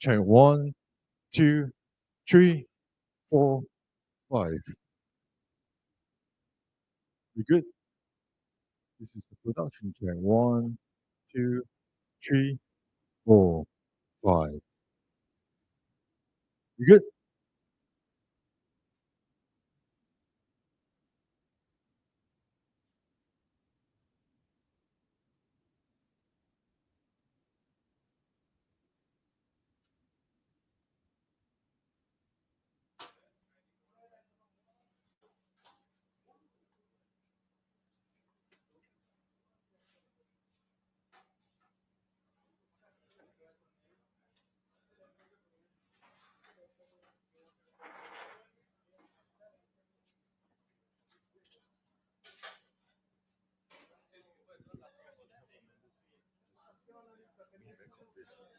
Check 1, 2, 3, 4, 5. You good? This is the production check. 1, 2, 3, 4, 5. You good?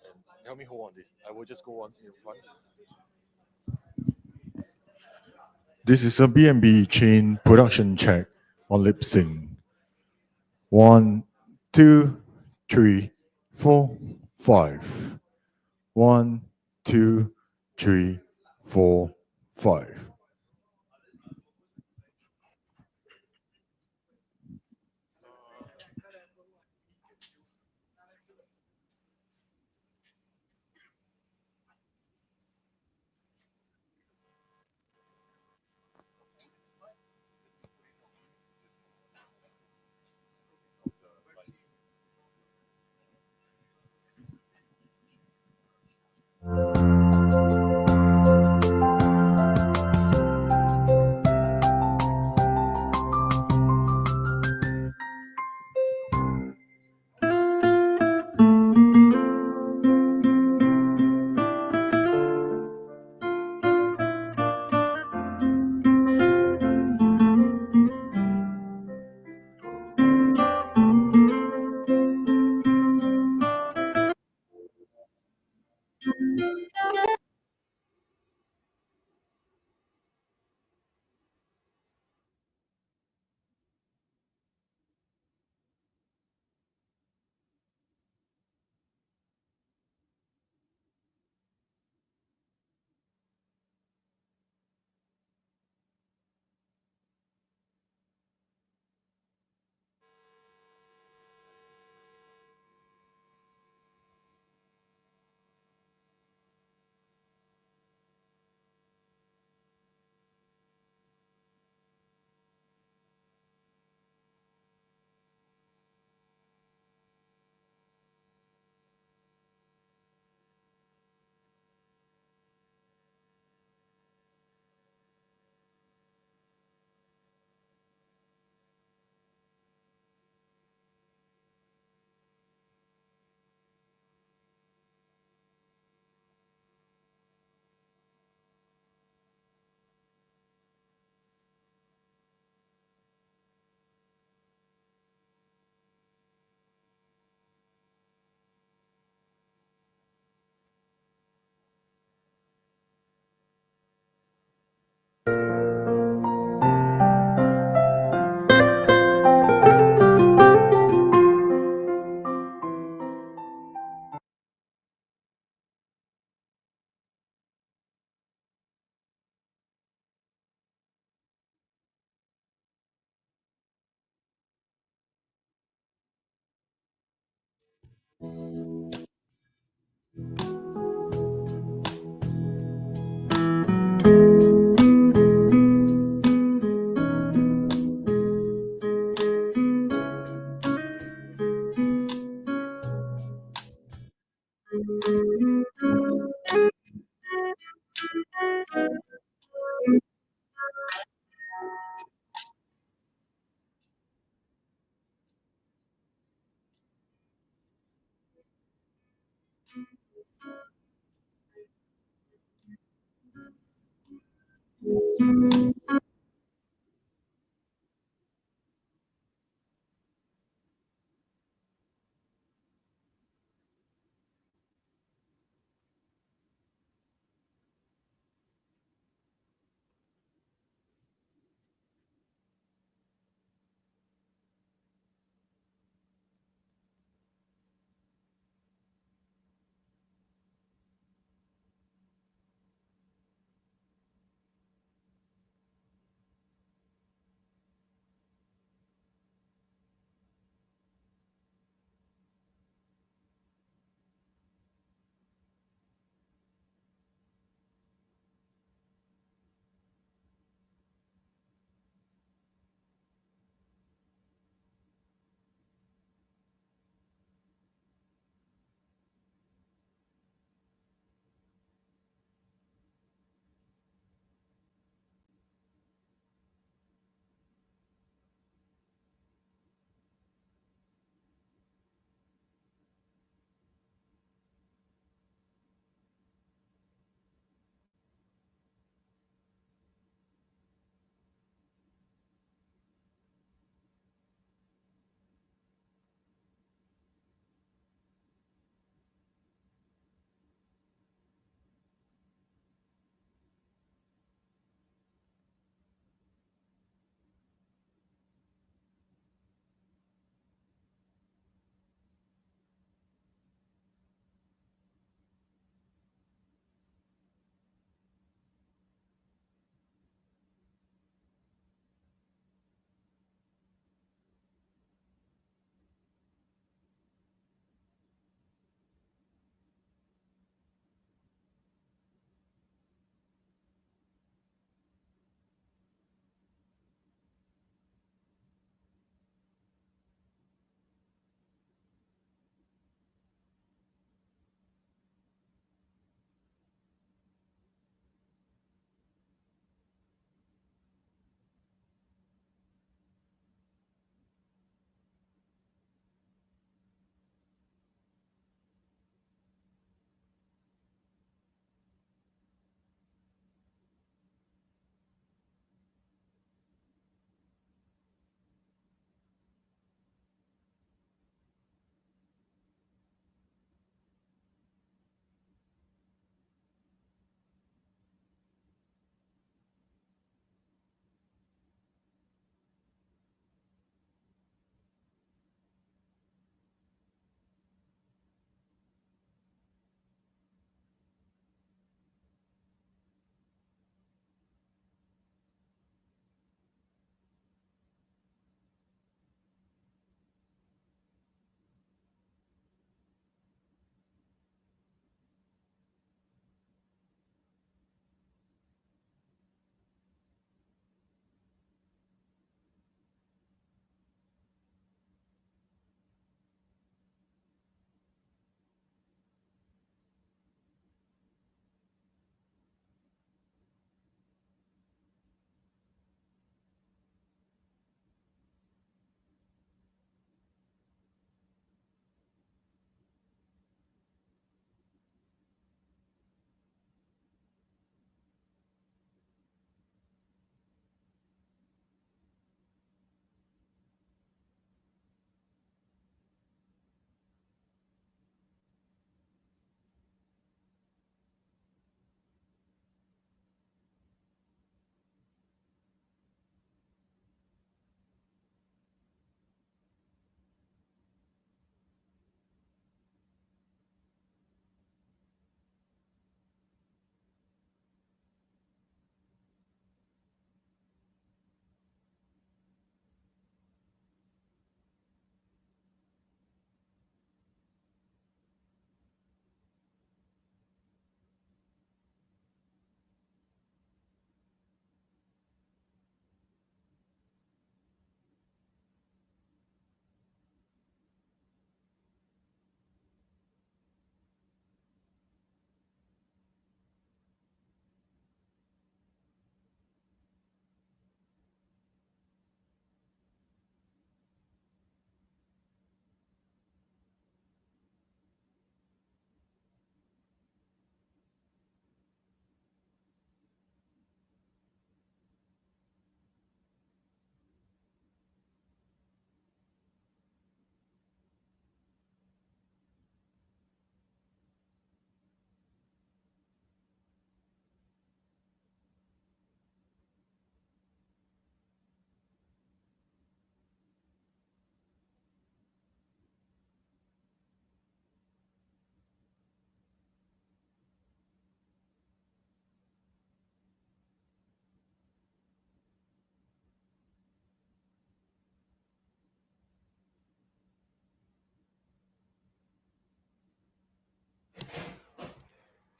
And help me hold on this. I will just go on in front. This is a BNB Chain production check on lip sync. 1, 2, 3, 4, 5. 1, 2, 3, 4, 5.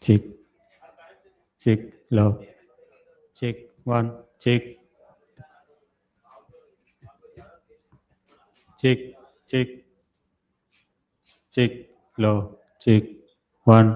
check, check, low, check, one, check, check, check, check, low, check, one.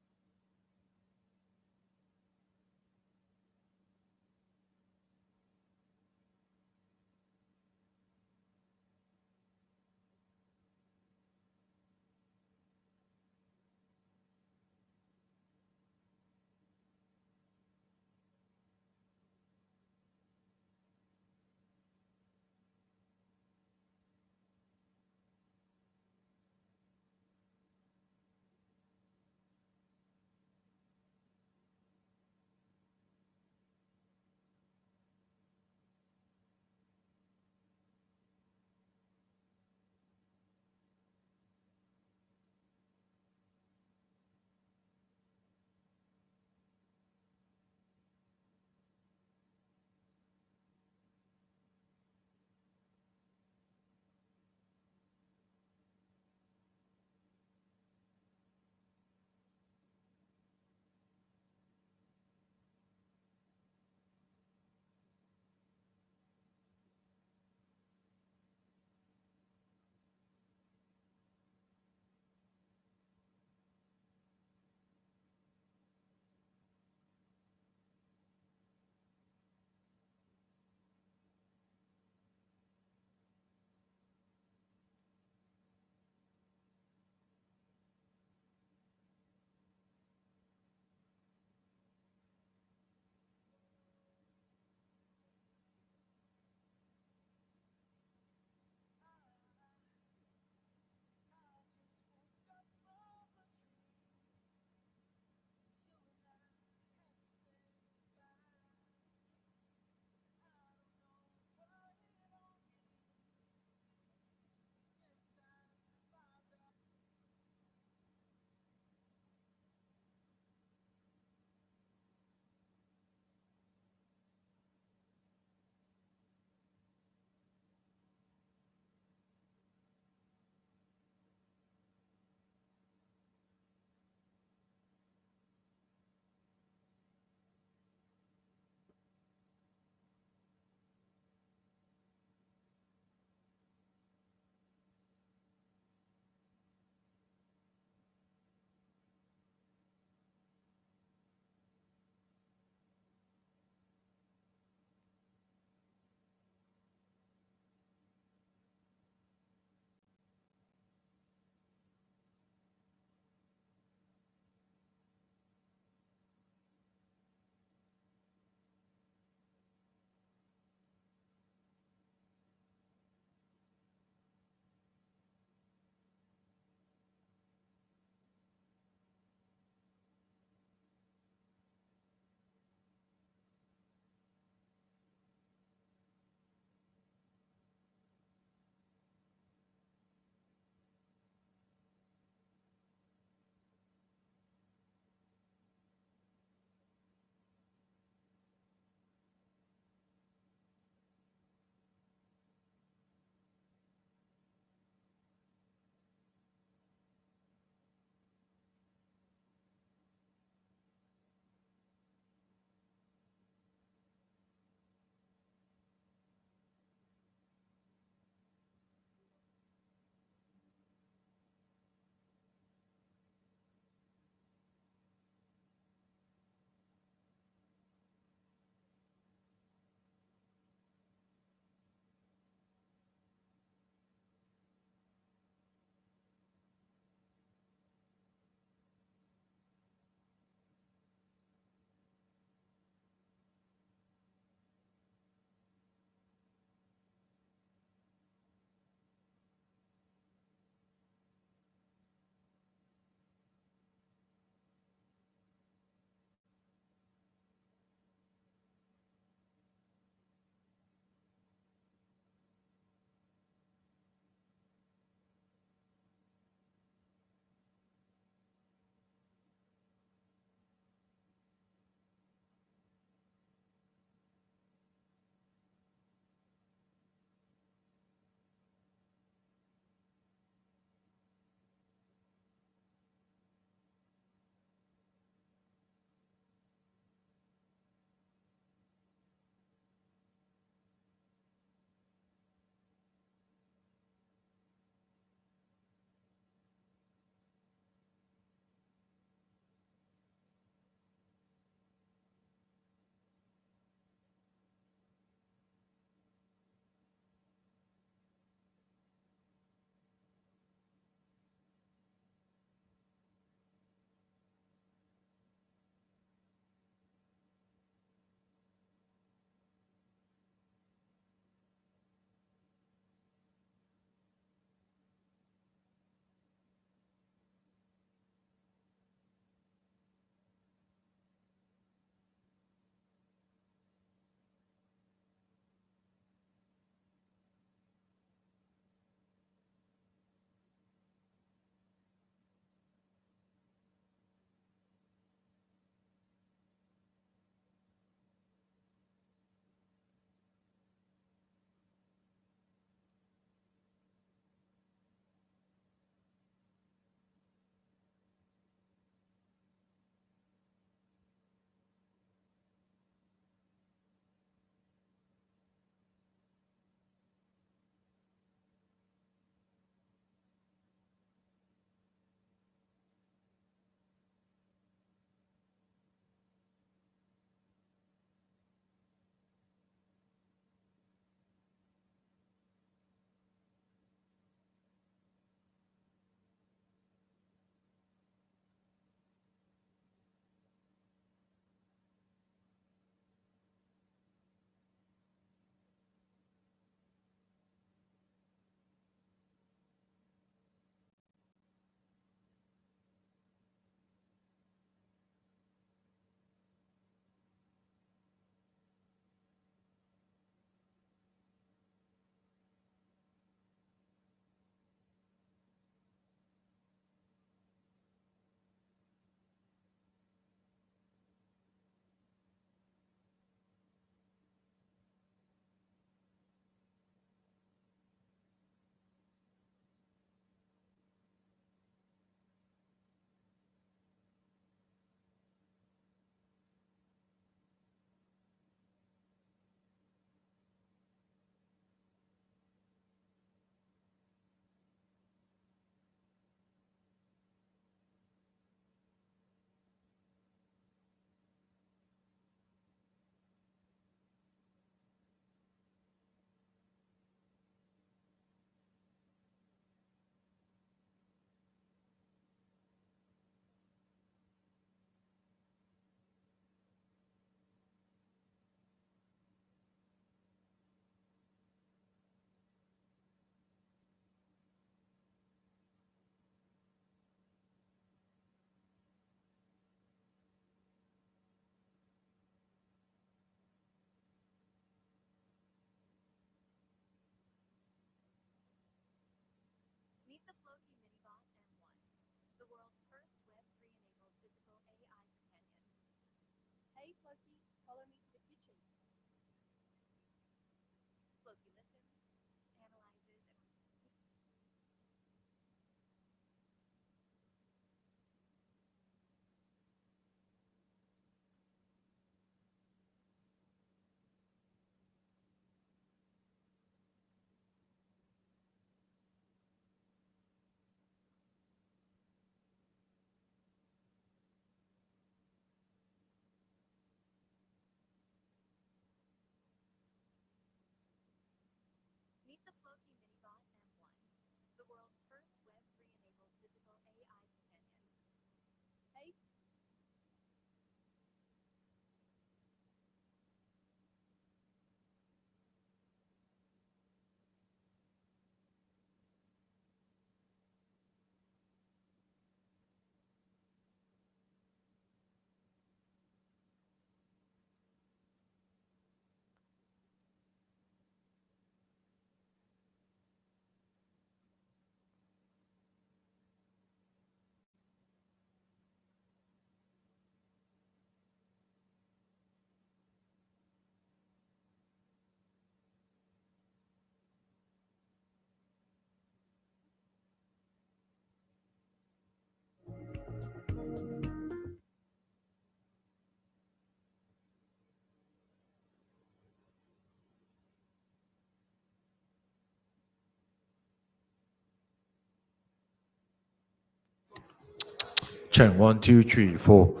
Chain 1, 2, 3, 4.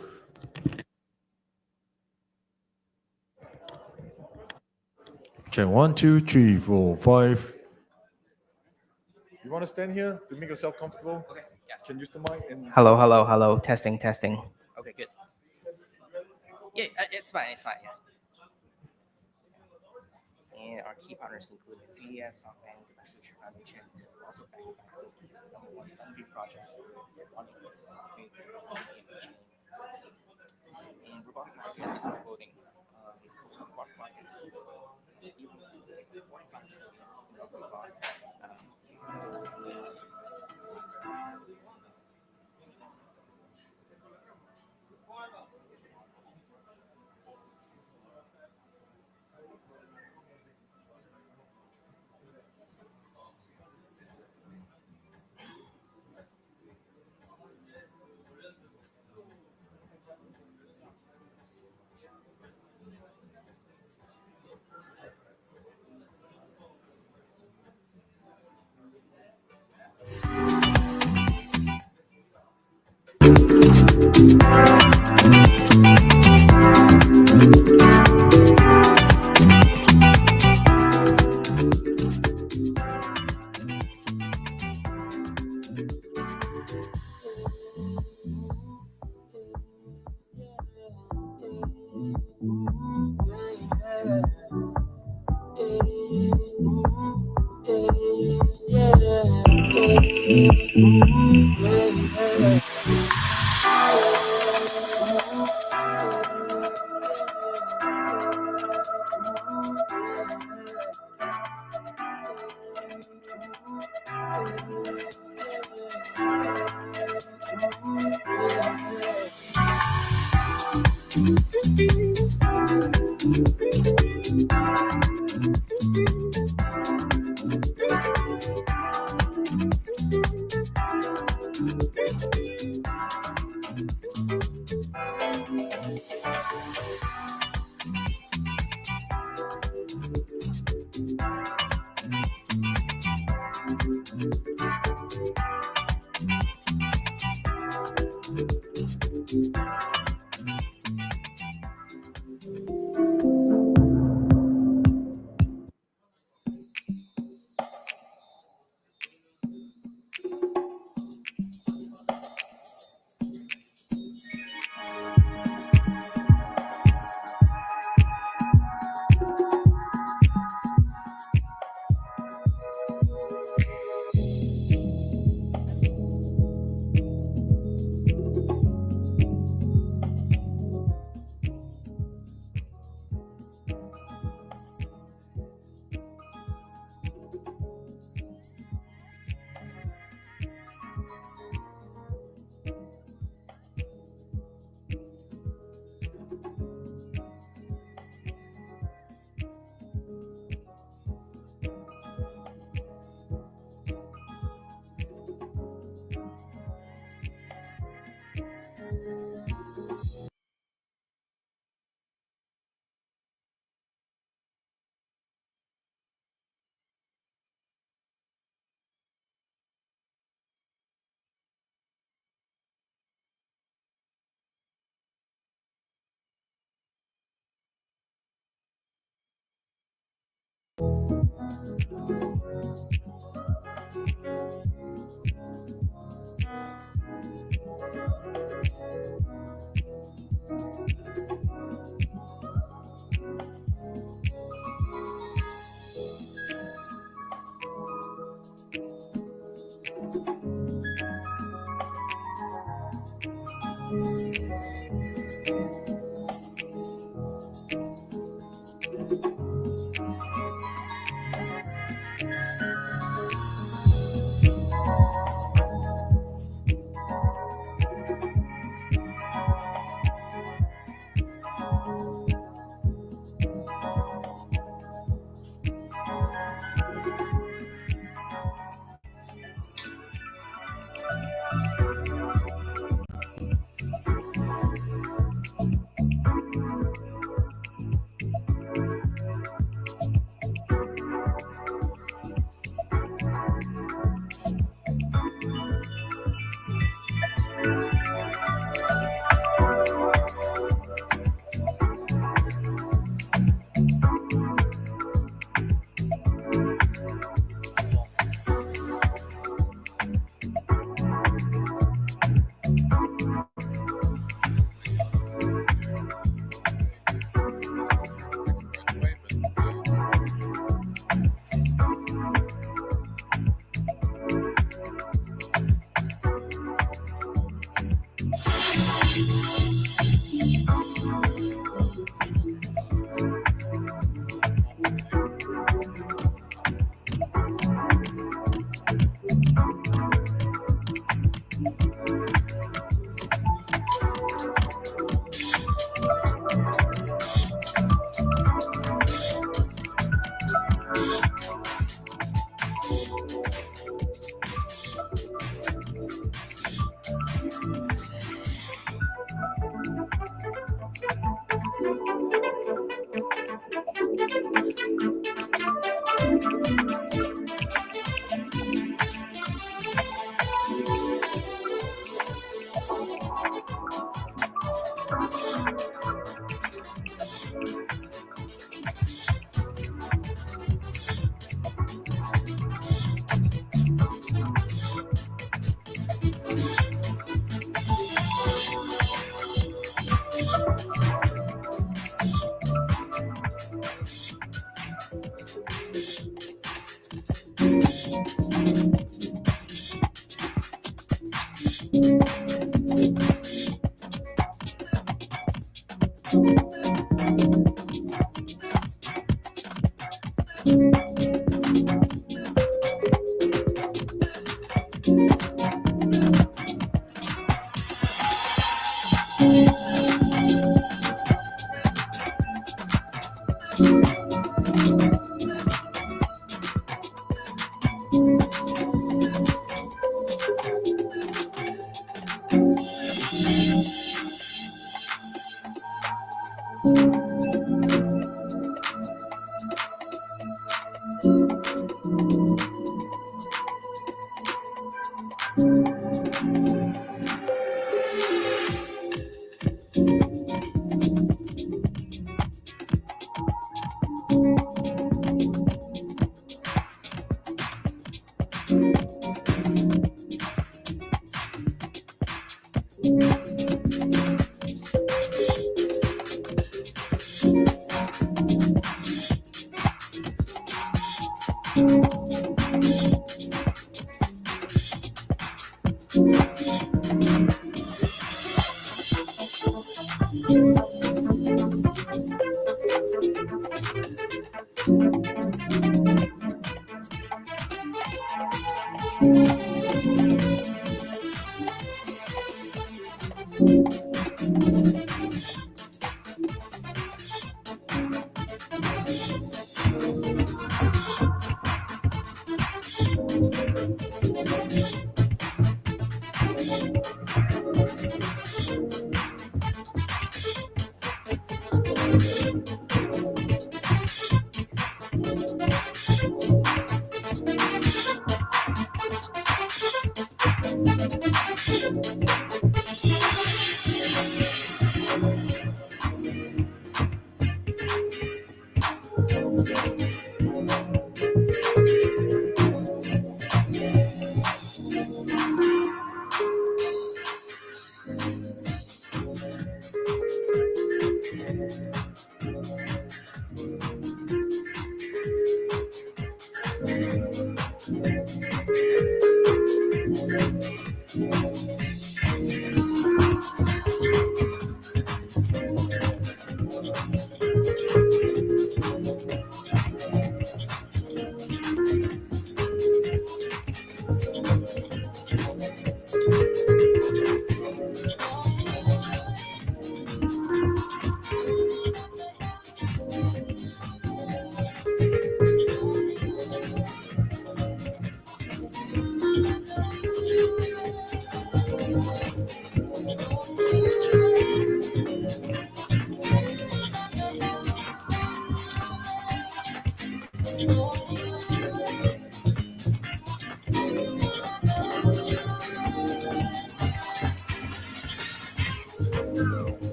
Chain 1, 2, 3, 4, 5. You want to stand here to make yourself comfortable? Okay. Yeah. Can use the mic and. Hello, hello, hello. Testing, testing. Okay, good. Yeah, it's fine. It's fine. Yeah. And our key partners include NVIDIA, SoftBank, Domestic Foundation, also backed by the number one BNB project, BNB Chain. And robotic market is exploding. Robotic market is even 45 trillion of robot.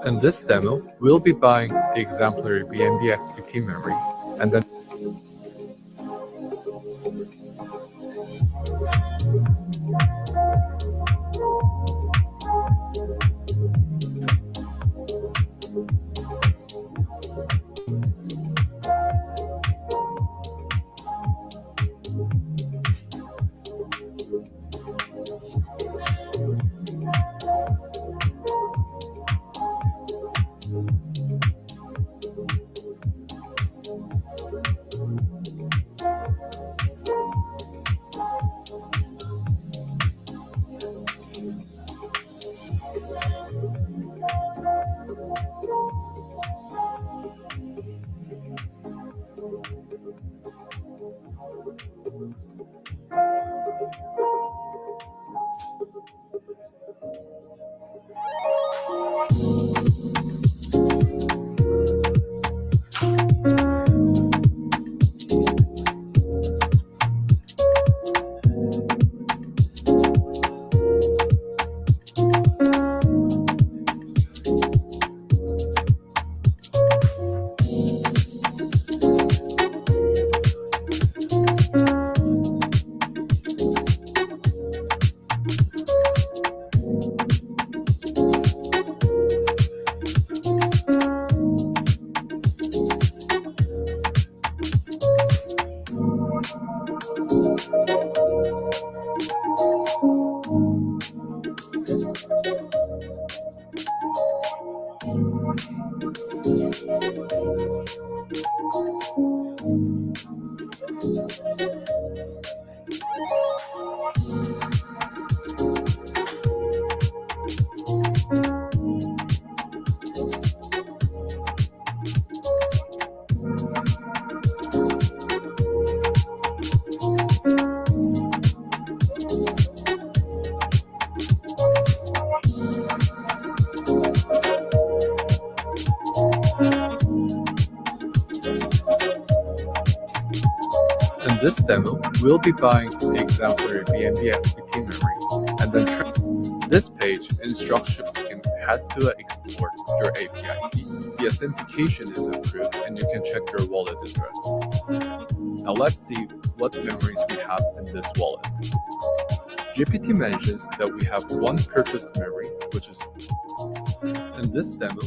In this demo, we'll be buying the exemplary BNB XPT memory and then In this demo, we'll be buying the exemplary BNB XPT memory, and then this page instructs you can head to export your API key. The authentication is approved, and you can check your wallet address. Now let's see what memories we have in this wallet. GPT mentions that we have one purchased memory, which is in this demo.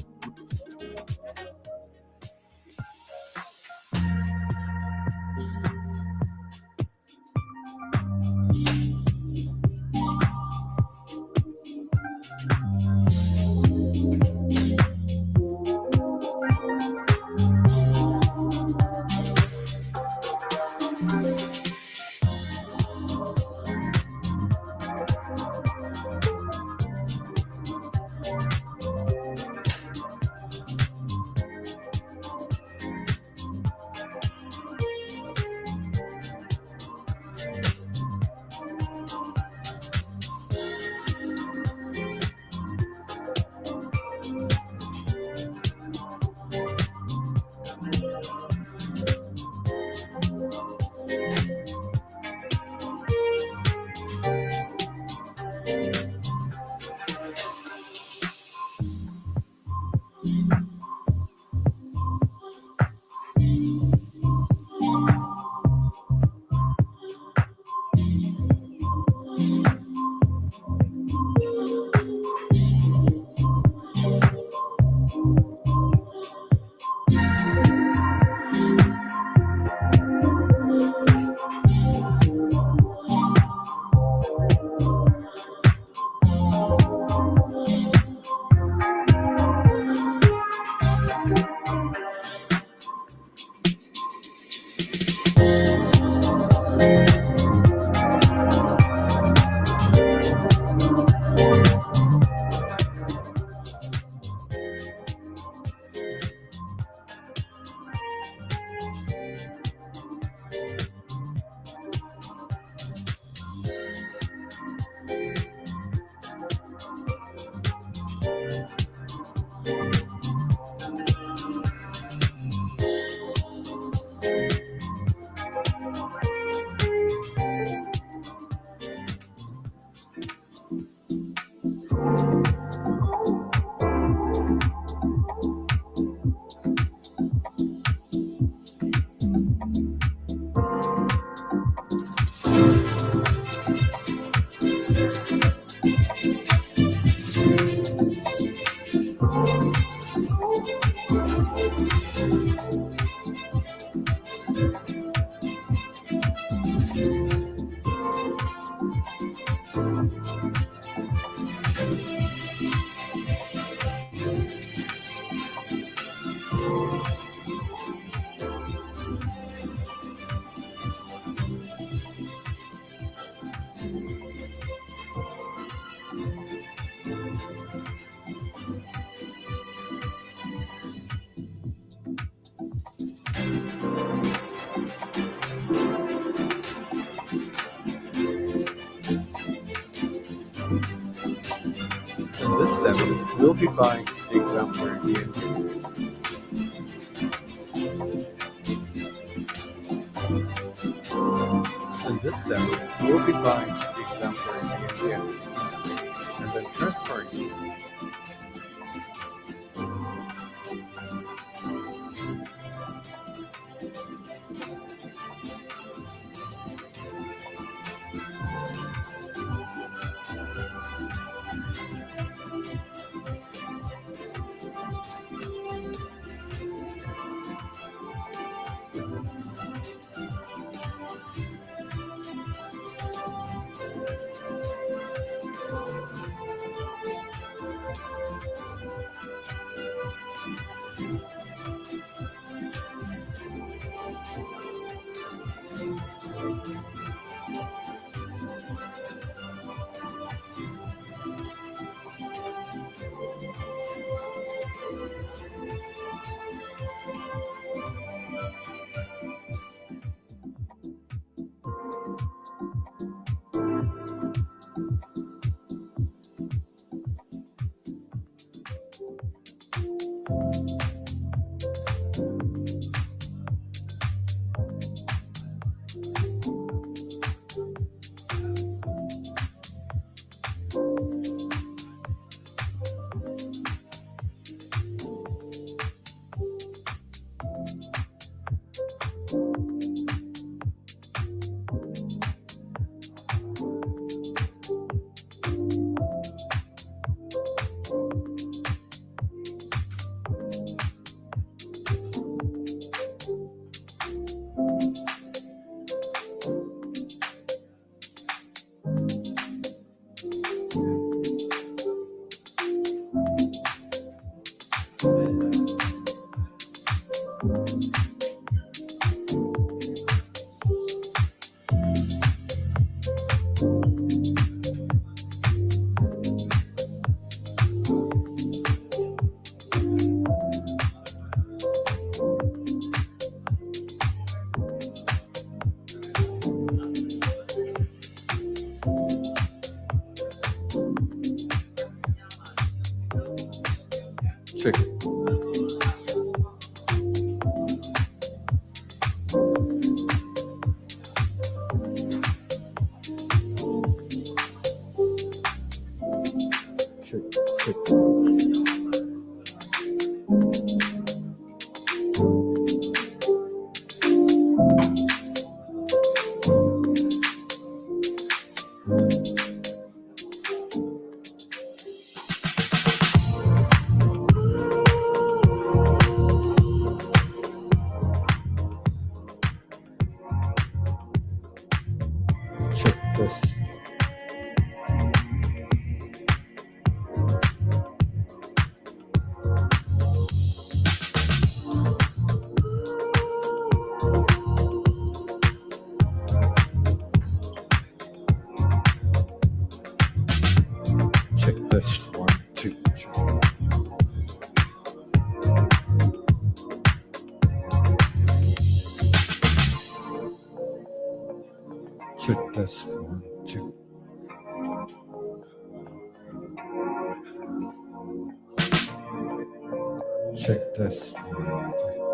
In this demo, we'll be buying the exemplary BNB. In this demo, we'll be buying the exemplary BNB and then transferring it. Check. Check this. Check this. 1, 2, 3. Check this. 1, 2. Check this. 1, 2.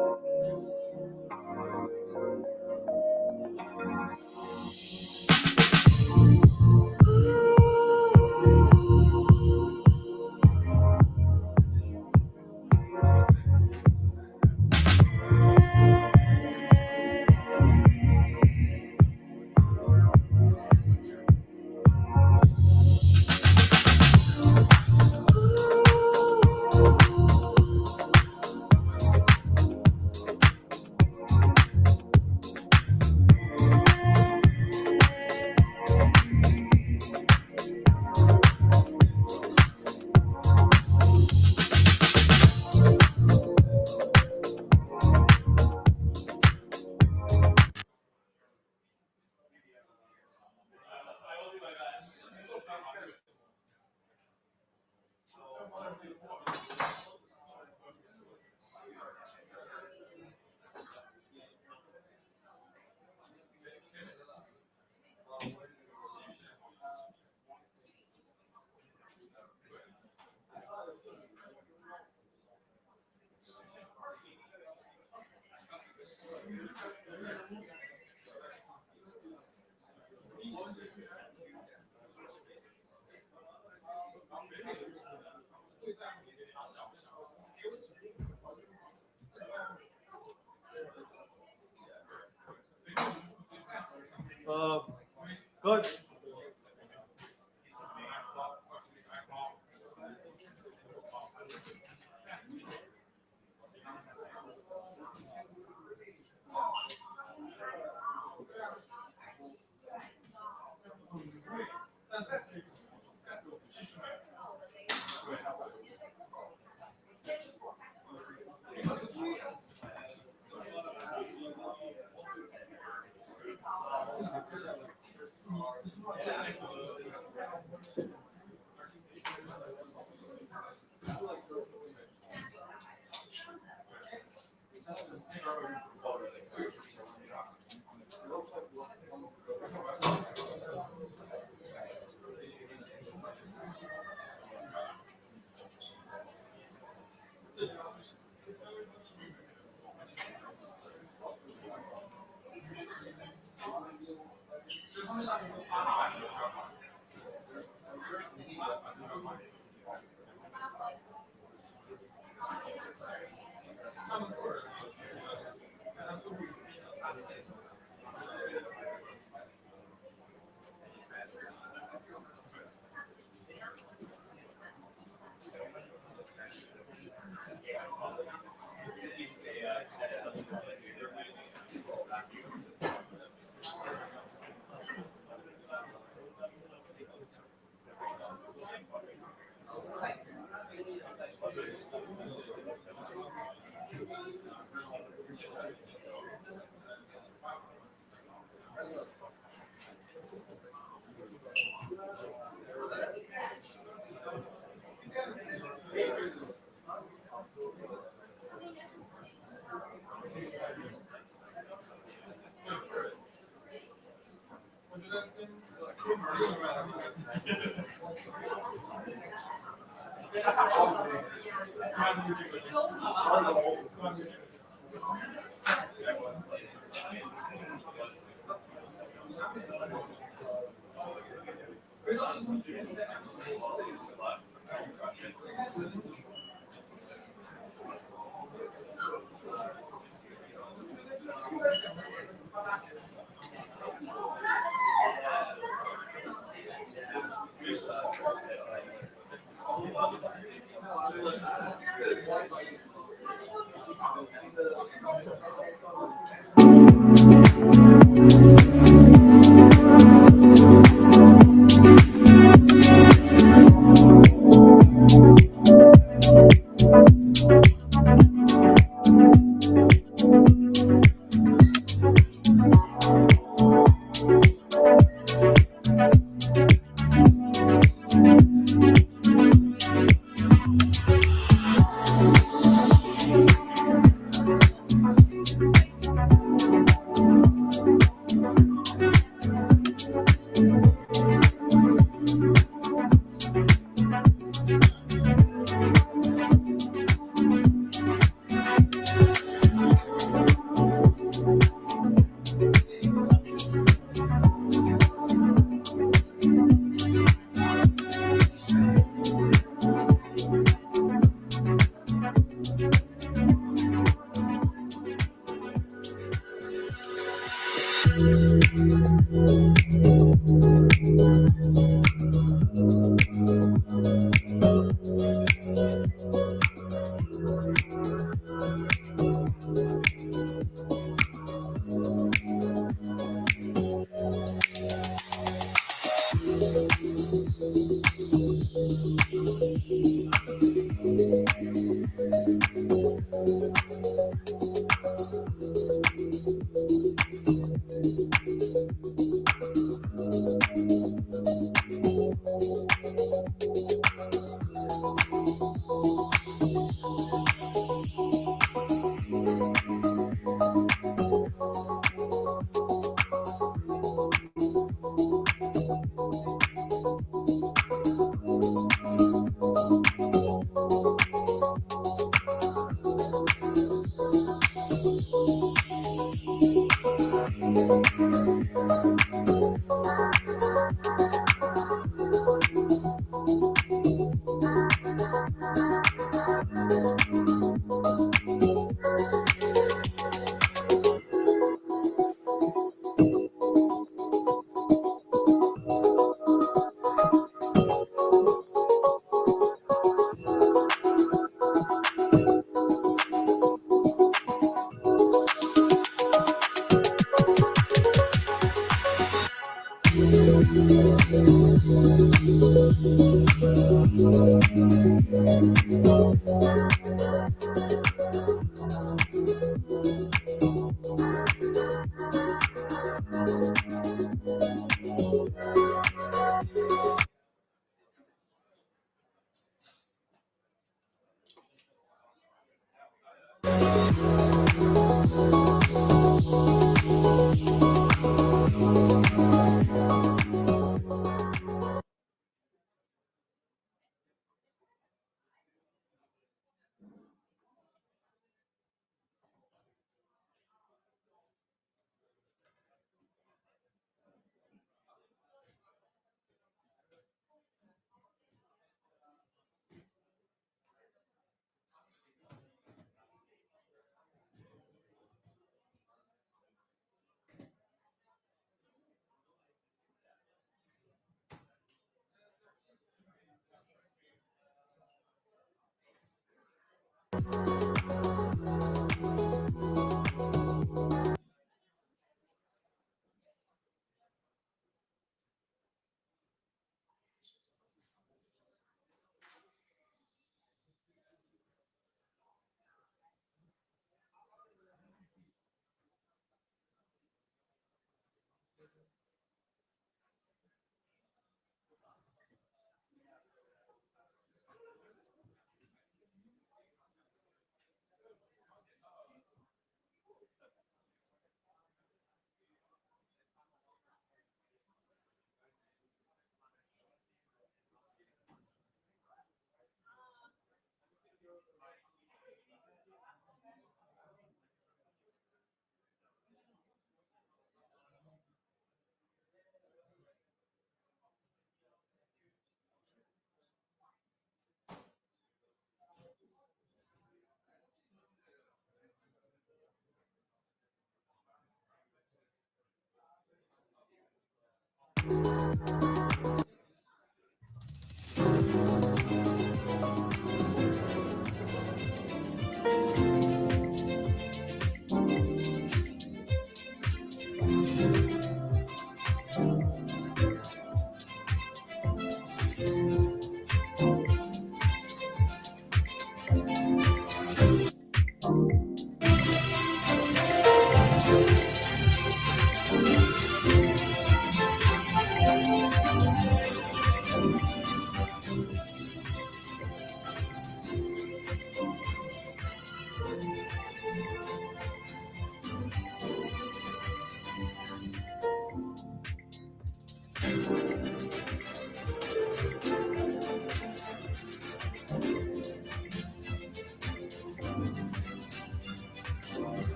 Good.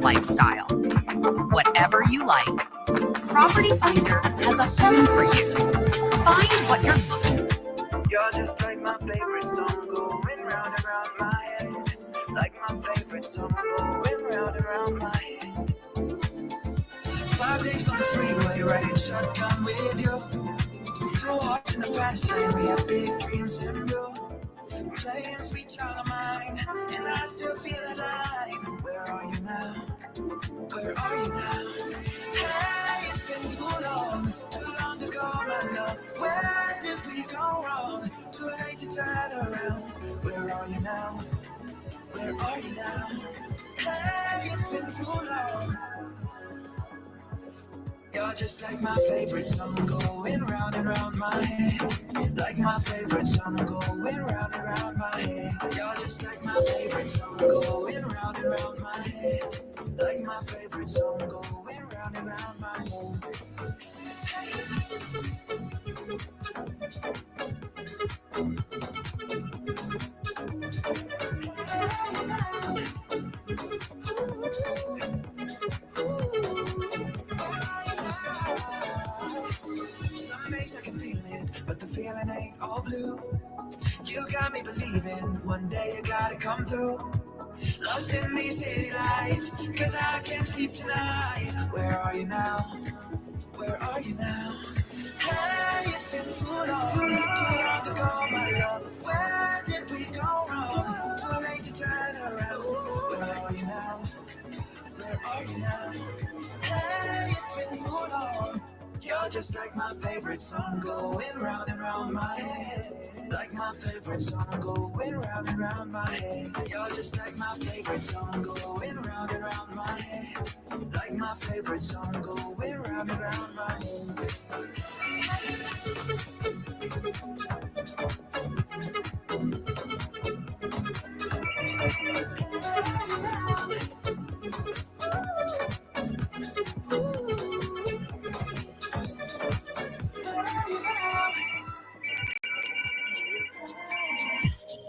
lifestyle. Whatever you like, Property Finder has a home for you. Find what you're looking for. You're just like my favorite song going round and round my head. Like my favorite song going round and round my head. 5 days on the freeway, riding shotgun with you. 2 hearts in the fast lane, we have big dreams in blue. Playing sweet child of mine, and I still feel alive. Where are you now? Where are you now? Hey, it's been too long to go, my love. Where did we go wrong? Too late to turn around. Where are you now? Where are you now? Hey, it's been too long. You're just like my favorite song going round and round my head. Like my favorite song going round and round my head. You're just like my favorite song going round and round my head. Like my favorite song going round and round my head. Some days I can feel it, but the feeling ain't all blue. You got me believing one day you gotta come through. Lost in these city lights, cause I can't sleep tonight. Where are you now? Where are you now? Hey, it's been too long to go, my love. Where did we go wrong? Too late to turn around. Where are you now? Where are you now? Hey, it's been too long. You're just like my favorite song going round and round my head. Like my favorite song going round and round my head. You're just like my favorite song going round and round my head. Like my favorite song going round and round my head.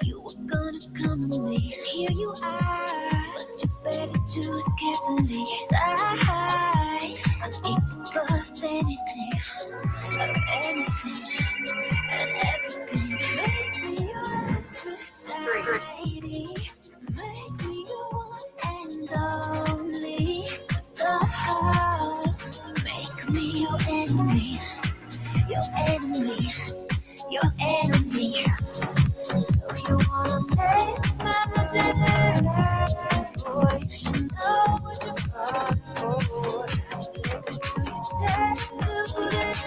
You were gonna come with me, here you are, but you better choose carefully. 'Cause I'm capable of anything, and everything. Make me your Aphrodite, make me your one and only. The heart, make me your enemy, your enemy, your enemy. So you wanna make my magic? Boy, you should know what you're falling for. Baby, do you dare to do this?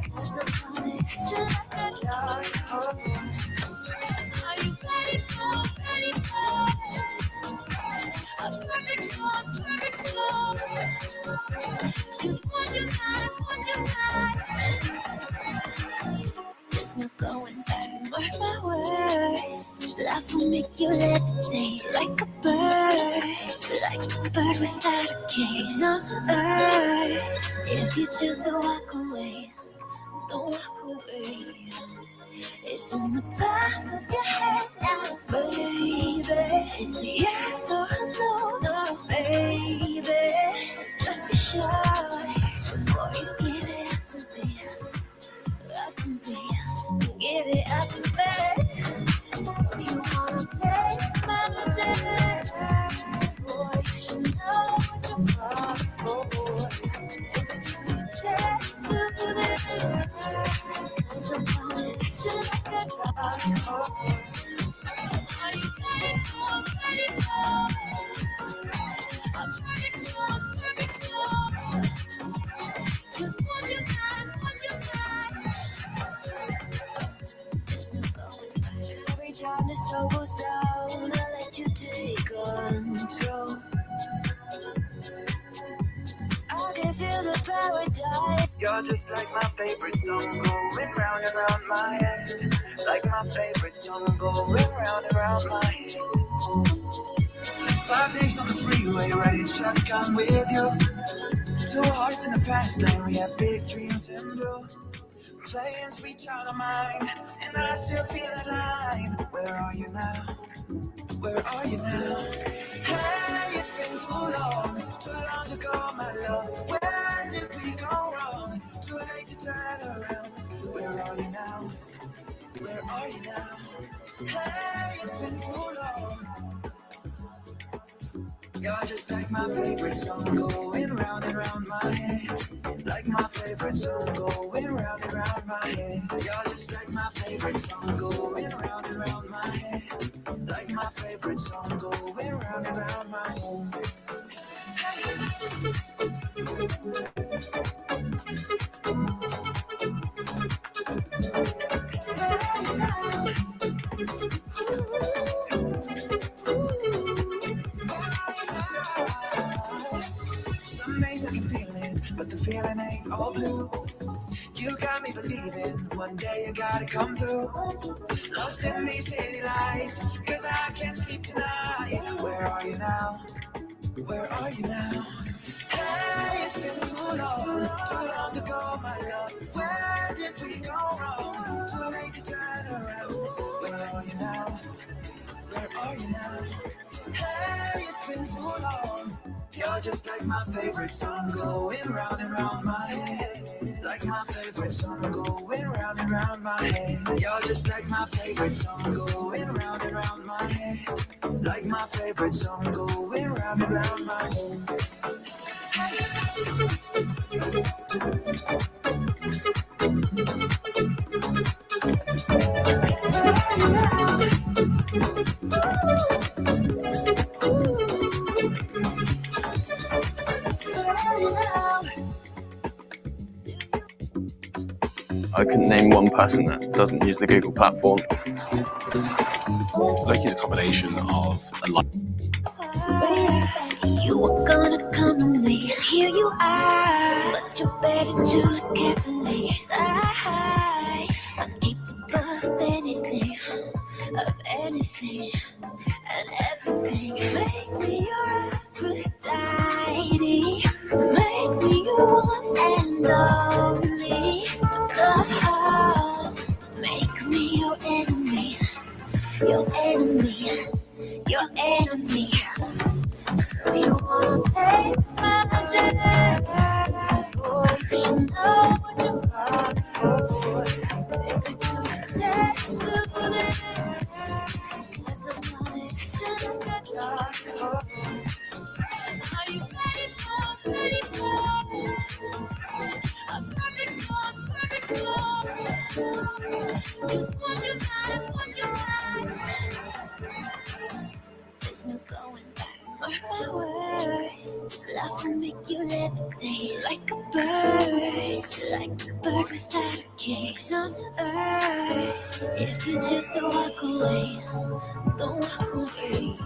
'Cause I'm coming at you like a dark horse. Are you ready for a perfect storm? 'Cause what you got, there's no going back. Mark my words, love will make you levitate like a bird without a cage on earth. If you choose to walk away, don't walk away. It's in the back of your head now, baby. It's yes or no, baby. Just be sure before you give it up to me. Give it up to me. So you wanna play my magic? Boy, you should know what you're falling for. Baby, do you dare to do this? 'Cause I'm coming at you like a dark horse. Are you ready for a perfect storm? 'Cause what you got, there's no going back. Every time the sun goes down, I let you take control. I can feel the paradise. You're just like my favorite song going round and round my head. Like my favorite song going round and round my head. 5 days on the freeway, riding shotgun with you. 2 hearts in the fast lane, we have big dreams in blue. Playing sweet child of mine, and I still feel alive. Where are you now? Where are you now? Hey, it's been too too long to go, my love. Where did we go wrong? Too late to turn around. Where are you now? Where are you now? Hey, it's been too long. You're just like my favorite song going round and round my head. Like my favorite song going round and round my head. You're just like my favorite song going round and round my head. Like my favorite song going round and round my head. Some days I can feel it, but the feeling ain't all blue. You got me believing one day you gotta come through. Lost in these city lights, cause I can't sleep tonight. Where are you now? Where are you now? Hey, it's been too long to go, my love. Where did we go wrong? Too late to turn around. Where are you now? Where are you now? Hey, it's been too long. You're just like my favorite song going round and round my head. Like my favorite song going round and round my head. You're just like my favorite song going round and round my head. Like my favorite song going round and round my head. I couldn't name one person that doesn't use the Google platform. Like it's a combination of a lot. You were gonna come to me, here you are, but you better choose carefully. I'm capable of anything, and everything. Make me your Aphrodite, make me your one and only. Make me your enemy, your enemy, your enemy. So you wanna play this magic? Boy, you should know what you're falling for. Baby, do you dare to do this? 'Cause I'm on it, just like your heart. Are you ready for a perfect storm? Just want you right, want you right. There's no going back. My words, love will make you levitate like a bird without a cage on earth. If you choose to walk away, don't walk away.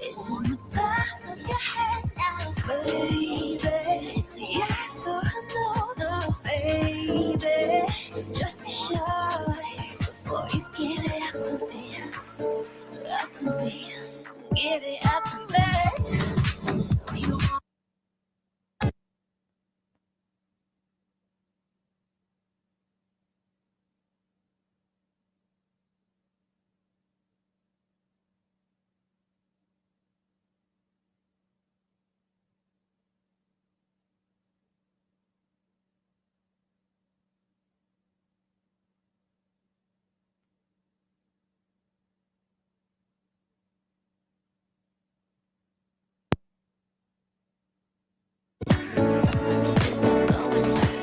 It's in the back of your head now, baby. It's a yes or a no, baby. Just be sure before you give it up to me, give it up to me. So you want.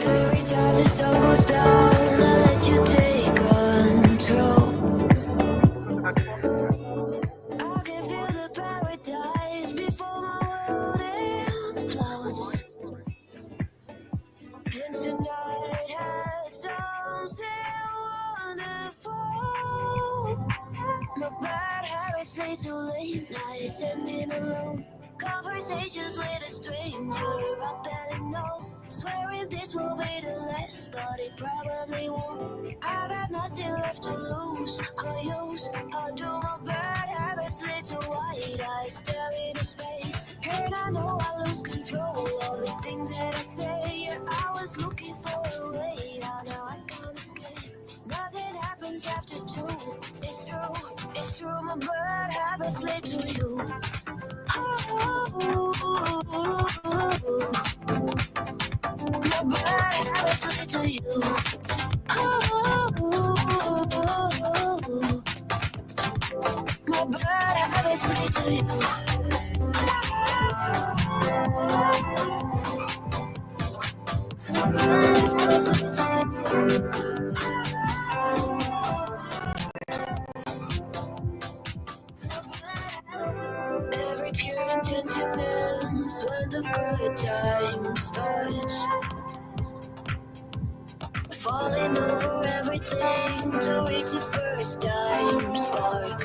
Every time the sun goes down, I let you take control. I can feel the paradise before my world implodes. And tonight had something wonderful. My bad habits lead to late nights ending alone. Conversations with a stranger I barely know. Swearing this will be the last, but it probably won't. I got nothing left to lose. I do my bad habits lead to white eyes stare into space. And I know I lose control of the things that I say. Yeah, I was looking for a way out, now I can't escape. Nothing happens after two. It's true, my bad habits lead to you. Oh, to you. Every pure intention ends when the good time starts. Falling over everything to reach the first time spark.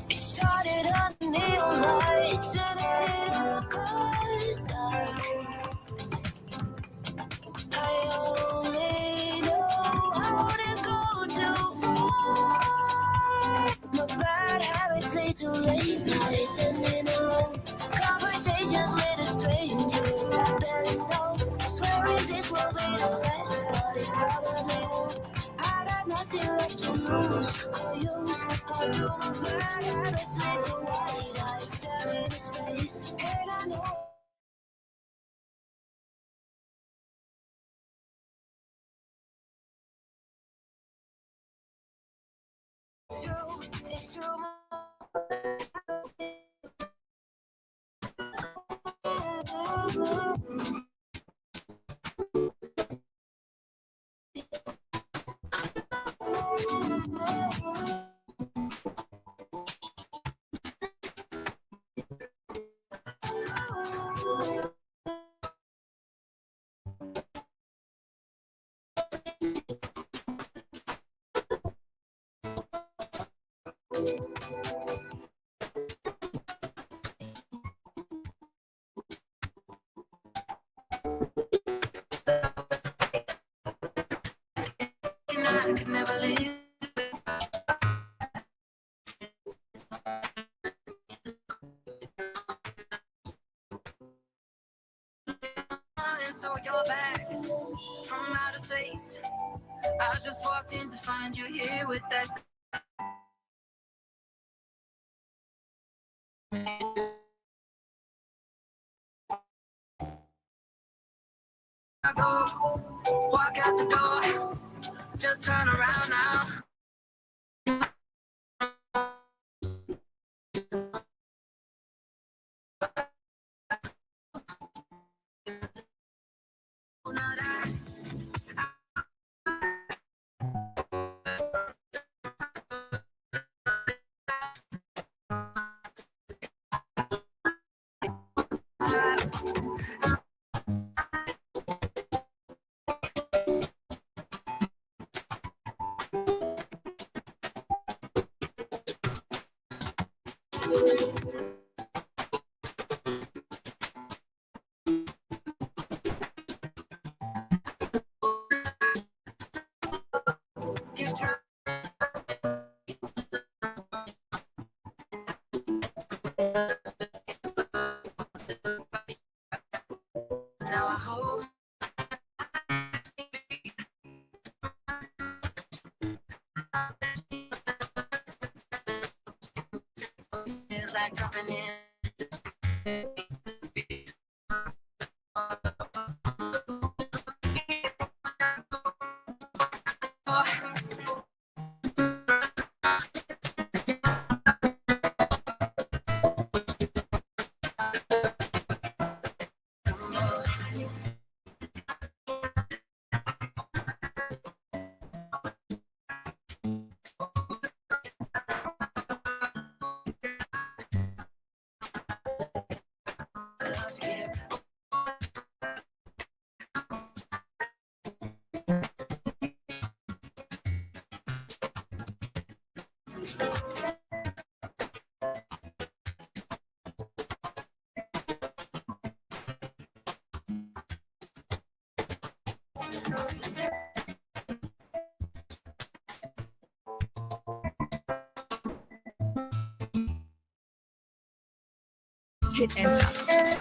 It started on neon lights and it all got dark. I only know how to go too far. My bad habits lead to late nights and in alone conversations with a stranger I barely know. Swearing this will be the last, but it probably won't. I got nothing left to lose or use. How do my bad habits lead to white eyes staring into space? And I know. It's true. I could never leave. And so you're back from outer space. I just walked in to find you here with that. I go, walk out the door, just turn around now. Now I hope it's like dropping in. Hit enter.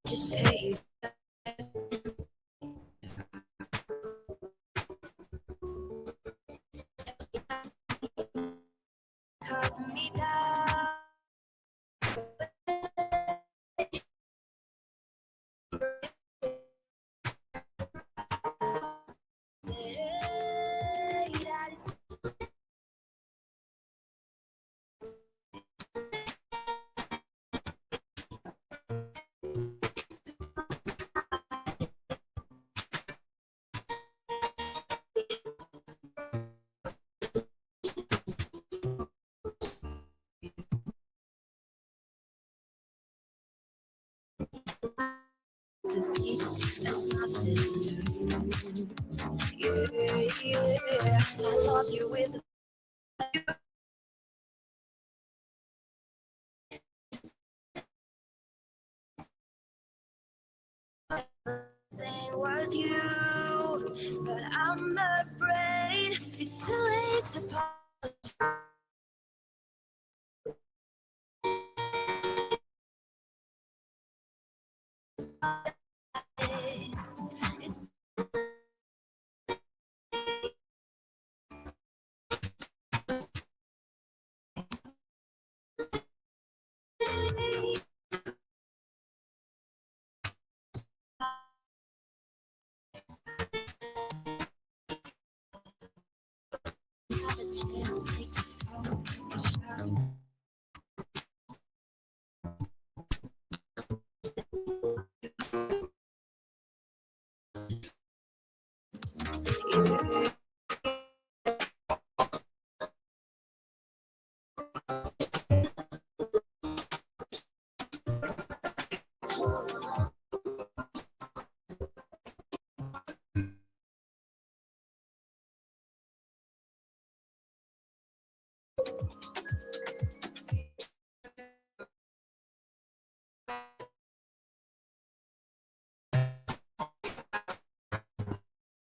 Just say cut me down. Yeah, I love you with thing was you, but I'm afraid it's too late to apologize. It's not a chance. Take the show.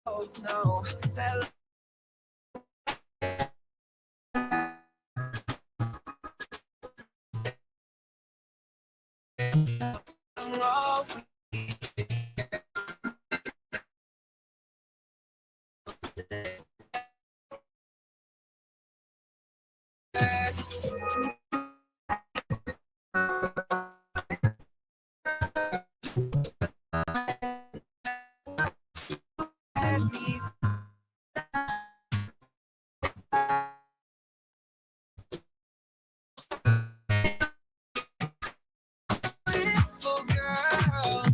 Oh no, that wrong. Beautiful girl.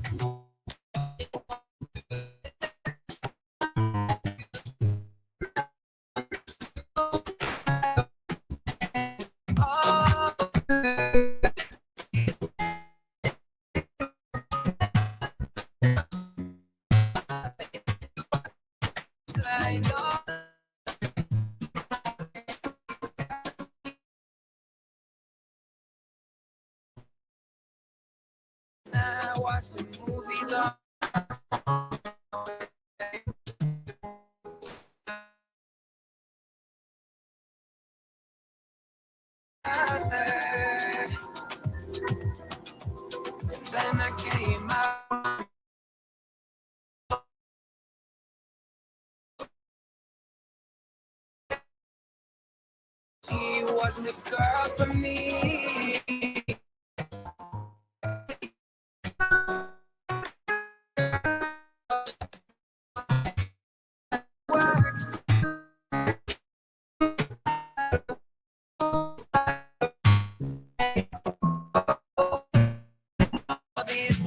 Oh, I know. Now watch some movies on. Then I came out. She wasn't the girl for me. Work all this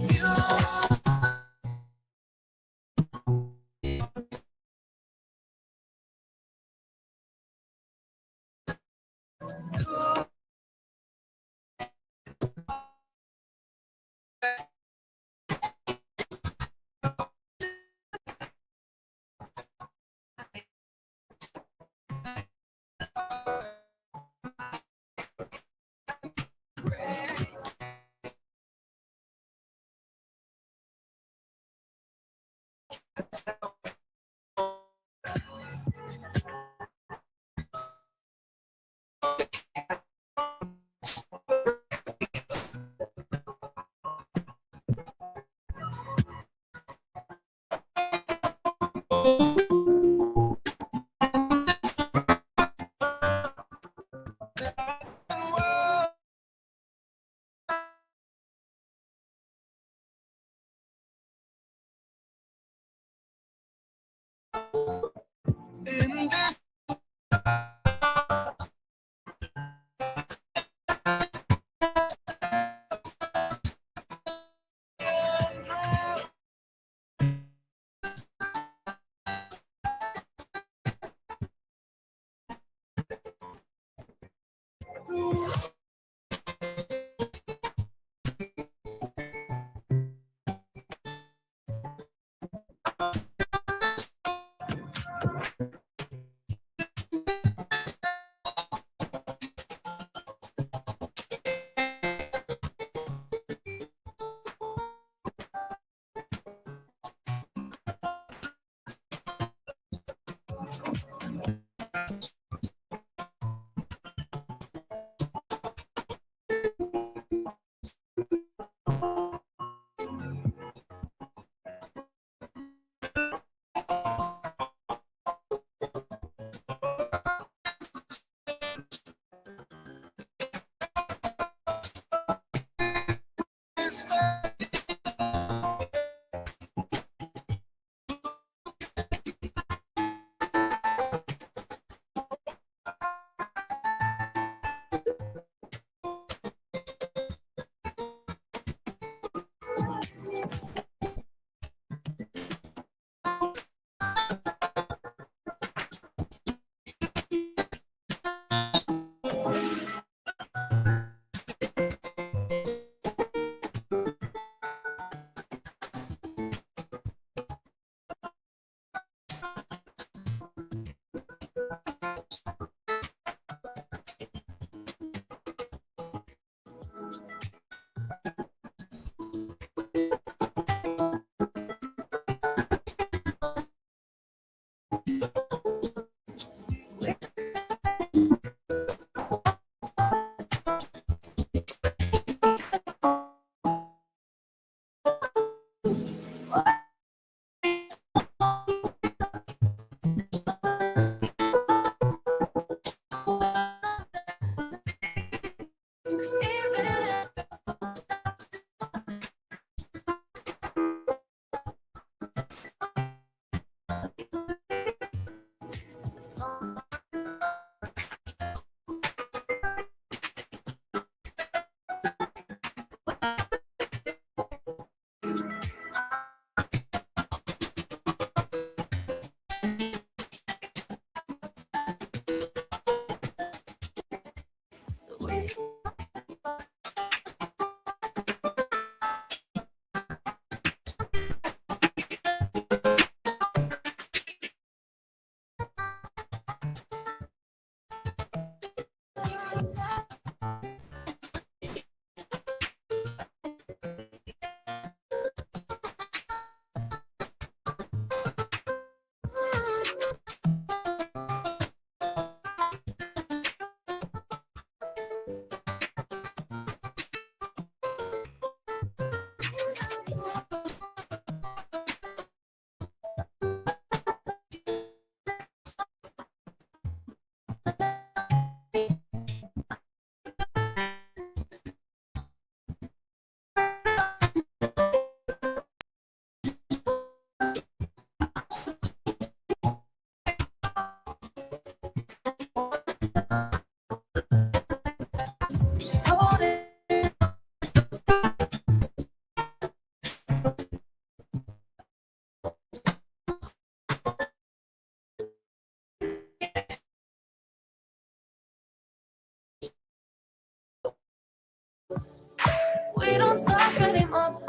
We don't talk anymore.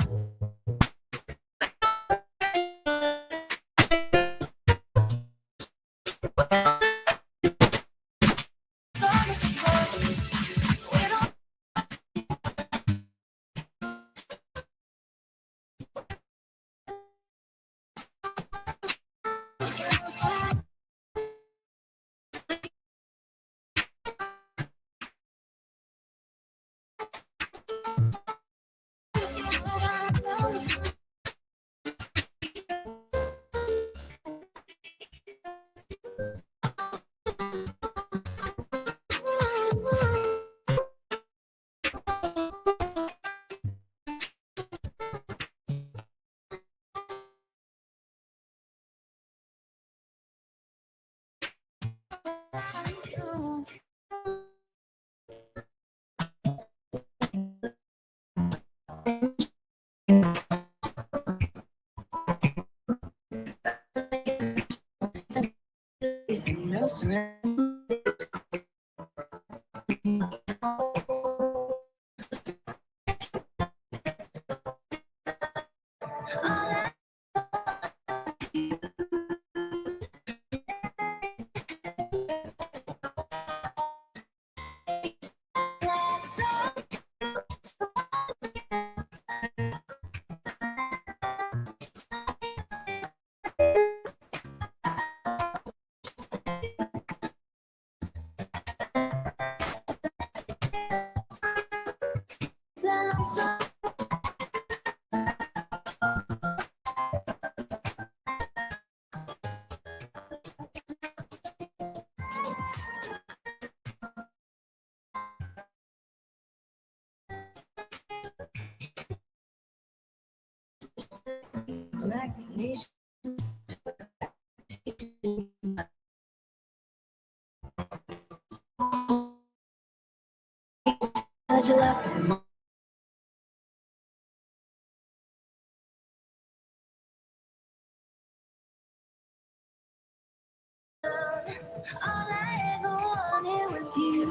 All I ever wanted was you.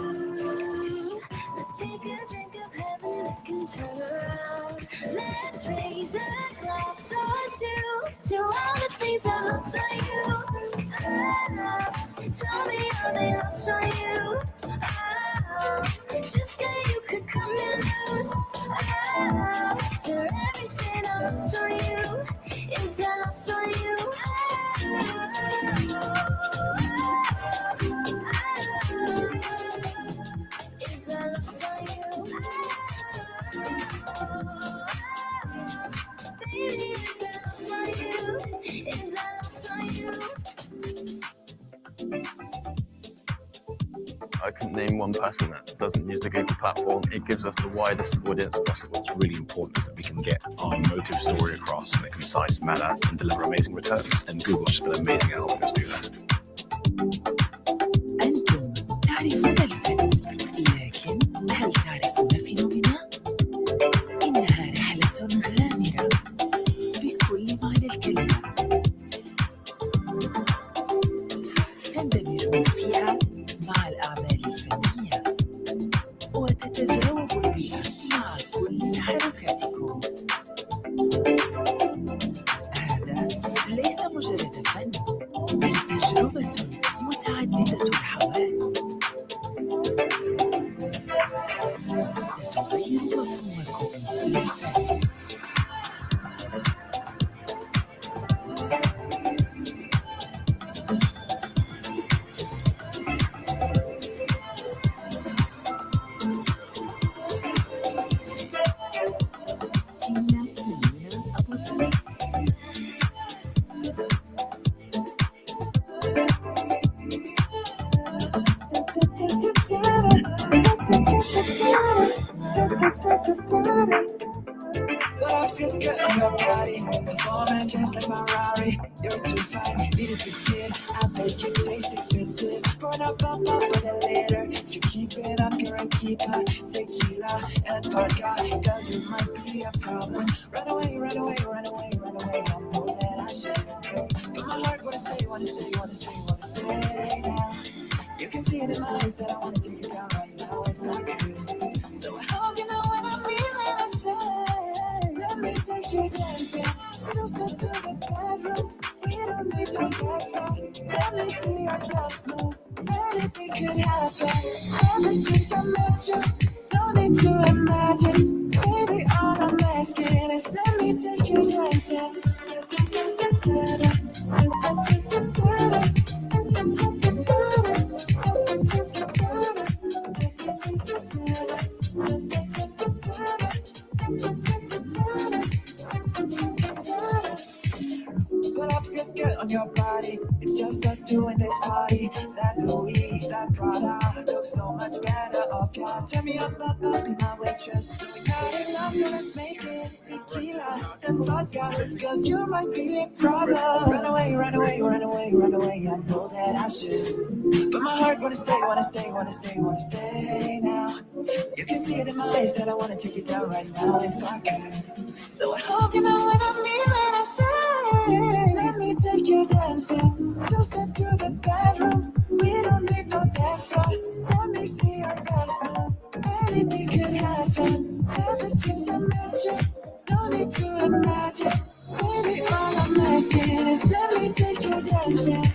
Let's take a drink of heaven, this can turn around. Let's raise a glass or two to all the things I lost on you. Tell me how they lost on you. Just so you could come and lose. To everything I lost on you. Is that lost on you? Is that lost on you? Baby, is that lost on you? Is that lost on you? I couldn't name one person that doesn't use the Google platform. It gives us the widest audience possible. What's really important is that we can get our emotive story across in a concise manner and deliver amazing returns. And Google's been amazing at helping us do that. أنتم تعرفون الفن، لكن هل تعرفون فينومينا؟ إنها رحلة غامرة بكل معنى الكلمة. تندمجون فيها مع الأعمال الفنية وتتجاوب البيئة مع كل تحركاتكم. هذا ليس مجرد فن، بل تجربة متعددة الحواس ستغير مفهومكم للفن. But I'm just good on your body, performing just like my Rari. You're too fine, need a big kid. I bet you taste expensive. Burn up with a later. If you keep it up, you're a keeper. Tequila and vodka, girl, you might be a problem. Run away, run away, run away, run away. I know that I should. But my heart wanna stay, wanna stay, wanna stay, wanna stay now. You can see it in my eyes that I wanna take it down right now if I could. So I hope you know what I mean when I say, let me take you dancing. Close up to the bedroom. We don't need no gas. Let me see your just move. Anything could happen. Ever since I met you, don't need to imagine. Baby, all I'm asking is let me take you dancing. But I'm just good on your body. It's just us doing this party. That Louis, that Prada looks so much better off ya. Turn me up, be my waitress. We got enough, so let's make it. Tequila tequila and vodka, cause you might be a problem. Run away, run away, run away, run away. I know that I should, but my heart wanna stay, wanna stay, wanna stay, wanna stay now. You can see it in my eyes that I wanna take you down right now if I could. So I hope you know what I mean when I say, let me take you dancing. Two step to the bedroom. We don't need no dance floor. Let me see your best move. Anything could happen. Ever since I met you, no need to imagine. Baby, all I'm asking is let me take you dancing.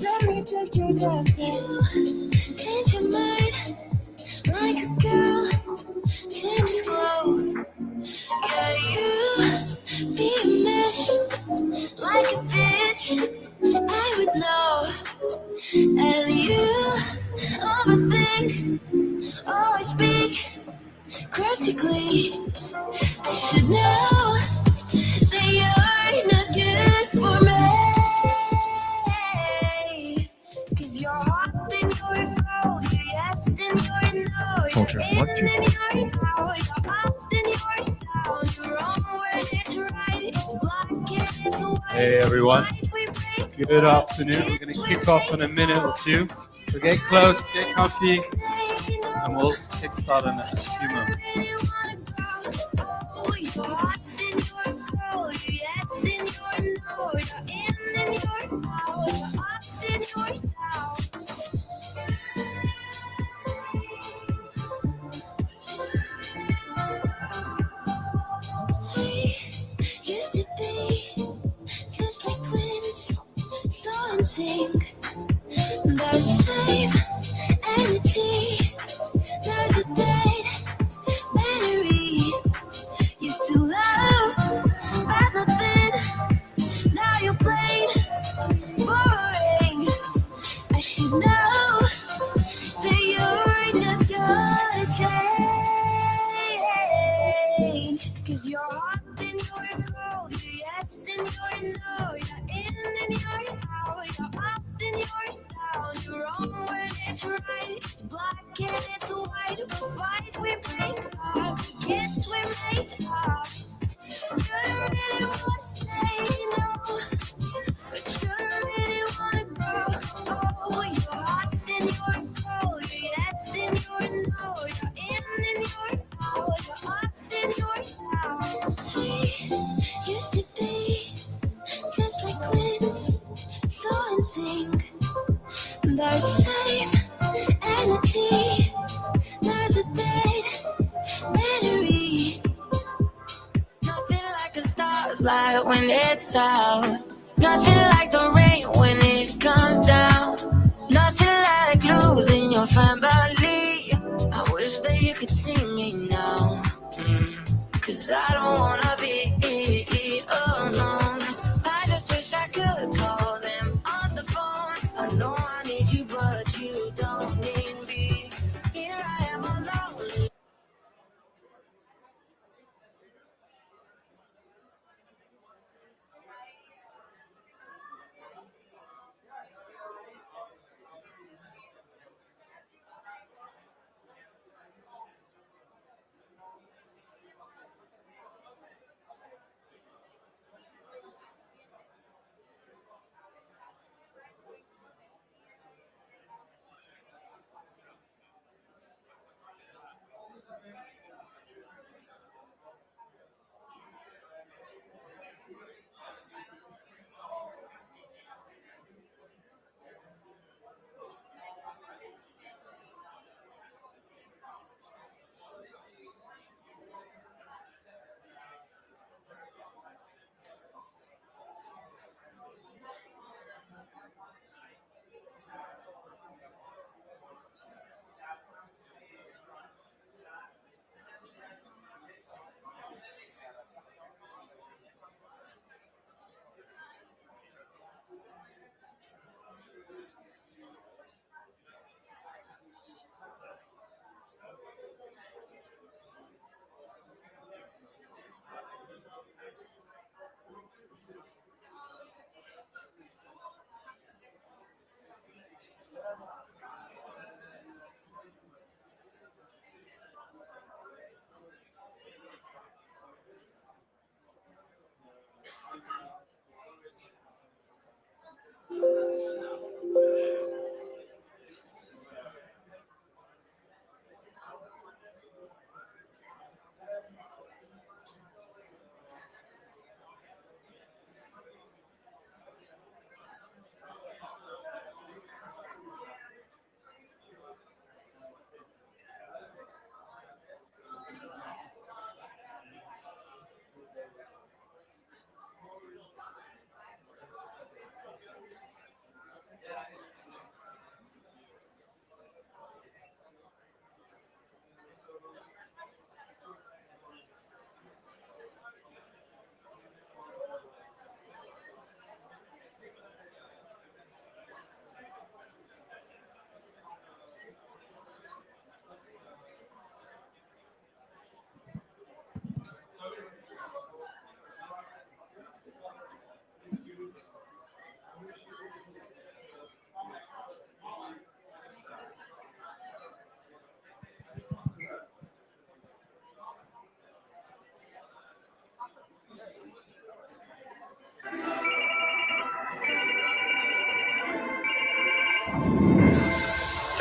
Let me take you dancing. You change your mind like a girl changes clothes. Yeah, you be a mess like a bitch. I would know. And you overthink, always speak critically. I should know that you're not good for me. Cause you're hot and you're cold, you're yes and you're no. Culture, You're what in to- and you're out, you're up and you're down. You're wrong when it's right, it's black and it's white. Hey everyone, good afternoon. We're going to kick off in a minute or two. So get close, get comfy, and we'll kick start in a few moments. Oh, you're hot and you're cold, you're yes and you're no. You're in and you're out, you're up and you're down. We used to be just like twins, so in sync. The same energy, there's a dead battery. Used to love, but nothing. Now you're plain boring. I should know that you're not gonna change. Cause you're hot and you're cold, you're yes and you're no. You're in and you're out, you're up and you're down. You're wrong when it's right, it's black and it's white. We fight, we break up, we kiss, we make up. You don't really wanna stay, no, but you don't really wanna go. Oh, you're hot and you're cold, you're yes and you're no. You're in and you're out, you're up and you're down. We used to be just like twins, so in sync. The same energy, there's a dead battery. Nothing like a star's light when it's out. Nothing like the rain when it comes down. Nothing like losing your family. I wish that you could see me now. Cause I don't wanna be alone. I just wish I could call them on the phone. I know I need you, but you don't need me. Here I am alone.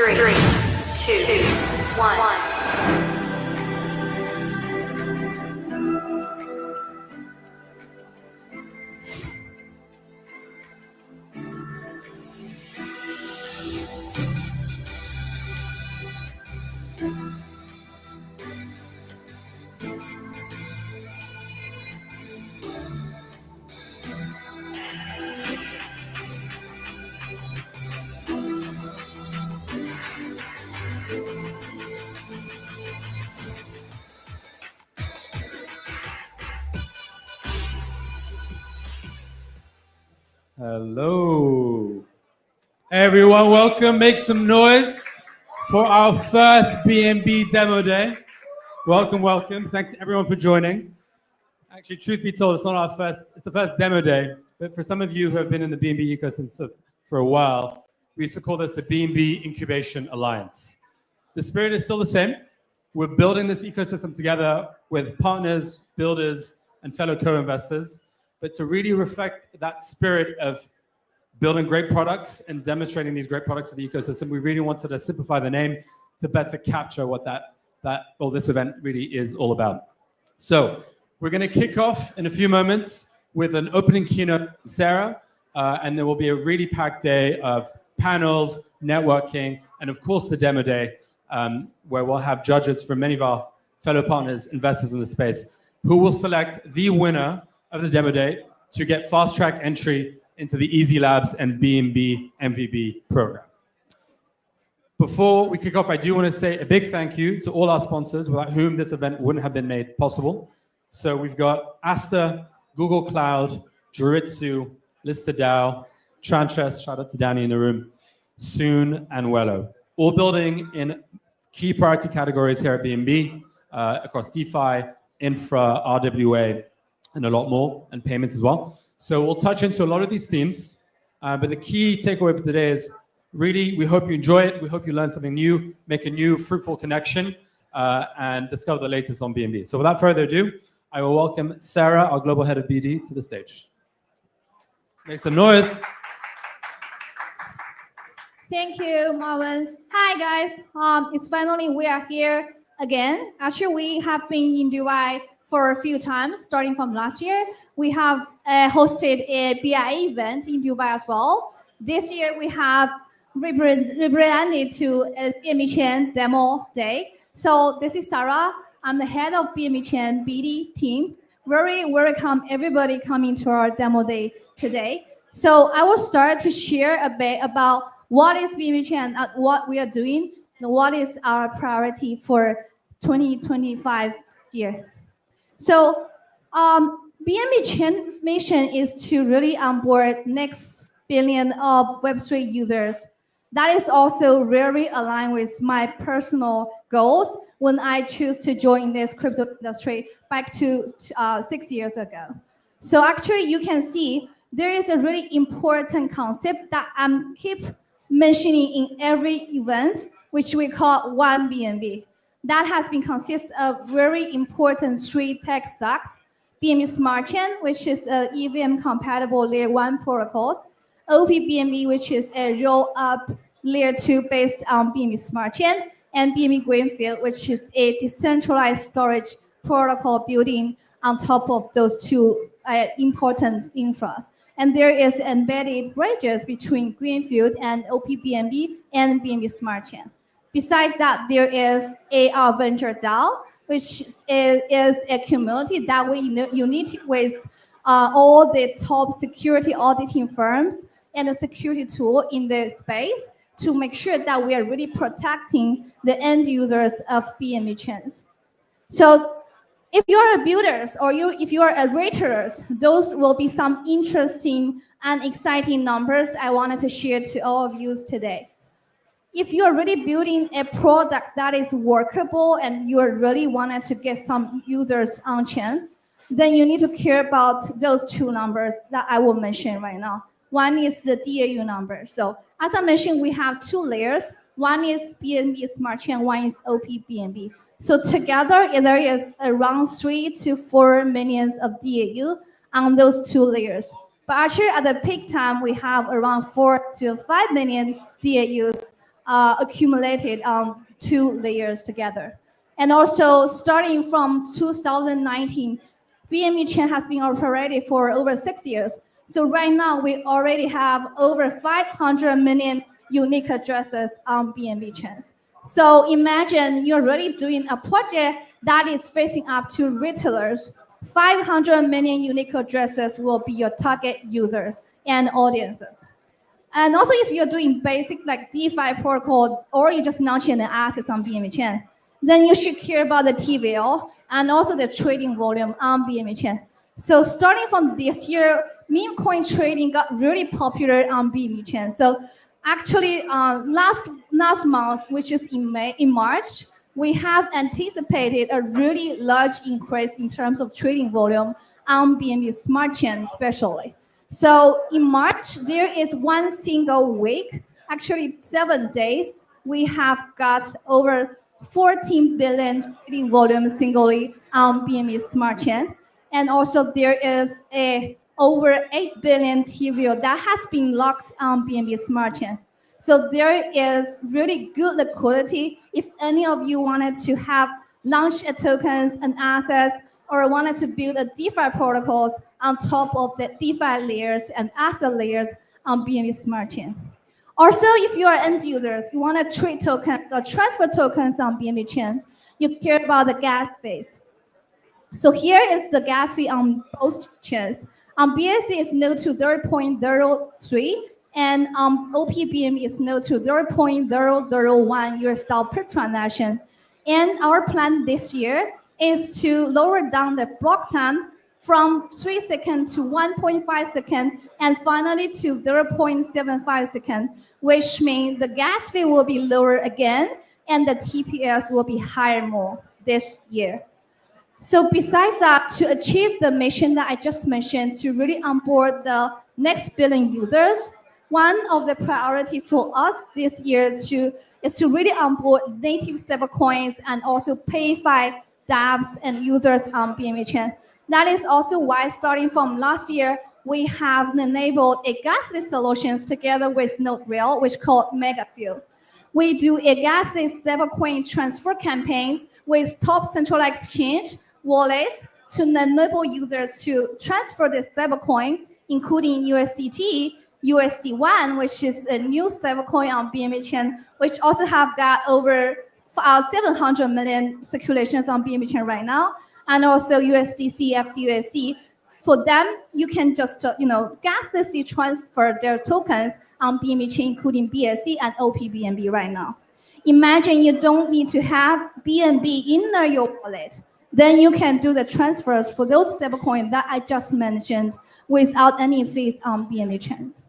Three, two, one. Hello. Everyone, welcome. Make some noise for our first BNB demo day. Welcome, welcome. Thanks everyone for joining. Actually, truth be told, it's not our first, it's the first demo day. But for some of you who have been in the BNB ecosystem for a while, we used to call this the BNB Incubation Alliance. The spirit is still the same. We're building this ecosystem together with partners, builders, and fellow co-investors. But to really reflect that spirit of building great products and demonstrating these great products to the ecosystem, we really wanted to simplify the name to better capture what this event really is all about. So we're going to kick off in a few moments with an opening keynote from Sarah, and there will be a really packed day of panels, networking, and of course the demo day, where we'll have judges from many of our fellow partners, investors in the space, who will select the winner of the demo day to get fast track entry into the Easy Labs and BNB MVB program. Before we kick off, I do want to say a big thank you to all our sponsors, without whom this event wouldn't have been made possible. So we've got Asta, Google Cloud, Juritsu, Lista DAO, Tranchess, shout out to Danny in the room, Soon, and Wello. All building in key priority categories here at BNB, across DeFi, infra, RWA, and a lot more, and payments as well. So we'll touch into a lot of these themes, but the key takeaway for today is really, we hope you enjoy it. We hope you learn something new, make a new fruitful connection, and discover the latest on BNB. So without further ado, I will welcome Sarah, our Global Head of BD, to the stage. Make some noise. Thank you, Marvin. Hi, guys. It's finally we are here again. Actually, we have been in Dubai for a few times, starting from last year. We have hosted a BIA event in Dubai as well. This year, we have rebranded to a BNB Chain demo day. So this is Sarah. I'm the head of BNB Chain BD team. Very welcome everybody coming to our demo day today. So I will start to share a bit about what is BNB Chain, what we are doing, and what is our priority for 2025 year. So BNB Chain's mission is to really onboard next billion of Web3 users. That is also very aligned with my personal goals when I choose to join this crypto industry back to 6 years ago. So actually you can see there is a really important concept that I'm keep mentioning in every event, which we call One BNB. That has been consist of very important 3 tech stacks: BNB Smart Chain, which is EVM compatible layer 1 protocols, OPBNB, which is a roll-up layer 2 based on BNB Smart Chain, and BNB Greenfield, which is a decentralized storage protocol building on top of those two important infras. And there is embedded bridges between Greenfield and OPBNB and BNB Smart Chain. Besides that, there is AR Venture DAO, which is a community that we unite with all the top security auditing firms and a security tool in the space to make sure that we are really protecting the end users of BNB chains. So if you're a builders or if you are a raters, those will be some interesting and exciting numbers I wanted to share to all of you today. If you're really building a product that is workable and you really wanted to get some users on chain, then you need to care about those two numbers that I will mention right now. One is the DAU number. So as I mentioned, we have two layers. One is BNB Smart Chain, one is OPBNB. So together, there is around 3 to 4 million of DAU on those two layers. But actually, at the peak time, we have around 4 to 5 million DAUs accumulated on two layers together. And also, starting from 2019, BNB Chain has been operated for over 6 years. So right now, we already have over 500 million unique addresses on BNB chains. So imagine you're really doing a project that is facing up to retailers. 500 million unique addresses will be your target users and audiences. And also if you're doing basic like DeFi protocol or you're just launching an asset on BNB chain, then you should care about the TVL and also the trading volume on BNB chain. So starting from this year, meme coin trading got really popular on BNB chain. So actually, last month, which is in March, we have anticipated a really large increase in terms of trading volume on BNB Smart Chain, especially. So in March, there is one single week, actually 7 days, we have got over 14 billion trading volume singly on BNB Smart Chain, and also there is over 8 billion TVL that has been locked on BNB Smart Chain. So there is really good liquidity if any of you wanted to have launch a tokens and assets or wanted to build a DeFi protocols on top of the DeFi layers and asset layers on BNB Smart Chain. Also, if you are end users, you want to trade tokens or transfer tokens on BNB Chain, you care about the gas fees. So here is the gas fee on both chains. BSC is node to 0.03 and OPBNB is node to 0.001 US dollar per transaction. And our plan this year is to lower down the block time from 3 seconds to 1.5 seconds and finally to 0.75 seconds, which means the gas fee will be lower again and the TPS will be higher more this year. So besides that, to achieve the mission that I just mentioned, to really onboard the next billion users, one of the priority for us this year is to really onboard native stablecoins and also PayFi dApps and users on BNB Chain. That is also why starting from last year, we have enabled a gasless solutions together with NodeReal, which is called MegaFuel. We do a gasless stablecoin transfer campaigns with top central exchange wallets to enable users to transfer the stablecoin, including USDT, USD1, which is a new stablecoin on BNB Chain, which also have got over 700 million circulations on BNB Chain right now, and also USDC, FDUSD. For them, you can just gaslessly transfer their tokens on BNB Chain, including BSC and OPBNB right now. Imagine you don't need to have BNB in your wallet. Then you can do the transfers for those stablecoins that I just mentioned without any fees on BNB chains.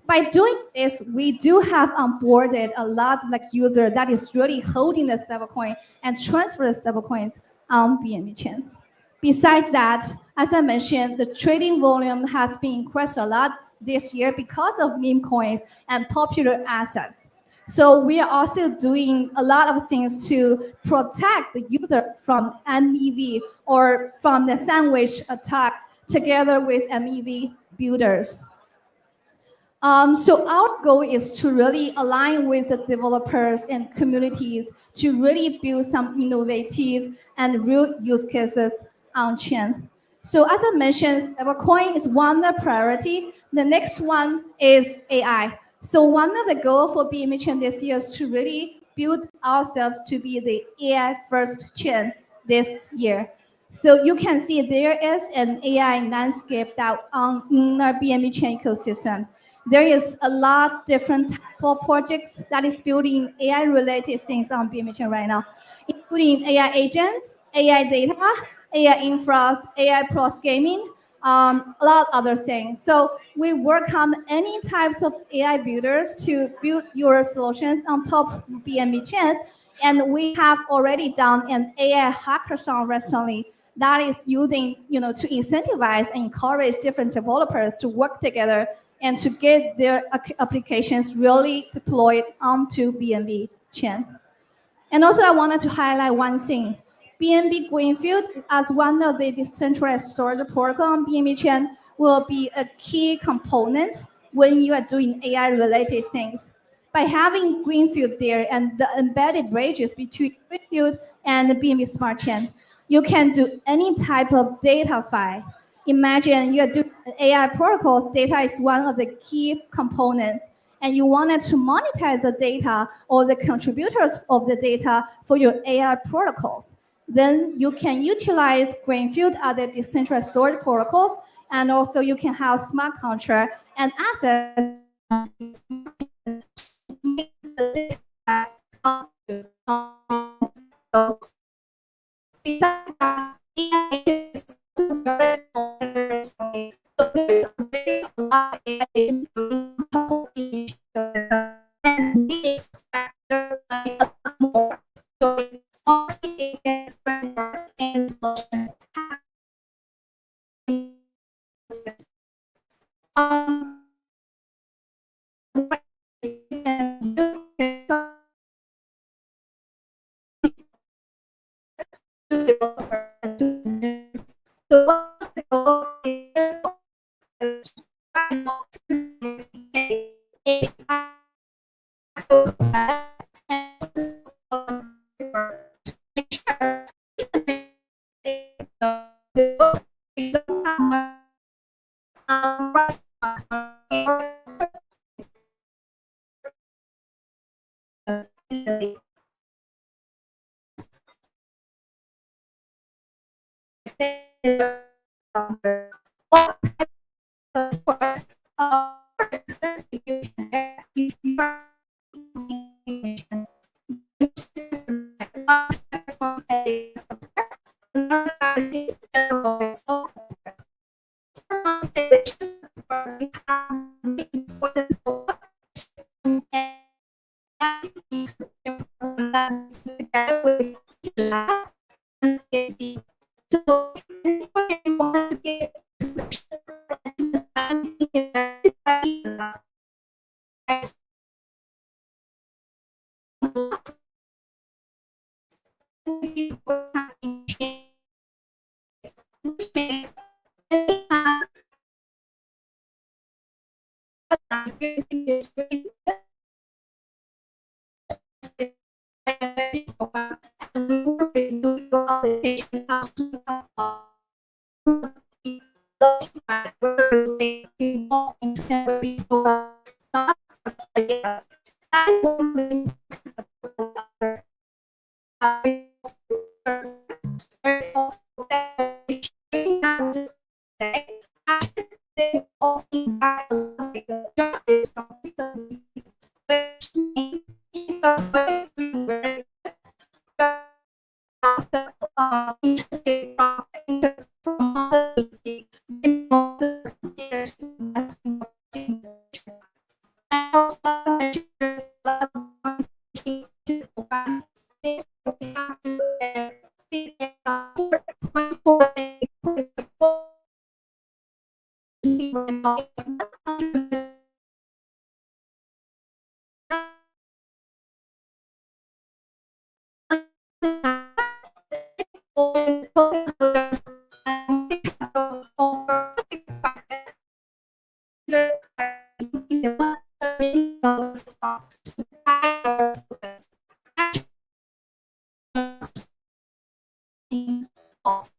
By doing this, we do have onboarded a lot of user that is really holding the stablecoin and transfer the stablecoins on BNB chains. Besides that, as I mentioned, the trading volume has been increased a lot this year because of meme coins and popular assets. So we are also doing a lot of things to protect the user from MEV or from the sandwich attack together with MEV builders. So our goal is to really align with the developers and communities to really build some innovative and real use cases on chain. So as I mentioned, stablecoin is one of the priority. The next one is AI. So one of the goals for BNB Chain this year is to really build ourselves to be the AI first chain this year. So you can see there is an AI landscape that in our BNB Chain ecosystem. There is a lot of different type of projects that is building AI related things on BNB Chain right now, including AI agents, AI data, AI infras, AI plus gaming, a lot of other things. So we work on any types of AI builders to build your solutions on top of BNB chains. And we have already done an AI hackathon recently that is using, to incentivize and encourage different developers to work together and to get their applications really deployed onto BNB chain. And also I wanted to highlight one thing. BNB Greenfield, as one of the decentralized storage protocol on BNB chain, will be a key component when you are doing AI-related things. By having Greenfield there and the embedded bridges between Greenfield and the BNB Smart Chain, you can do any type of data file. Imagine you're doing AI protocols, data is one of the key components, and you wanted to monetize the data or the contributors of the data for your AI protocols. Then you can utilize Greenfield other decentralized storage protocols, and also you can have smart contract and access So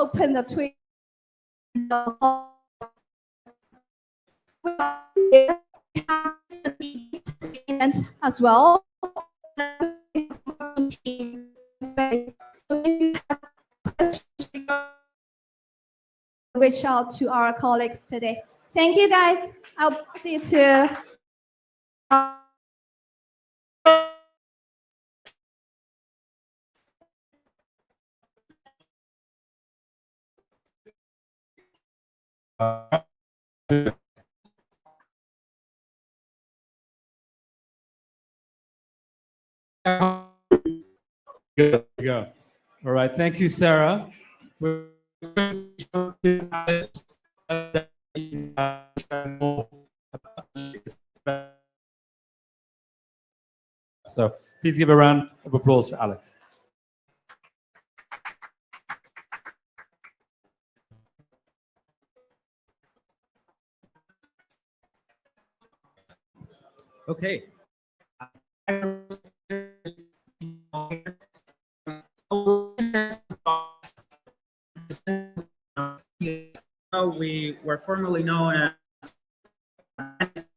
open the Twitter as well. Reach out to our colleagues today. Thank you, guys. I'll see you too. Good. Go. All right. Thank you, Sarah. We're going to Alex. So please give a round of applause for Alex. Okay. We were formerly known as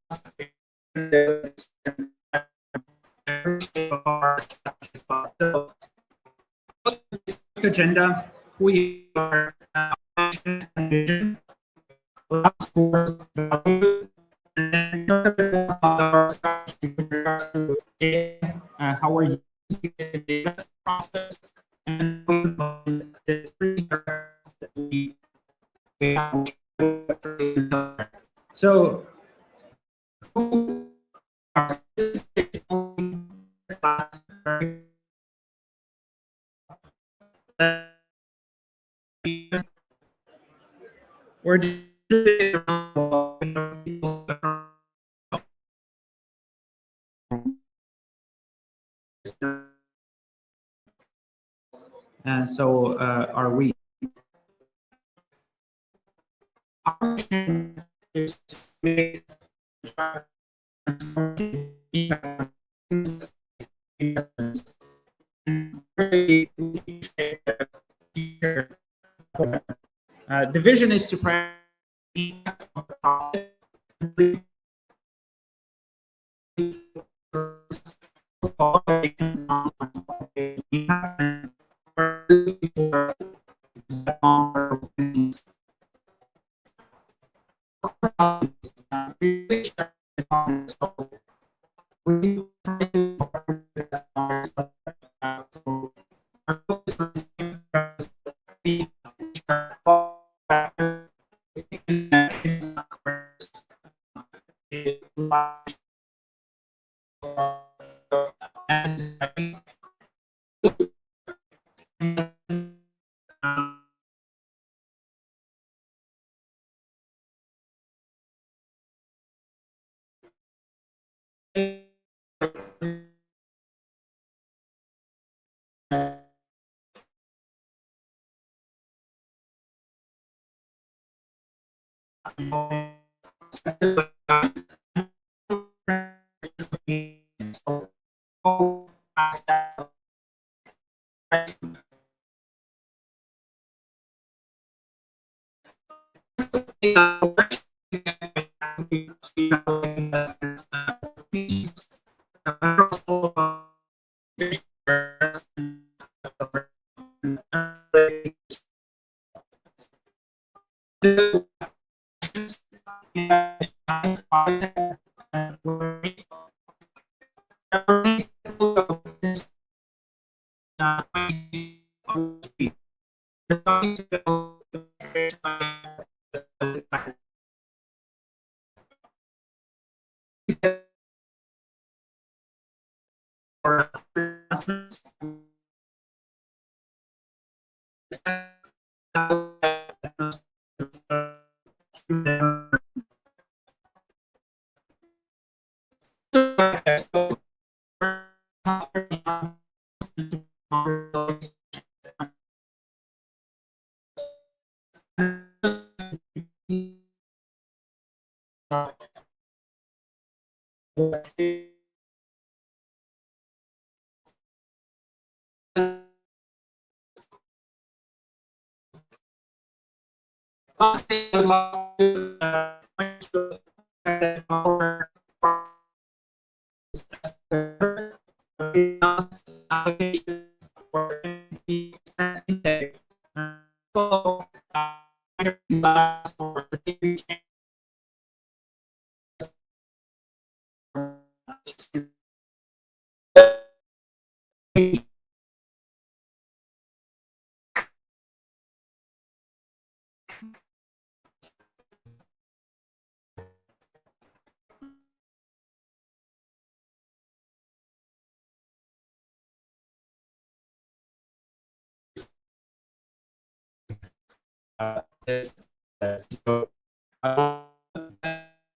agenda. We are how are you using the data process and the three that we have. So we're and so are we. Our mission is to make the vision is to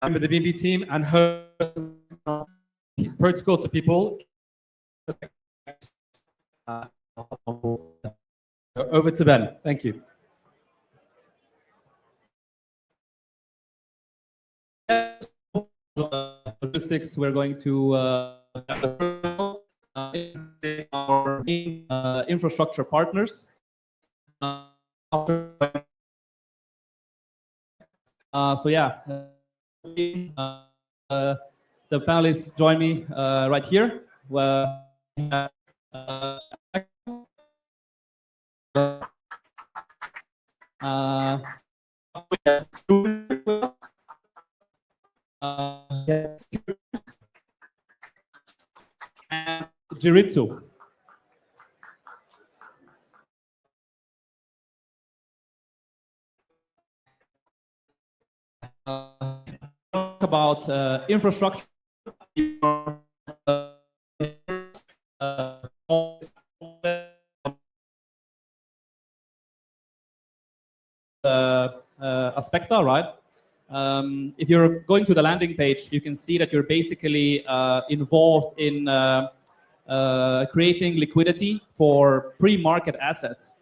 I'm with the BNB team and host protocol to people. Over to Ben. Thank you. Logistics, we're going to our main infrastructure partners. So yeah, the panelists join me right here. Jiritsu. Talk about infrastructure. Aspecta, right? If you're going to the landing page, you can see that you're basically involved in creating liquidity for pre-market assets.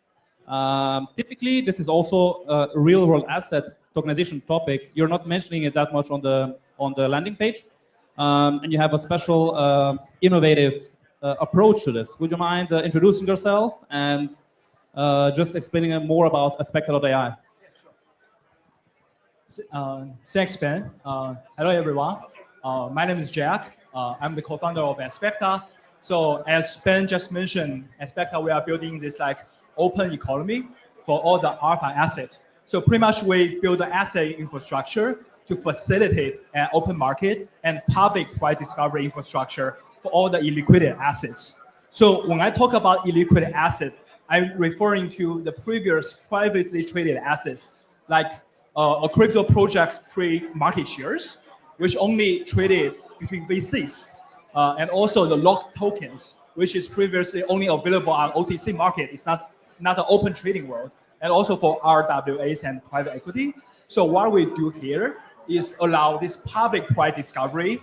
Typically, this is also a real-world asset tokenization topic. You're not mentioning it that much on the landing page, and you have a special innovative approach to this. Would you mind introducing yourself and just explaining more about Aspecta.ai? Thanks, Ben. Hello, everyone. My name is Jack. I'm the co-founder of Aspecta. So as Ben just mentioned, Aspecta, we are building this like open economy for all the alpha assets. So pretty much we build the asset infrastructure to facilitate an open market and public price discovery infrastructure for all the illiquid assets. So when I talk about illiquid asset, I'm referring to the previous privately traded assets, like a crypto project's pre-market shares, which only traded between VCs, and also the locked tokens, which is previously only available on OTC market. It's not an open trading world, and also for RWAs and private equity. So what we do here is allow this public price discovery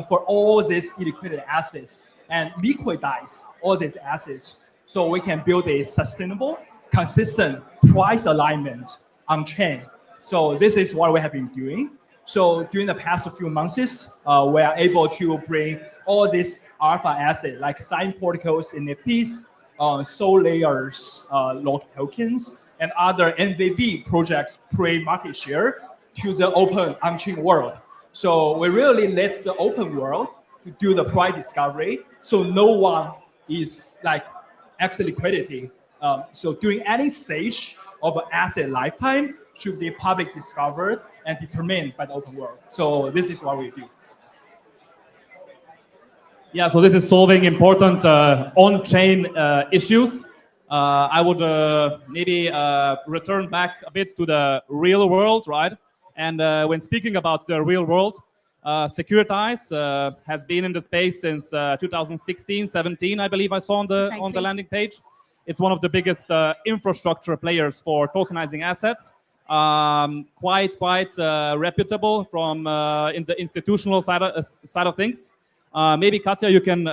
for all these illiquid assets and liquidize all these assets so we can build a sustainable, consistent price alignment on chain. So this is what we have been doing. So during the past few months, we are able to bring all these alpha assets like sign protocols, NFTs, Soul Layers, locked tokens, and other MVP projects pre-market share to the open on-chain world. So we really let the open world to do the price discovery, so no one is like exit liquidity. So during any stage of an asset lifetime should be public discovered and determined by the open world. So this is what we do. Yeah, so this is solving important on-chain issues. I would maybe return back a bit to the real world, right? And when speaking about the real world, Securitize has been in the space since 2016, 17, I believe I saw on the landing page. It's one of the biggest infrastructure players for tokenizing assets. Quite reputable from in the institutional side of things. Maybe Katja, you can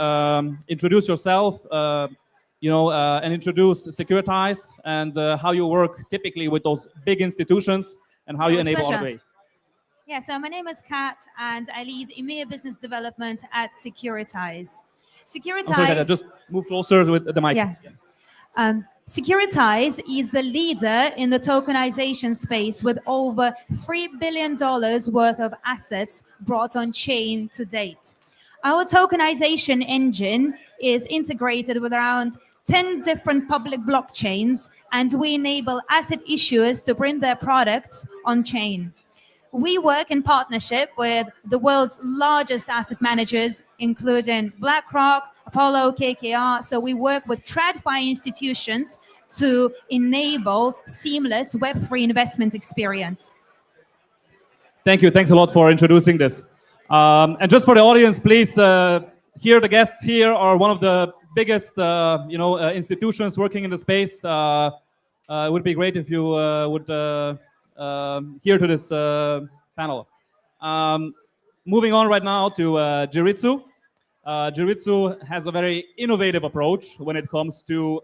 introduce yourself, and introduce Securitize and how you work typically with those big institutions and how you enable automation. Yeah, so my name is Kat, and I lead EMEA business development at Securitize. Securitize. I'm sorry, Katja, just move closer with the mic. Yeah. Securitize is the leader in the tokenization space with over $3 billion worth of assets brought on chain to date. Our tokenization engine is integrated with around 10 different public blockchains, and we enable asset issuers to bring their products on chain. We work in partnership with the world's largest asset managers, including BlackRock, Apollo, KKR. So we work with TradFi institutions to enable seamless Web3 investment experience. Thank you. Thanks a lot for introducing this. And just for the audience, please, here the guests here are one of the biggest, institutions working in the space. It would be great if you would hear to this panel. Moving on right now to Jiritsu. Jiritsu has a very innovative approach when it comes to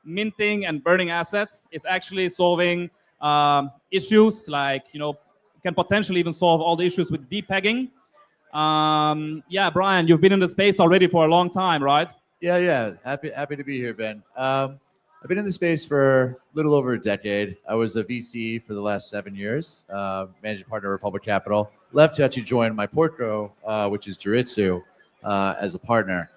minting and burning assets. It's actually solving issues like, can potentially even solve all the issues with depegging. Yeah, Brian, you've been in the space already for a long time, right? Yeah. Happy to be here, Ben. I've been in the space for a little over a decade. I was a VC for the last 7 years, managing partner of Republic Capital. Left to actually join my portco, which is Jiritsu, as a partner.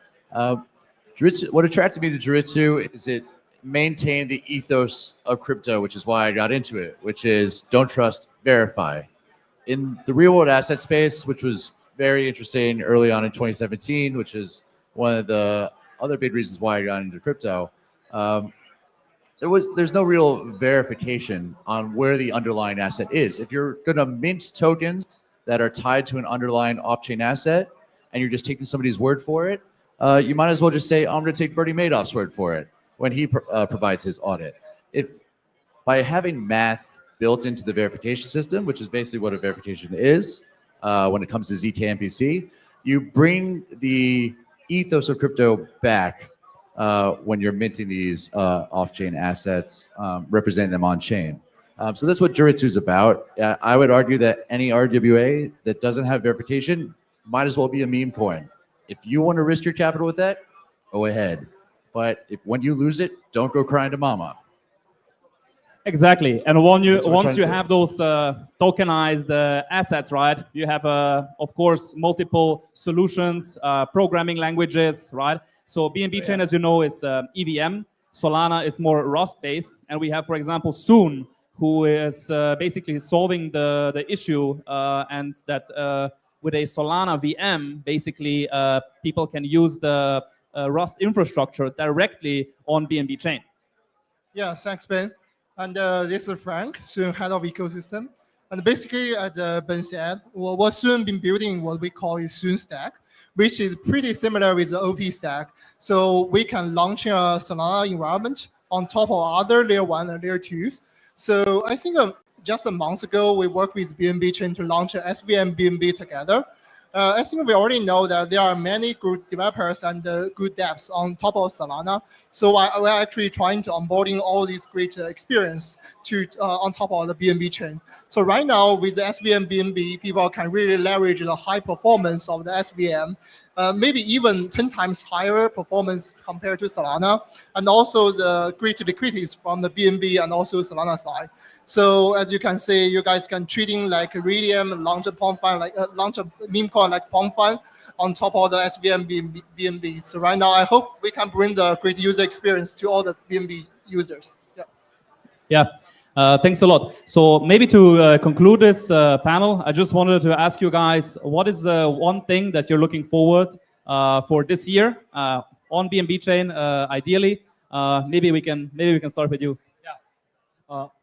Jiritsu, what attracted me to Jiritsu is it maintained the ethos of crypto, which is why I got into it, which is don't trust, verify. In the real world asset space, which was very interesting early on in 2017, which is one of the other big reasons why I got into crypto, there's no real verification on where the underlying asset is. If you're going to mint tokens that are tied to an underlying off-chain asset and you're just taking somebody's word for it, you might as well just say, I'm going to take Bernie Madoff's word for it when he provides his audit. If by having math built into the verification system, which is basically what a verification is when it comes to ZK MPC, you bring the ethos of crypto back when you're minting these off-chain assets, representing them on-chain. So that's what Jiritsu is about. I would argue that any RWA that doesn't have verification might as well be a meme coin. If you want to risk your capital with that, go ahead. But when you lose it, don't go crying to mama. Exactly. And once you have those tokenized assets, right, you have, of course, multiple solutions, programming languages, right? So BNB Chain, as you know, is EVM. Solana is more Rust-based. And we have, for example, Soon, who is basically solving the issue and that with a Solana VM, basically, people can use the Rust infrastructure directly on BNB Chain. Yeah, thanks, Ben. And this is Frank, soon head of ecosystem. And basically, as Ben said, we'll soon be building what we call a Soon stack, which is pretty similar with the OP stack. So we can launch a Solana environment on top of other layer 1 and layer 2s. So I think just a month ago, we worked with BNB Chain to launch a SVM BNB together. I think we already know that there are many good developers and good devs on top of Solana. So we're actually trying to onboarding all these great experience to on top of the BNB chain. So right now with the SVM BNB, people can really leverage the high performance of the SVM, maybe even 10 times higher performance compared to Solana, and also the great liquidities from the BNB and also Solana side. So as you can see, you guys can treating like Iridium, launch a Pong Fund, like launch a meme coin like Pong Fund on top of the SVM BNB. So right now, I hope we can bring the great user experience to all the BNB users. Yeah. Yeah. Thanks a lot. So maybe to conclude this panel, I just wanted to ask you guys, what is one thing that you're looking forward for this year on BNB Chain, ideally? Maybe we can start with you.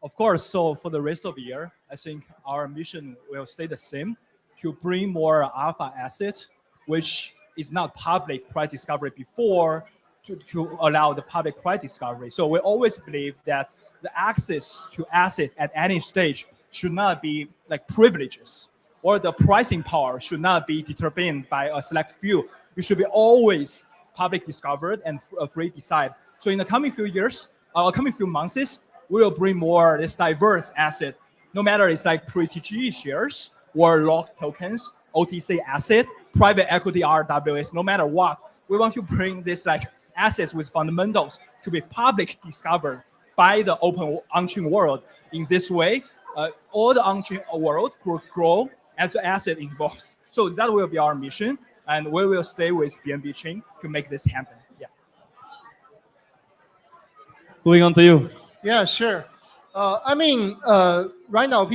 Of course, so for the rest of the year, I think our mission will stay the same, to bring more alpha asset, which is not public price discovery before, to allow the public price discovery. So we always believe that the access to asset at any stage should not be like privileges, or the pricing power should not be determined by a select few. It should be always public discovered and free decide. So in the coming few years, coming few months, we will bring more this diverse asset, no matter it's like pre-TGE shares or locked tokens, OTC asset, private equity RWS, no matter what. We want to bring this like assets with fundamentals to be public discovered by the open on-chain world. In this way, all the on-chain world will grow as the asset evolves. So that will be our mission, and we will stay with BNB Chain to make this happen. Yeah. Moving on to you. Yeah, sure. I mean, right now,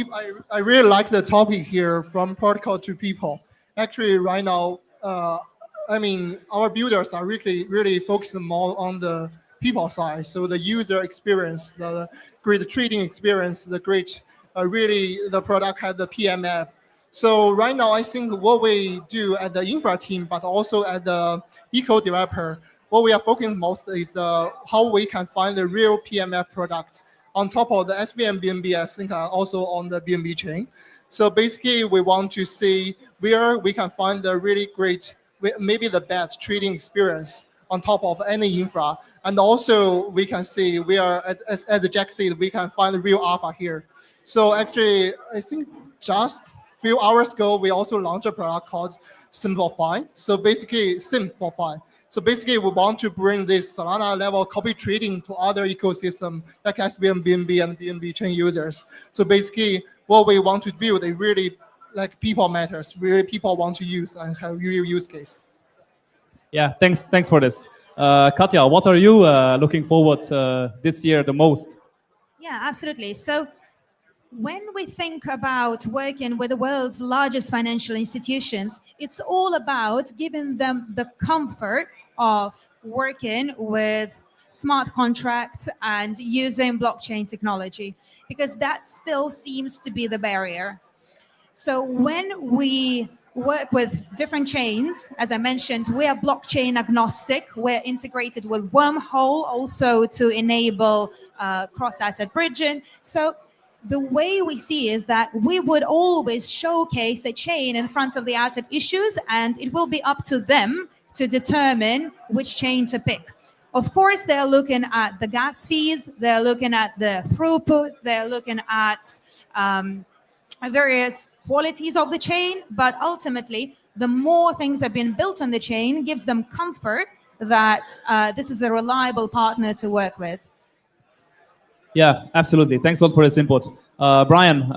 I really like the topic here, from protocol to people. Actually, right now, I mean, our builders are really focusing more on the people side. So the user experience, the great trading experience, the great, really the product has the PMF. So right now, I think what we do at the infra team, but also at the eco developer, what we are focusing most is how we can find the real PMF product on top of the SVM BNB, I think also on the BNB chain. So basically, we want to see where we can find the really great, maybe the best trading experience on top of any infra. And also, we can see where, as Jack said, we can find the real alpha here. So actually, I think just a few hours ago, we also launched a product called Simplify. So basically, Simplify. So basically, we want to bring this Solana level copy trading to other ecosystem like SVM, BNB, and BNB chain users. So basically, what we want to build is really like people matters. Really, people want to use and have real use case. Yeah, thanks for this. Katja, what are you looking forward this year the most? Yeah, absolutely. So when we think about working with the world's largest financial institutions, it's all about giving them the comfort of working with smart contracts and using blockchain technology, because that still seems to be the barrier. So when we work with different chains, as I mentioned, we are blockchain agnostic. We're integrated with Wormhole also to enable cross-asset bridging. So the way we see is that we would always showcase a chain in front of the asset issues, and it will be up to them to determine which chain to pick. Of course, they're looking at the gas fees, they're looking at the throughput, they're looking at various qualities of the chain, but ultimately, the more things have been built on the chain gives them comfort that this is a reliable partner to work with. Yeah, absolutely. Thanks a lot for this input. Brian,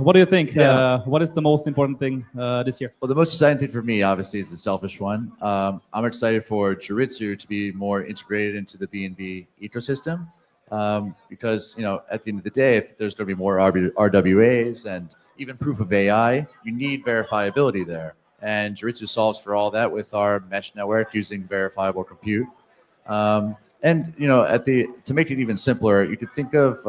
what do you think? Yeah. What is the most important thing this year? Well, the most exciting thing for me, obviously, is the selfish one. I'm excited for Jiritsu to be more integrated into the BNB ecosystem, because at the end of the day, if there's going to be more RWAs and even proof of AI, you need verifiability there. And Jiritsu solves for all that with our mesh network using verifiable compute. And you know, to make it even simpler, you could think of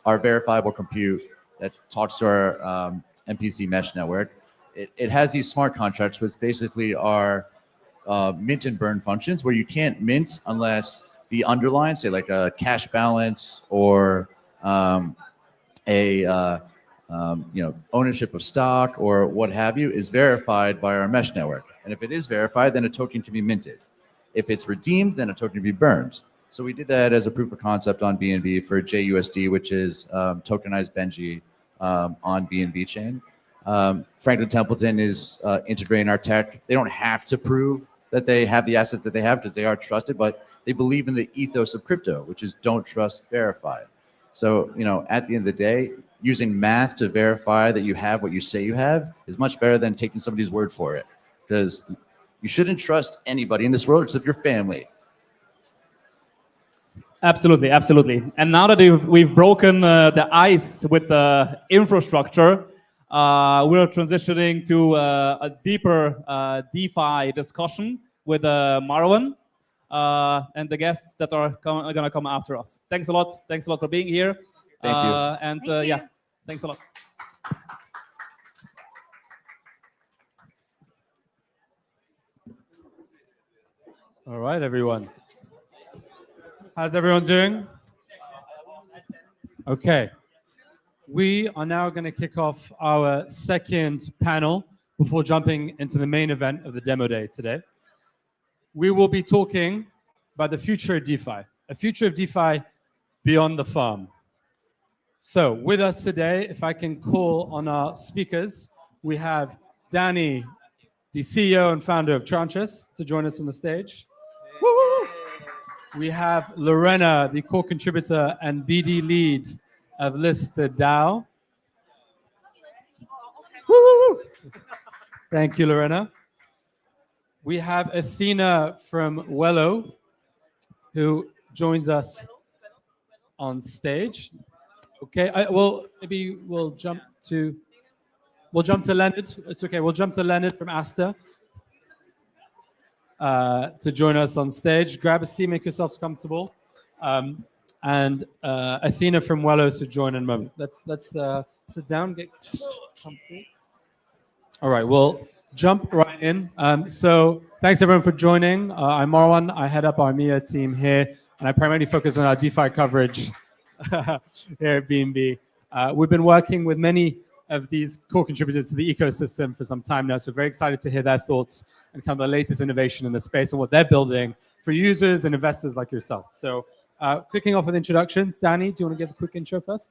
our verifiable compute that talks to our MPC mesh network. It has these smart contracts, which basically are mint and burn functions, where you can't mint unless the underlying, say like a cash balance or ownership of stock or what have you, is verified by our mesh network. And if it is verified, then a token can be minted. If it's redeemed, then a token can be burned. So we did that as a proof of concept on BNB for JUSD, which is tokenized Benji on BNB Chain. Franklin Templeton is integrating our tech. They don't have to prove that they have the assets that they have because they are trusted, but they believe in the ethos of crypto, which is don't trust, verify. So, you know, at the end of the day, using math to verify that you have what you say you have is much better than taking somebody's word for it, because you shouldn't trust anybody in this world except your family. Absolutely, absolutely. And now that we've broken the ice with the infrastructure, we're transitioning to a deeper DeFi discussion with Marwan and the guests that are going to come after us. Thanks a lot. Thanks a lot for being here. Thank you. And yeah, thanks a lot. All right, everyone. How's everyone doing? Okay. We are now going to kick off our second panel before jumping into the main event of the demo day today. We will be talking about the future of DeFi, a future of DeFi beyond the farm. So with us today, if I can call on our speakers, we have Danny, the CEO and founder of Tranches, to join us on the stage. Woo! We have Lorena, the core contributor and BD lead of Listed DAO. Woo! Thank you, Lorena. We have Athena from Wello, who joins us on stage. Okay, well, maybe we'll jump to Leonard. It's okay, we'll jump to Leonard from Asta to join us on stage. Grab a seat, make yourselves comfortable. And Athena from Wello to join in a moment. Let's sit down, get just comfy. All right, we'll jump right in. So thanks everyone for joining. I'm Marwan. I head up our MIA team here, and I primarily focus on our DeFi coverage here at BNB. We've been working with many of these core contributors to the ecosystem for some time now, so very excited to hear their thoughts and kind of the latest innovation in the space and what they're building for users and investors like yourself. So kicking off with introductions, Danny, do you want to give a quick intro first?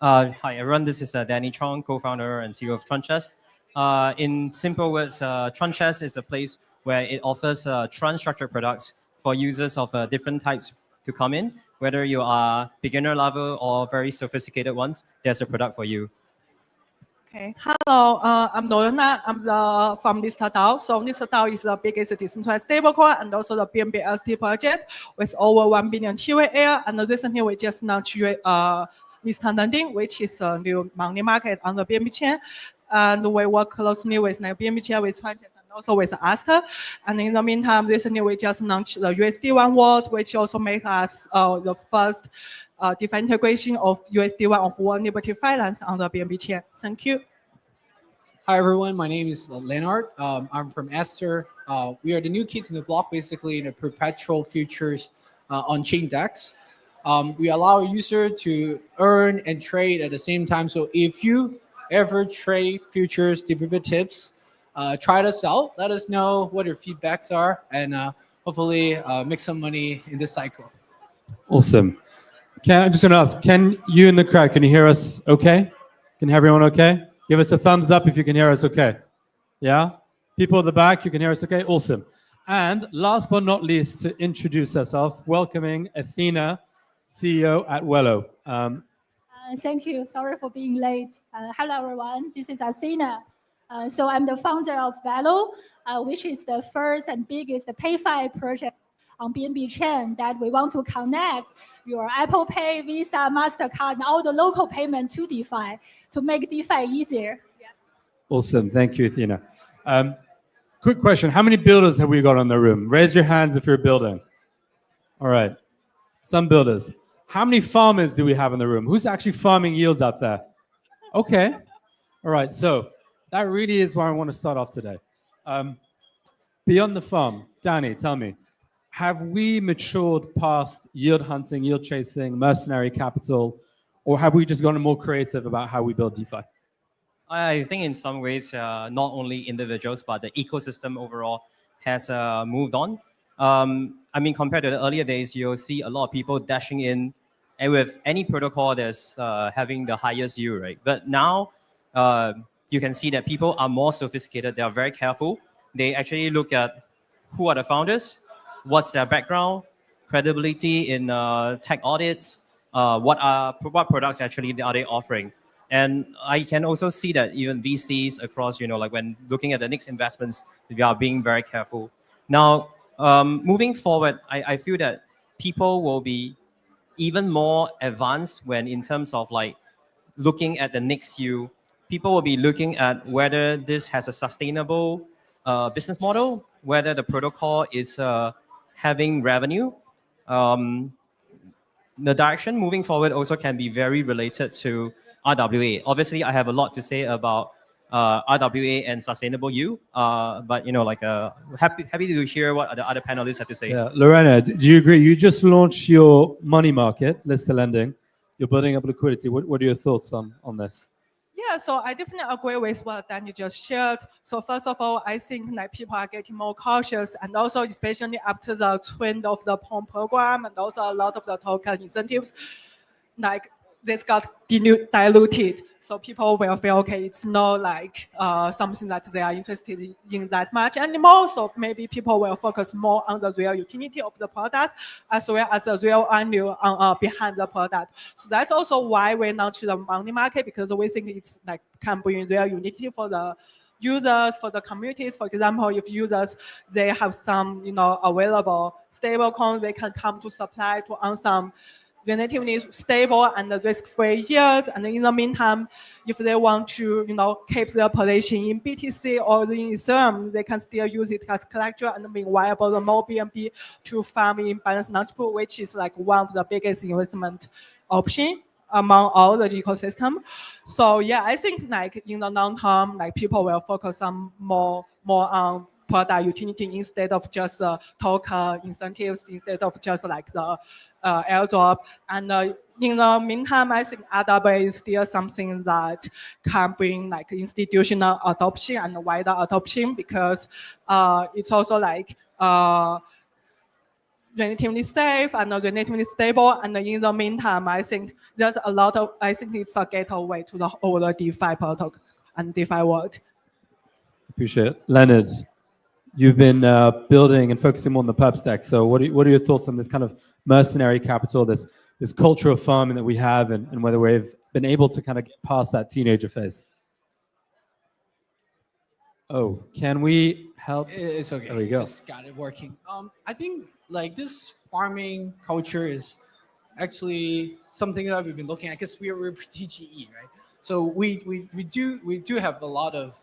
Hi everyone, this is Danny Chong, co-founder and CEO of Tranches. In simple words, Tranches is a place where it offers trans-structured products for users of different types to come in. Whether you are beginner level or very sophisticated ones, there's a product for you. Okay. Hello, I'm Lorena. I'm from Listed DAO. So Listed DAO is the biggest decentralized stablecoin and also the BNB LSD project with over 1 billion TVL. And recently we just launched Listed Lending, which is a new money market on the BNB chain. And we work closely with BNB chain with Tranches and also with Asta. And in the meantime, recently we just launched the USD1 wallet, which also make us the first DeFi integration of USD1 of One Liberty Finance on the BNB chain. Thank you. Hi everyone, my name is Leonard. I'm from Esther. We are the new kids in the block, basically in the perpetual futures on-chain DEX. We allow a user to earn and trade at the same time. So if you ever trade futures derivatives, try this out. Let us know what your feedbacks are, and hopefully make some money in this cycle. Awesome. I'm just going to ask, can you in the crowd, can you hear us okay? Can everyone okay? Give us a thumbs up if you can hear us okay. Yeah? People at the back, you can hear us okay? Awesome. And last but not least, to introduce herself, welcoming Athena, CEO at Wello. Thank you. Sorry for being late. Hello, everyone. This is Athena. So I'm the founder of Wello, which is the first and biggest PayFi project on BNB Chain that we want to connect your Apple Pay, Visa, MasterCard, and all the local payment to DeFi to make DeFi easier. Yeah. Awesome. Thank you, Athena. Quick question. How many builders have we got in the room? Raise your hands if you're building. All right. Some builders. How many farmers do we have in the room? Who's actually farming yields out there? Okay. All right. So that really is where I want to start off today. Beyond the farm, Danny, tell me, have we matured past yield hunting, yield chasing, mercenary capital, or have we just gotten more creative about how we build DeFi? I think in some ways, not only individuals, but the ecosystem overall has moved on. I mean, compared to the earlier days, you'll see a lot of people dashing in with any protocol that's having the highest yield, right? But now you can see that people are more sophisticated. They are very careful. They actually look at who are the founders, what's their background, credibility in tech audits, what products actually are they offering. And I can also see that even VCs across, like when looking at the next investments, they are being very careful. Now, moving forward, I feel that people will be even more advanced when in terms of like looking at the next yield. People will be looking at whether this has a sustainable business model, whether the protocol is having revenue. The direction moving forward also can be very related to RWA. Obviously, I have a lot to say about RWA and sustainable yield, but happy to hear what the other panelists have to say. Yeah, Lorena, do you agree? You just launched your money market, listed lending. You're building up liquidity. What are your thoughts on this? Yeah, so I definitely agree with what Danny just shared. So first of all, I think people are getting more cautious, and also especially after the trend of the POM program and also a lot of the token incentives, this got diluted. So people will feel, okay, it's not something that they are interested in that much anymore. So maybe people will focus more on the real utility of the product as well as the real value behind the product. So that's also why we launched the money market, because we think it's can bring real utility for the users, for the communities. For example, if users, they have some available stable coins, they can come to supply to earn some relatively stable and risk-free yields. And in the meantime, if they want to, keep their position in BTC or in Ethereum, they can still use it as collateral and meanwhile borrow more BNB to farm in balance launch pool, which is one of the biggest investment option among all the ecosystem. So yeah, I think in the long term, people will focus on more on product utility instead of just token incentives, instead of just the airdrop. And in the meantime, I think RWA is still something that can bring institutional adoption and wider adoption, because it's also relatively safe and relatively stable. And in the meantime, I think there's I think it's a gateway to the whole DeFi protocol and DeFi world. Appreciate it. Leonard, you've been building and focusing more on the perp stack. So what are your thoughts on this kind of mercenary capital, this culture of farming that we have, and whether we've been able to kind of get past that teenager phase? Oh, can we help? It's okay. There we go. Just got it working. I think this farming culture is actually something that we've been looking at, because we're TGE, right? So we do have a lot of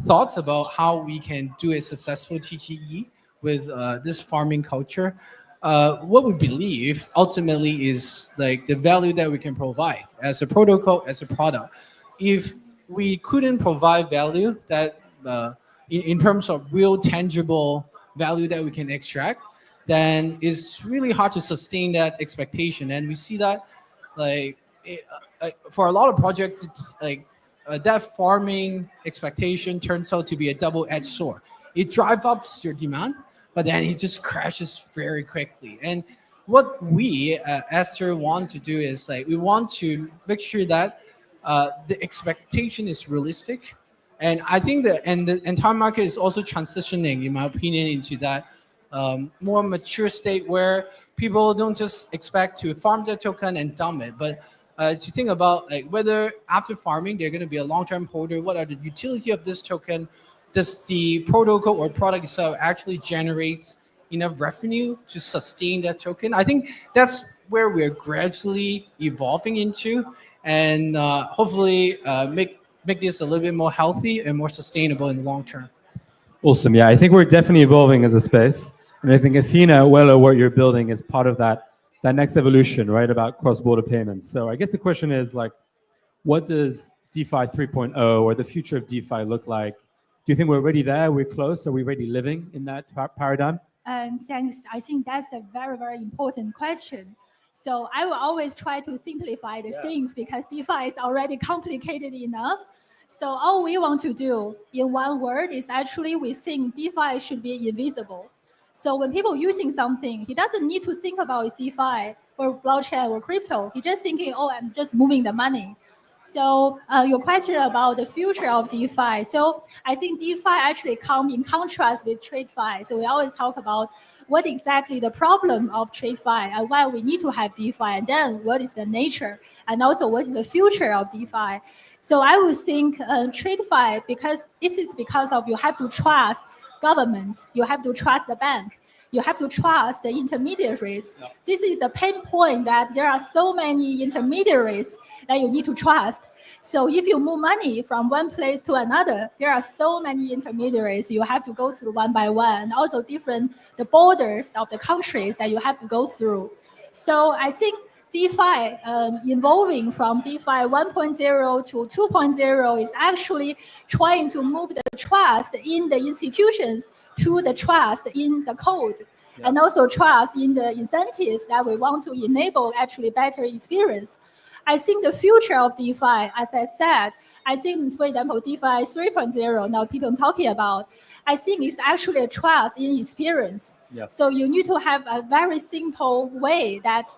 thoughts about how we can do a successful TGE with this farming culture. What we believe ultimately is the value that we can provide as a protocol, as a product. If we couldn't provide value that in terms of real tangible value that we can extract, then it's really hard to sustain that expectation. And we see that for a lot of projects, it's that farming expectation turns out to be a double-edged sword. It drives up your demand, but then it just crashes very quickly. And what we, Esther, want to do is we want to make sure that the expectation is realistic. And I think the entire market is also transitioning, in my opinion, into that more mature state where people don't just expect to farm their token and dump it, but to think about whether after farming they're going to be a long-term holder. What are the utility of this token? Does the protocol or product itself actually generate enough revenue to sustain that token? I think that's where we're gradually evolving into, and hopefully make this a little bit more healthy and more sustainable in the long term. Awesome. Yeah, I think we're definitely evolving as a space. And I think Athena, well, what you're building is part of that that next evolution, right, about cross-border payments. So I guess the question is like, what does DeFi 3.0 or the future of DeFi look like? Do you think we're already there? We're close? Are we already living in that paradigm? Thanks. I think that's a very, very important question. So I will always try to simplify the things because DeFi is already complicated enough. So all we want to do in one word is actually we think DeFi should be invisible. So when people using something, he doesn't need to think about it's DeFi or blockchain or crypto. He just thinking, oh, I'm just moving the money. So your question about the future of DeFi. So I think DeFi actually come in contrast with TradeFi. So we always talk about what exactly the problem of TradeFi and why we need to have DeFi, and then what is the nature, and also what is the future of DeFi. So I would think TradeFi, because this is because of you have to trust government, you have to trust the bank, you have to trust the intermediaries. Yep. This is the pain point that there are so many intermediaries that you need to trust. So if you move money from one place to another, there are so many intermediaries you have to go through one by one, and also the borders of the countries that you have to go through. So I think DeFi evolving from DeFi 1.0 to 2.0 is actually trying to move the trust in the institutions to the trust in the code, and also trust in the incentives that we want to enable actually better experience. I think the future of DeFi, as I said, I think, for example, DeFi 3.0, now people are talking about, I think it's actually a trust in experience. Yep. So you need to have a very simple way that,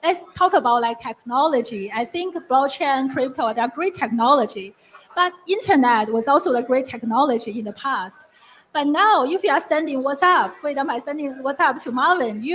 let's talk about like technology. I think blockchain, crypto, they're great technology, but internet was also a great technology in the past. But now, if you are sending WhatsApp, for example, I'm sending WhatsApp to Marvin,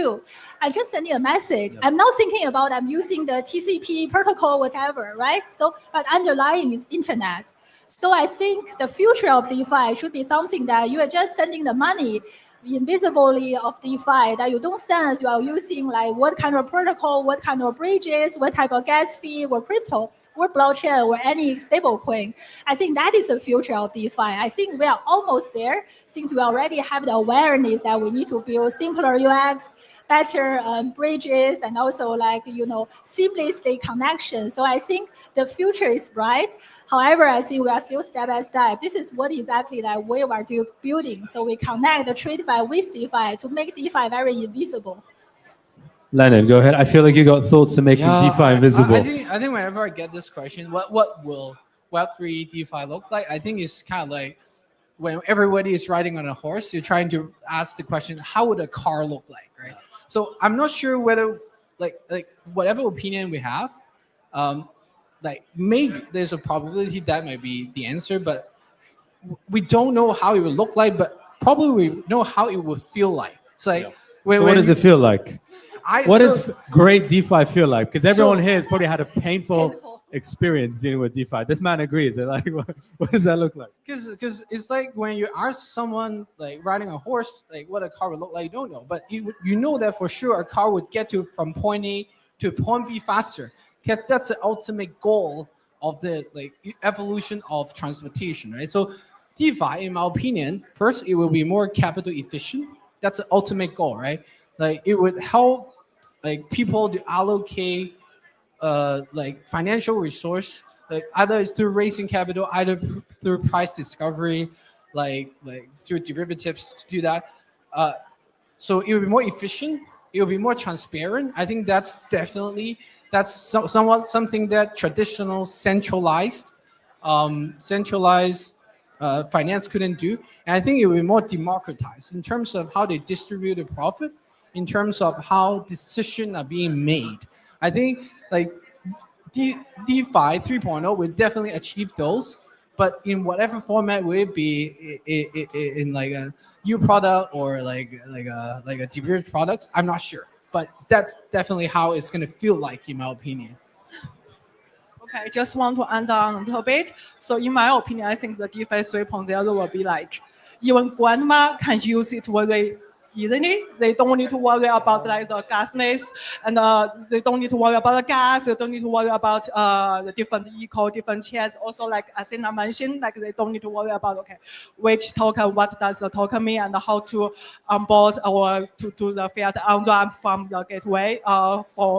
I'm just sending a message. Yep. I'm not thinking about I'm using the TCP protocol, whatever, right? So, but underlying is internet. So I think the future of DeFi should be something that you are just sending the money invisibly of DeFi, that you don't sense you are using like what kind of protocol, what kind of bridges, what type of gas fee, or crypto, or blockchain, or any stable coin. I think that is the future of DeFi. I think we are almost there since we already have the awareness that we need to build simpler UX, better bridges, and also like, seamlessly connection. So I think the future is bright. However, I think we are still step by step. This is what exactly that we are building. So we connect the TradeFi with DeFi to make DeFi very invisible. Leonard, go ahead. I feel like you got thoughts to making DeFi invisible. I think whenever I get this question, what will Web3 DeFi look like? I think it's kind of like when everybody is riding on a horse, you're trying to ask the question, how would a car look like, right? So I'm not sure whether like whatever opinion we have, like maybe there's a probability that might be the answer, but we don't know how it would look like, but probably we know how it would feel like. It's like, so what does it feel like? What does great DeFi feel like? Because everyone here has probably had a painful experience dealing with DeFi. This man agrees. Like, what does that look like? Because it's like when you ask someone like riding a horse, like what a car would look like, you don't know, but you know that for sure a car would get to from point A to point B faster. Because that's the ultimate goal of the evolution of transportation, right? So DeFi, in my opinion, first it will be more capital efficient. That's the ultimate goal, right? Like it would help like people to allocate like financial resource, like either it's through raising capital, either through price discovery, like through derivatives to do that. So it will be more efficient. It will be more transparent. I think that's definitely. That's somewhat something that traditional centralized finance couldn't do. And I think it will be more democratized in terms of how they distribute the profit, in terms of how decisions are being made. I think like DeFi 3.0 will definitely achieve those, but in whatever format will it be in like a new product or like a derivative products, I'm not sure. But that's definitely how it's going to feel like, in my opinion. Okay, I just want to add on a little bit. So in my opinion, I think the DeFi 3.0 will be like, even grandma can use it very easily. They don't need to worry about like the gasness, and they don't need to worry about the gas. They don't need to worry about the different different chairs. Also, like Asina mentioned, like they don't need to worry about which token, what does the token mean, and how to onboard or to do the fiat on ramp from the gateway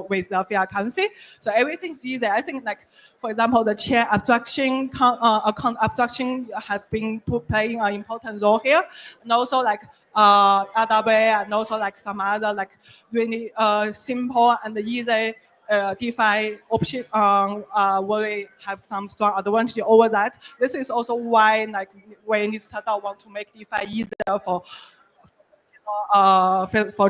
with the fiat currency. So everything's easy. I think like, for example, the chain abstraction, account abstraction has been playing an important role here, and also like RWA and also like some other like really simple and easy DeFi option will have some strong advantage over that. This is also why like when this startup want to make DeFi easier for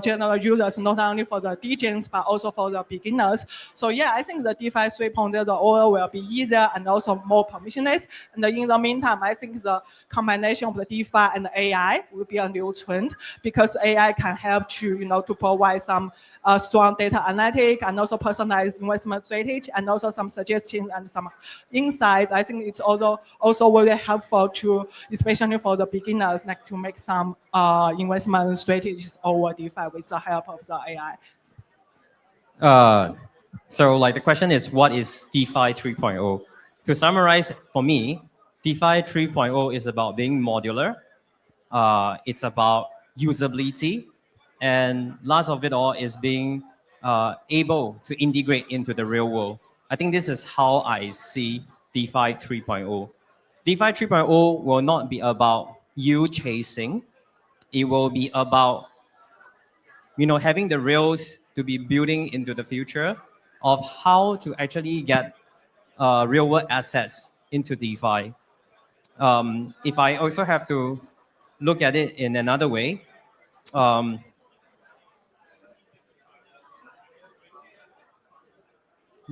general users, not only for the degens, but also for the beginners. So yeah, I think the DeFi 3.0 overall will be easier and also more permissionless. And in the meantime, I think the combination of the DeFi and the AI will be a new trend, because AI can help to, to provide some strong data analytic and also personalized investment strategy and also some suggestions and some insights. I think it's also very helpful to, especially for the beginners, like to make some investment strategies over DeFi with the help of the AI. So like the question is, what is DeFi 3.0? To summarize, for me, DeFi 3.0 is about being modular. It's about usability. And last of it all is being able to integrate into the real world. I think this is how I see DeFi 3.0. DeFi 3.0 will not be about you chasing. It will be about having the rails to be building into the future of how to actually get real world assets into DeFi. If I also have to look at it in another way,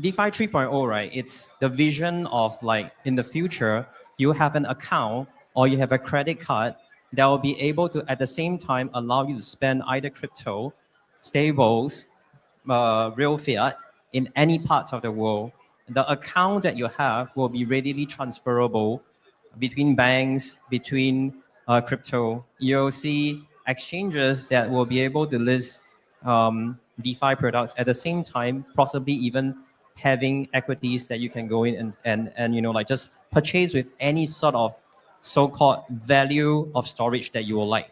DeFi 3.0, right? It's the vision of like in the future, you have an account or you have a credit card that will be able to at the same time allow you to spend either crypto, stables, real fiat in any parts of the world. The account that you have will be readily transferable between banks, between crypto. You'll see exchanges that will be able to list DeFi products at the same time, possibly even having equities that you can go in and like just purchase with any sort of so-called value of storage that you will like.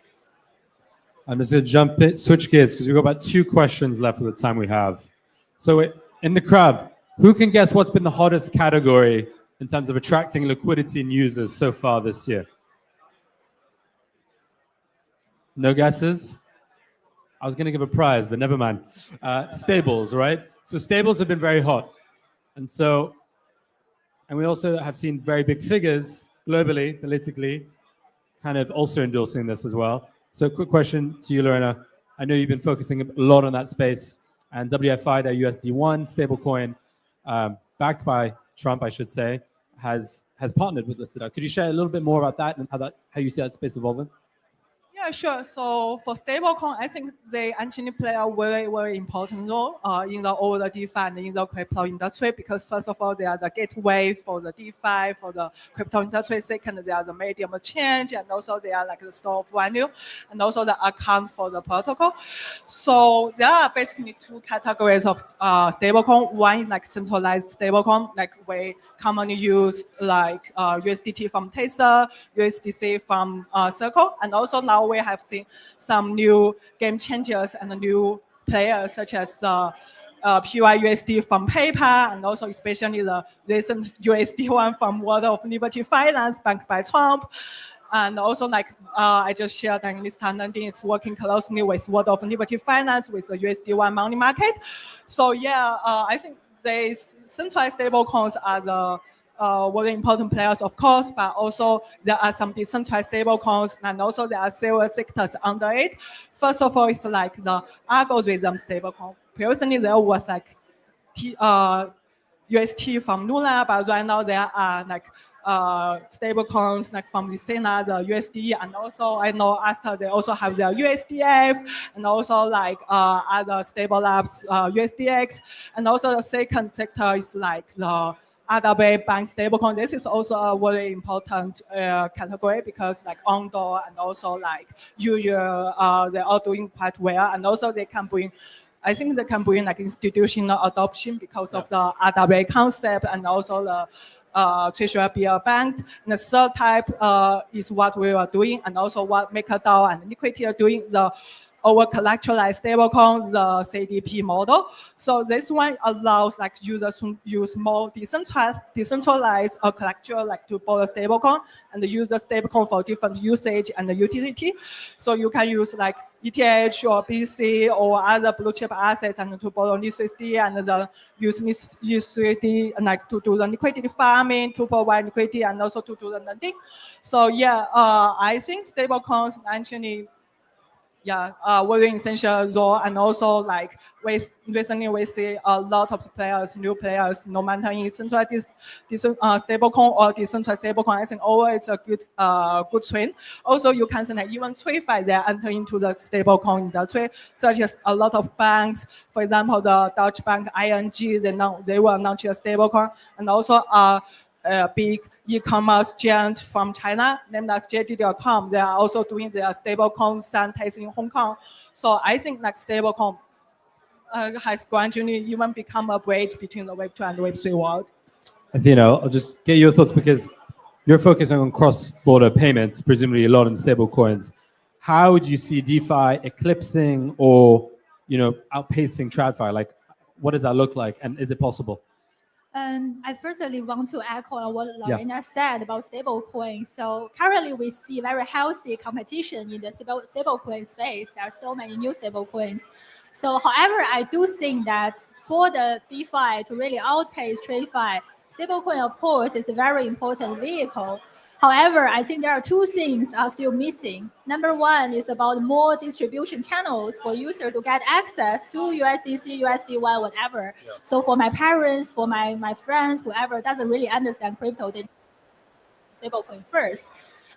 I'm just going to switch gears because we've got about 2 questions left for the time we have. So in the crowd, who can guess what's been the hottest category in terms of attracting liquidity and users so far this year? No guesses? I was going to give a prize, but never mind. Stables, right? So stables have been very hot. And we also have seen very big figures globally, politically, kind of also endorsing this as well. So quick question to you, Lorena. I know you've been focusing a lot on that space, and WFI, their USD1 stablecoin, backed by Trump, I should say, has partnered with Listed Out. Could you share a little bit more about that and how you see that space evolving? Yeah, sure. So for stablecoin, I think they actually play a very, very important role in the overall DeFi and in the crypto industry, because first of all, they are the gateway for the DeFi, for the crypto industry. Second, they are the medium of change, and also they are like the store of value, and also the account for the protocol. So there are basically 2 categories of stablecoin. One is like centralized stablecoin, like we commonly use like USDT from Tether, USDC from Circle, and also now we have seen some new game changers and new players such as the PYUSD from PayPal, and also especially the recent USD one from World of Liberty Finance backed by Trump. And also like I just shared that Mr. Nandin is working closely with World of Liberty Finance with the USD1 money market. So yeah, I think these centralized stablecoins are the very important players, of course, but also there are some decentralized stablecoins, and also there are several sectors under it. First of all, it's like the algorithm stablecoin. Previously, there was like UST from Luna, but right now there are like stablecoins like from the Sena, the USD, and also I know Asta, they also have their USDF, and also like other stable labs, USDX, and also the second sector is like the RWA bank stablecoin. This is also a very important category because like Ondo and also like usual, they're all doing quite well, and also they can bring. I think they can bring like institutional adoption because of the RWA concept and also the treasury bill bank. And the third type is what we are doing, and also what MakerDAO and Liquidity are doing, the over collateralized stablecoin, the CDP model. So this one allows like users to use more decentralized collateral like to borrow stablecoin and use the stablecoin for different usage and the utility. So you can use like ETH or BC or other blue chip assets and to borrow USD and then use USD and like to do the liquidity farming, to provide liquidity and also to do the lending. So yeah, I think stablecoins actually very essential role, and also like recently we see a lot of players, new players, no matter in centralized stablecoin or decentralized stablecoin. I think overall it's a good trend. Also, you can see that even TradFi they enter into the stablecoin industry, such as a lot of banks, for example, the Deutsche Bank, ING, they will launch a stablecoin, and also a big e-commerce giant from China named as JD.com. They are also doing their stablecoin Sandtase in Hong Kong. So I think like stablecoin has gradually even become a bridge between the Web 2 and the Web 3 world. Athena, I'll just get your thoughts because you're focusing on cross-border payments, presumably a lot in stablecoins. How would you see DeFi eclipsing or outpacing TradFi? Like, what does that look like, and is it possible? I firstly want to echo what Lorena said about stablecoin. So currently we see very healthy competition in the stablecoin space. There are so many new stablecoins. So however, I do think that for the DeFi to really outpace TradFi, stablecoin of course is a very important vehicle. However, I think there are two things are still missing. Number one is about more distribution channels for users to get access to USDC, USDY, whatever. Yeah. So for my parents, for my friends, whoever doesn't really understand crypto, they stablecoin first.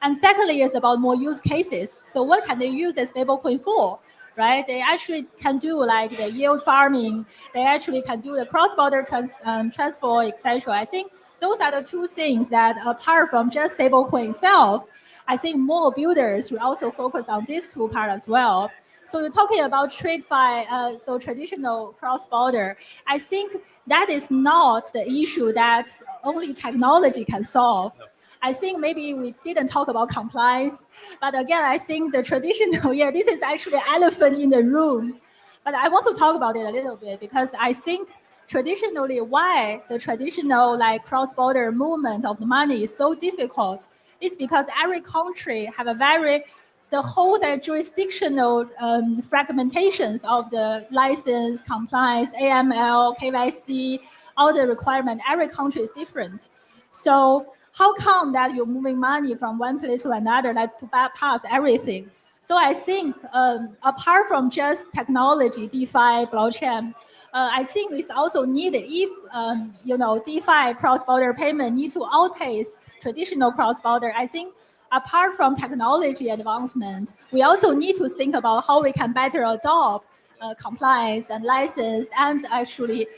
And secondly, is about more use cases. So what can they use the stablecoin for? Right? They actually can do like the yield farming. They actually can do the cross-border transfer, etc. I think those are the two things that, apart from just stablecoin itself, I think more builders will also focus on these two parts as well. So you're talking about TradFi, so traditional cross-border. I think that is not the issue that only technology can solve. I think maybe we didn't talk about compliance, but again, I think the traditional, this is actually an elephant in the room. But I want to talk about it a little bit because I think traditionally why the traditional like cross-border movement of the money is so difficult is because every country have the whole jurisdictional fragmentations of the license, compliance, AML, KYC, all the requirement, every country is different. So how come that you're moving money from one place to another, like to bypass everything? So I think apart from just technology, DeFi, blockchain, I think it's also needed if DeFi cross-border payment need to outpace traditional cross-border. I think apart from technology advancement, we also need to think about how we can better adopt compliance and license and actually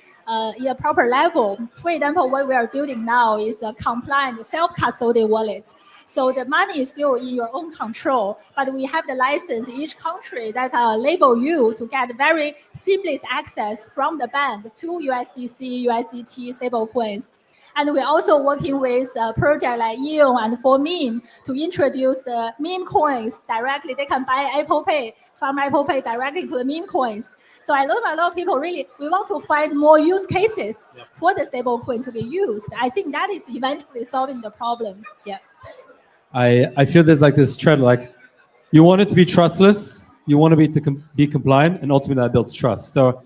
in a proper level. For example, what we are building now is a compliant self-custodial wallet. So the money is still in your own control, but we have the license in each country that label you to get very seamless access from the bank to USDC, USDT stablecoins. And we're also working with a project like Eon and for meme to introduce the meme coins directly. They can buy Apple Pay from Apple Pay directly to the meme coins. So I know a lot of people we want to find more use cases for the stablecoin to be used. I think that is eventually solving the problem. Yeah. I feel there's like this trend, like you want it to be trustless, you want to be compliant, and ultimately that builds trust. So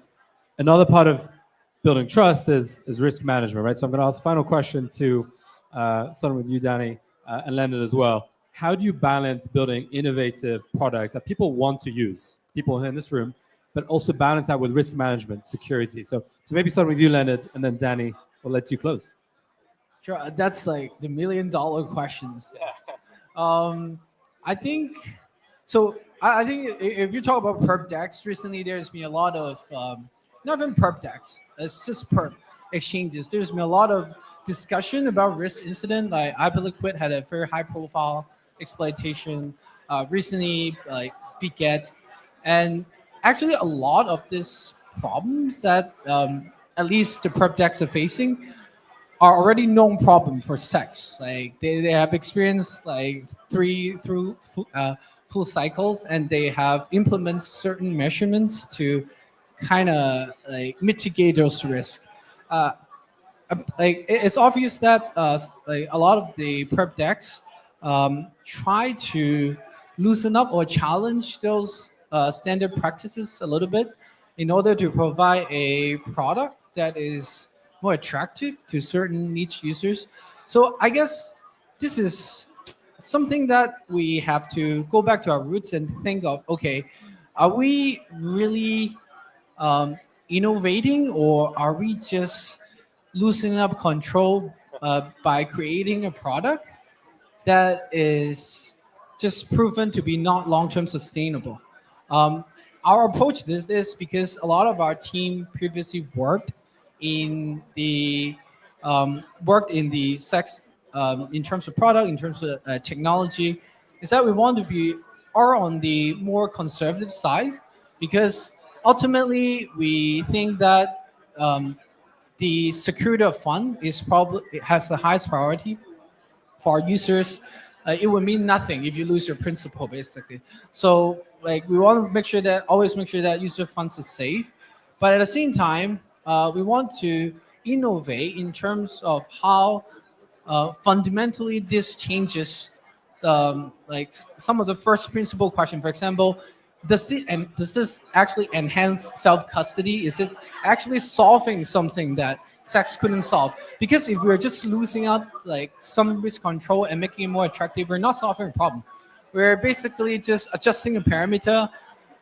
another part of building trust is risk management, right? So I'm going to ask a final question to starting with you, Danny, and Leonard as well. How do you balance building innovative products that people want to use, people here in this room, but also balance that with risk management, security? So maybe starting with you, Leonard, and then Danny, we'll let you close. Sure, that's like the $1 million questions. Yeah. I think so. I think if you talk about perp decks, recently there's been a lot of not even perp decks. It's just perp exchanges. There's been a lot of discussion about risk incident. Like Hyperliquid had a very high profile exploitation recently, like Piquet, and actually a lot of these problems that at least the prep decks are facing are already known problem for sex. Like they have experienced like full cycles, and they have implemented certain measurements to kind of like mitigate those risks. Like it's obvious that like a lot of the prep decks try to loosen up or challenge those standard practices a little bit in order to provide a product that is more attractive to certain niche users. So I guess this is something that we have to go back to our roots and think of, okay, are we really innovating, or are we just loosening up control by creating a product that is just proven to be not long-term sustainable? Our approach to this is because a lot of our team previously worked in the sex in terms of product, in terms of technology, is that we want to be on the more conservative side, because ultimately we think that the security of fund is probably, it has the highest priority for our users. It would mean nothing if you lose your principal, basically. So like we want to make sure that, always make sure that user funds are safe, but at the same time we want to innovate in terms of how fundamentally this changes like some of the first principle question. For example, does this actually enhance self-custody? Is it actually solving something that sex couldn't solve? Because if we're just losing out like some risk control and making it more attractive, we're not solving a problem. We're basically just adjusting a parameter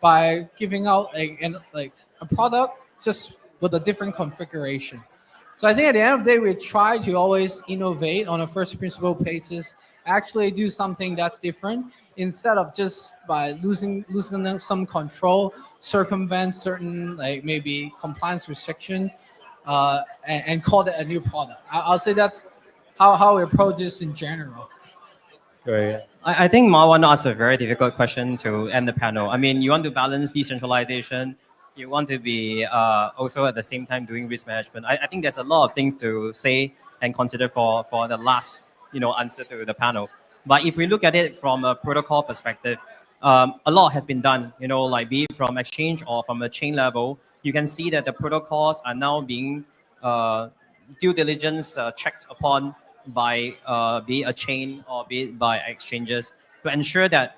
by giving out like a product just with a different configuration. So I think at the end of the day, we try to always innovate on a first principle basis, actually do something that's different, instead of just by losing some control, circumvent certain like maybe compliance restriction, and call that a new product. I'll say that's how we approach this in general. Great. I think Marwan asked a very difficult question to end the panel. I mean, you want to balance decentralization, you want to be also at the same time doing risk management. I think there's a lot of things to say and consider for the last answer to the panel. But if we look at it from a protocol perspective, a lot has been done. Like be it from exchange or from a chain level, you can see that the protocols are now being due diligence checked upon by be it a chain or be it by exchanges to ensure that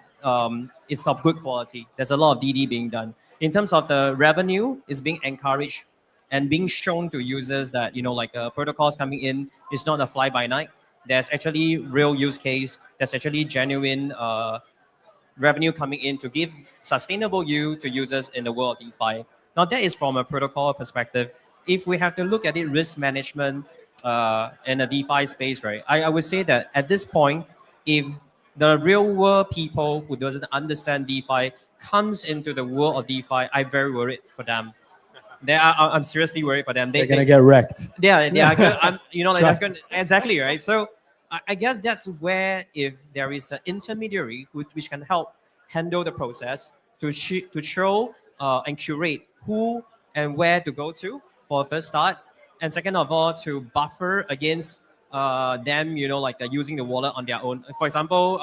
it's of good quality. There's a lot of DD being done. In terms of the revenue, is being encouraged and being shown to users that like protocols coming in is not a fly by night. There's actually real use case. There's actually genuine revenue coming in to give sustainable yield to users in the world of DeFi. Now that is from a protocol perspective. If we have to look at it, risk management in a DeFi space, right? I would say that at this point, if the real world people who doesn't understand DeFi comes into the world of DeFi, I'm very worried for them. I'm seriously worried for them. They're gonna get wrecked. Yeah, they're gonna, exactly, right? So I guess that's where, if there is an intermediary which can help handle the process to show and curate who and where to go to for a first start, and second of all, to buffer against them, using the wallet on their own. For example,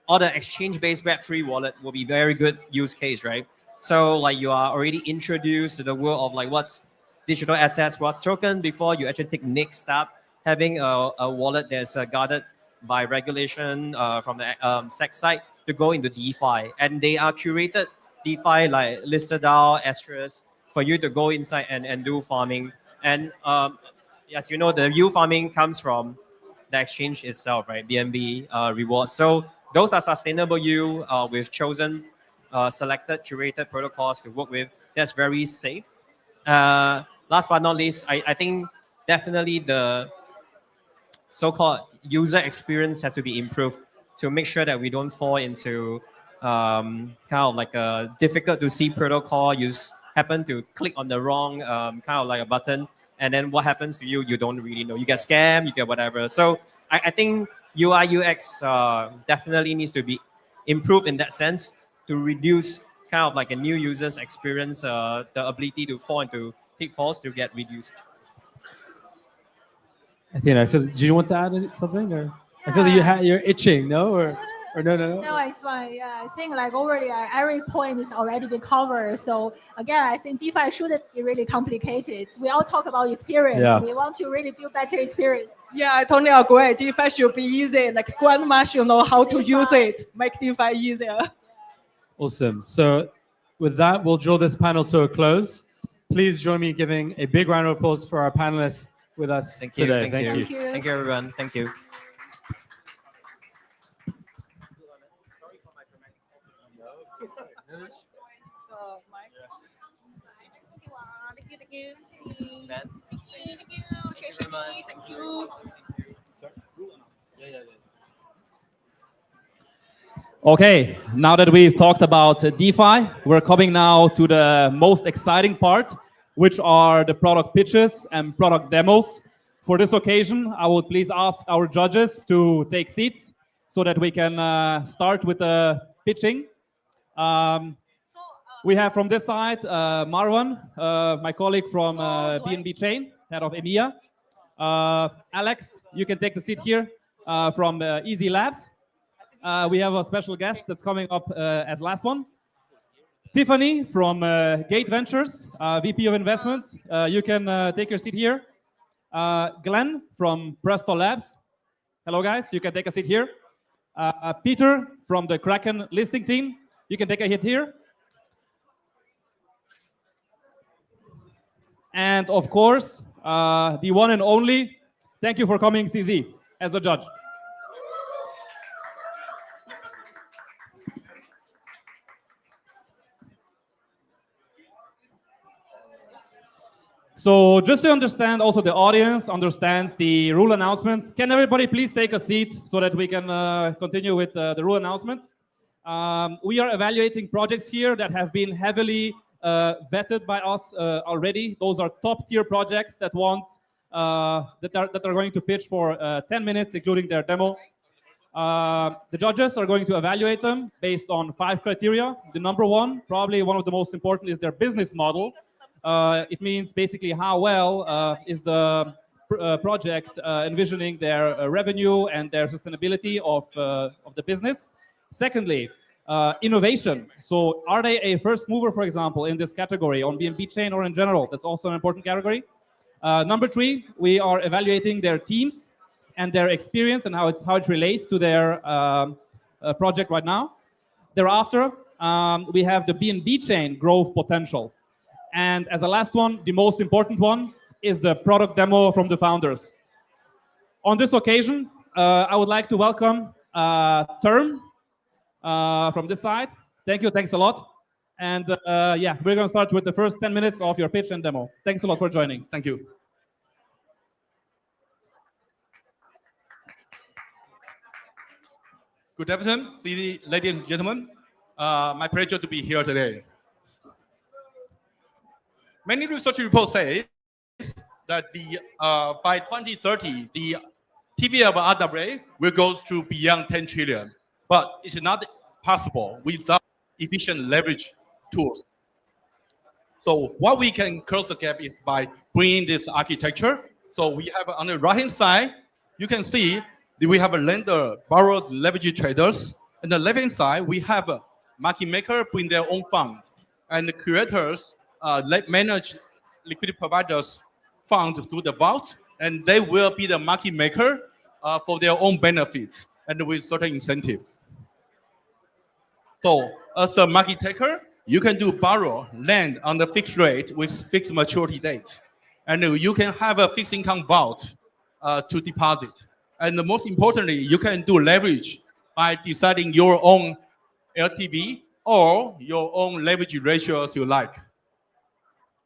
all the exchange-based Web3 wallet will be very good use case, right? So like you are already introduced to the world of like what's digital assets, what's token, before you actually take next step, having a wallet that's guarded by regulation from the SEC side to go into DeFi. And they are curated DeFi like listed out, asterisk, for you to go inside and do farming. And as you know, the yield farming comes from the exchange itself, right? BNB rewards. So those are sustainable yield. We've chosen selected, curated protocols to work with. That's very safe. Last but not least, I think definitely the so-called user experience has to be improved to make sure that we don't fall into kind of like a difficult to see protocol. You happen to click on the wrong kind of like a button and then what happens to you, you don't really know. You get scammed, you get whatever. So I think UI UX definitely needs to be improved in that sense to reduce kind of like a new user's experience, the ability to fall into pitfalls to get reduced. Athena, do you want to add something, or I feel that you're itching, no, or no? No, it's fine. Yeah, I think like already every point is already been covered. So again, I think DeFi shouldn't be really complicated. We all talk about experience. Yeah. We want to really build better experience. Yeah, I totally agree. DeFi should be easy. Like grandma should know how to use it. Make DeFi easier. Awesome. So with that, we'll draw this panel to a close. Please join me in giving a big round of applause for our panelists with us today. Thank you. Thank you, everyone. Thank you. Okay, now that we've talked about DeFi, we're coming now to the most exciting part, which are the product pitches and product demos. For this occasion, I would please ask our judges to take seats so that we can start with the pitching. We have from this side Marwan, my colleague from BNB Chain, head of EMEA. Alex, you can take the seat here from Easy Labs. We have a special guest that's coming up as last one. Tiffany from Gate Ventures, VP of Investments. You can take your seat here. Glenn from Presto Labs. Hello, guys. You can take a seat here. Peter from the Kraken listing team. You can take a hit here. And of course, the one and only, thank you for coming, CZ, as a judge. So just to understand, also the audience understands the rule announcements. Can everybody please take a seat so that we can continue with the rule announcements? We are evaluating projects here that have been heavily vetted by us already. Those are top tier projects that that are going to pitch for 10 minutes, including their demo. The judges are going to evaluate them based on 5 criteria. The number one, probably one of the most important, is their business model. It means basically how well is the project envisioning their revenue and their sustainability of the business. Secondly, innovation. So are they a first mover, for example, in this category on BNB Chain or in general? That's also an important category. Number 3, we are evaluating their teams and their experience and how it relates to their project right now. Thereafter, we have the BNB Chain growth potential. And as a last one, the most important one is the product demo from the founders. On this occasion, I would like to welcome Term from this side. Thank you, thanks a lot. And yeah, we're going to start with the first 10 minutes of your pitch and demo. Thanks a lot for joining. Thank you. Good afternoon, ladies and gentlemen. My pleasure to be here today. Many research reports say that by 2030, the TV of RWA will go to beyond 10 trillion. But it's not possible without efficient leverage tools. So what we can close the gap is by bringing this architecture. So we have on the right-hand side, you can see that we have a lender, borrower, leverage traders. On the left-hand side, we have a market maker bring their own funds. And the creators manage liquidity providers' funds through the vault. And they will be the market maker for their own benefits and with certain incentive. So as a market taker, you can do borrow, lend on the fixed rate with fixed maturity date. And you can have a fixed income vault to deposit. And most importantly, you can do leverage by deciding your own LTV or your own leverage ratio as you like.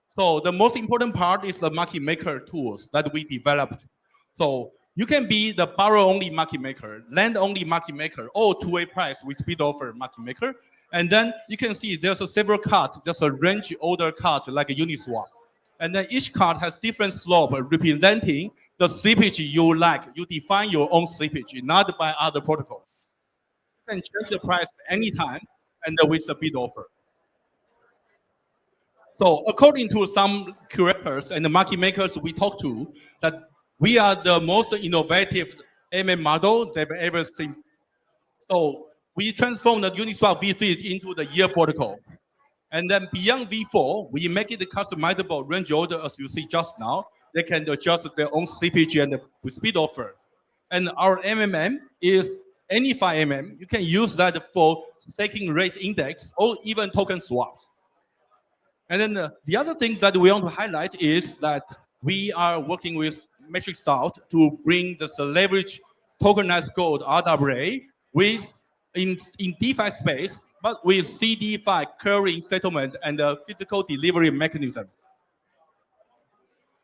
So the most important part is the market maker tools that we developed. So you can be the borrow-only market maker, lend-only market maker, or two-way price with bid offer market maker. And then you can see there's several cards, just a range order card like a Uniswap. And then each card has different slope representing the slippage you like. You define your own slippage, not by other protocol. You can change the price anytime and with the bid offer. So according to some curators and the market makers we talk to, that we are the most innovative AMM model they've ever seen. So we transformed the Uniswap V3 into the year protocol. And then beyond V4, we make it customizable range order as you see just now. They can adjust their own slippage and with bid offer. And our MMM is any 5mm. You can use that for staking rate index or even token swaps. And then the other thing that we want to highlight is that we are working with Matrix Salt to bring the leverage tokenized gold RWA with in DeFi space, but with CDFI clearing settlement and a physical delivery mechanism.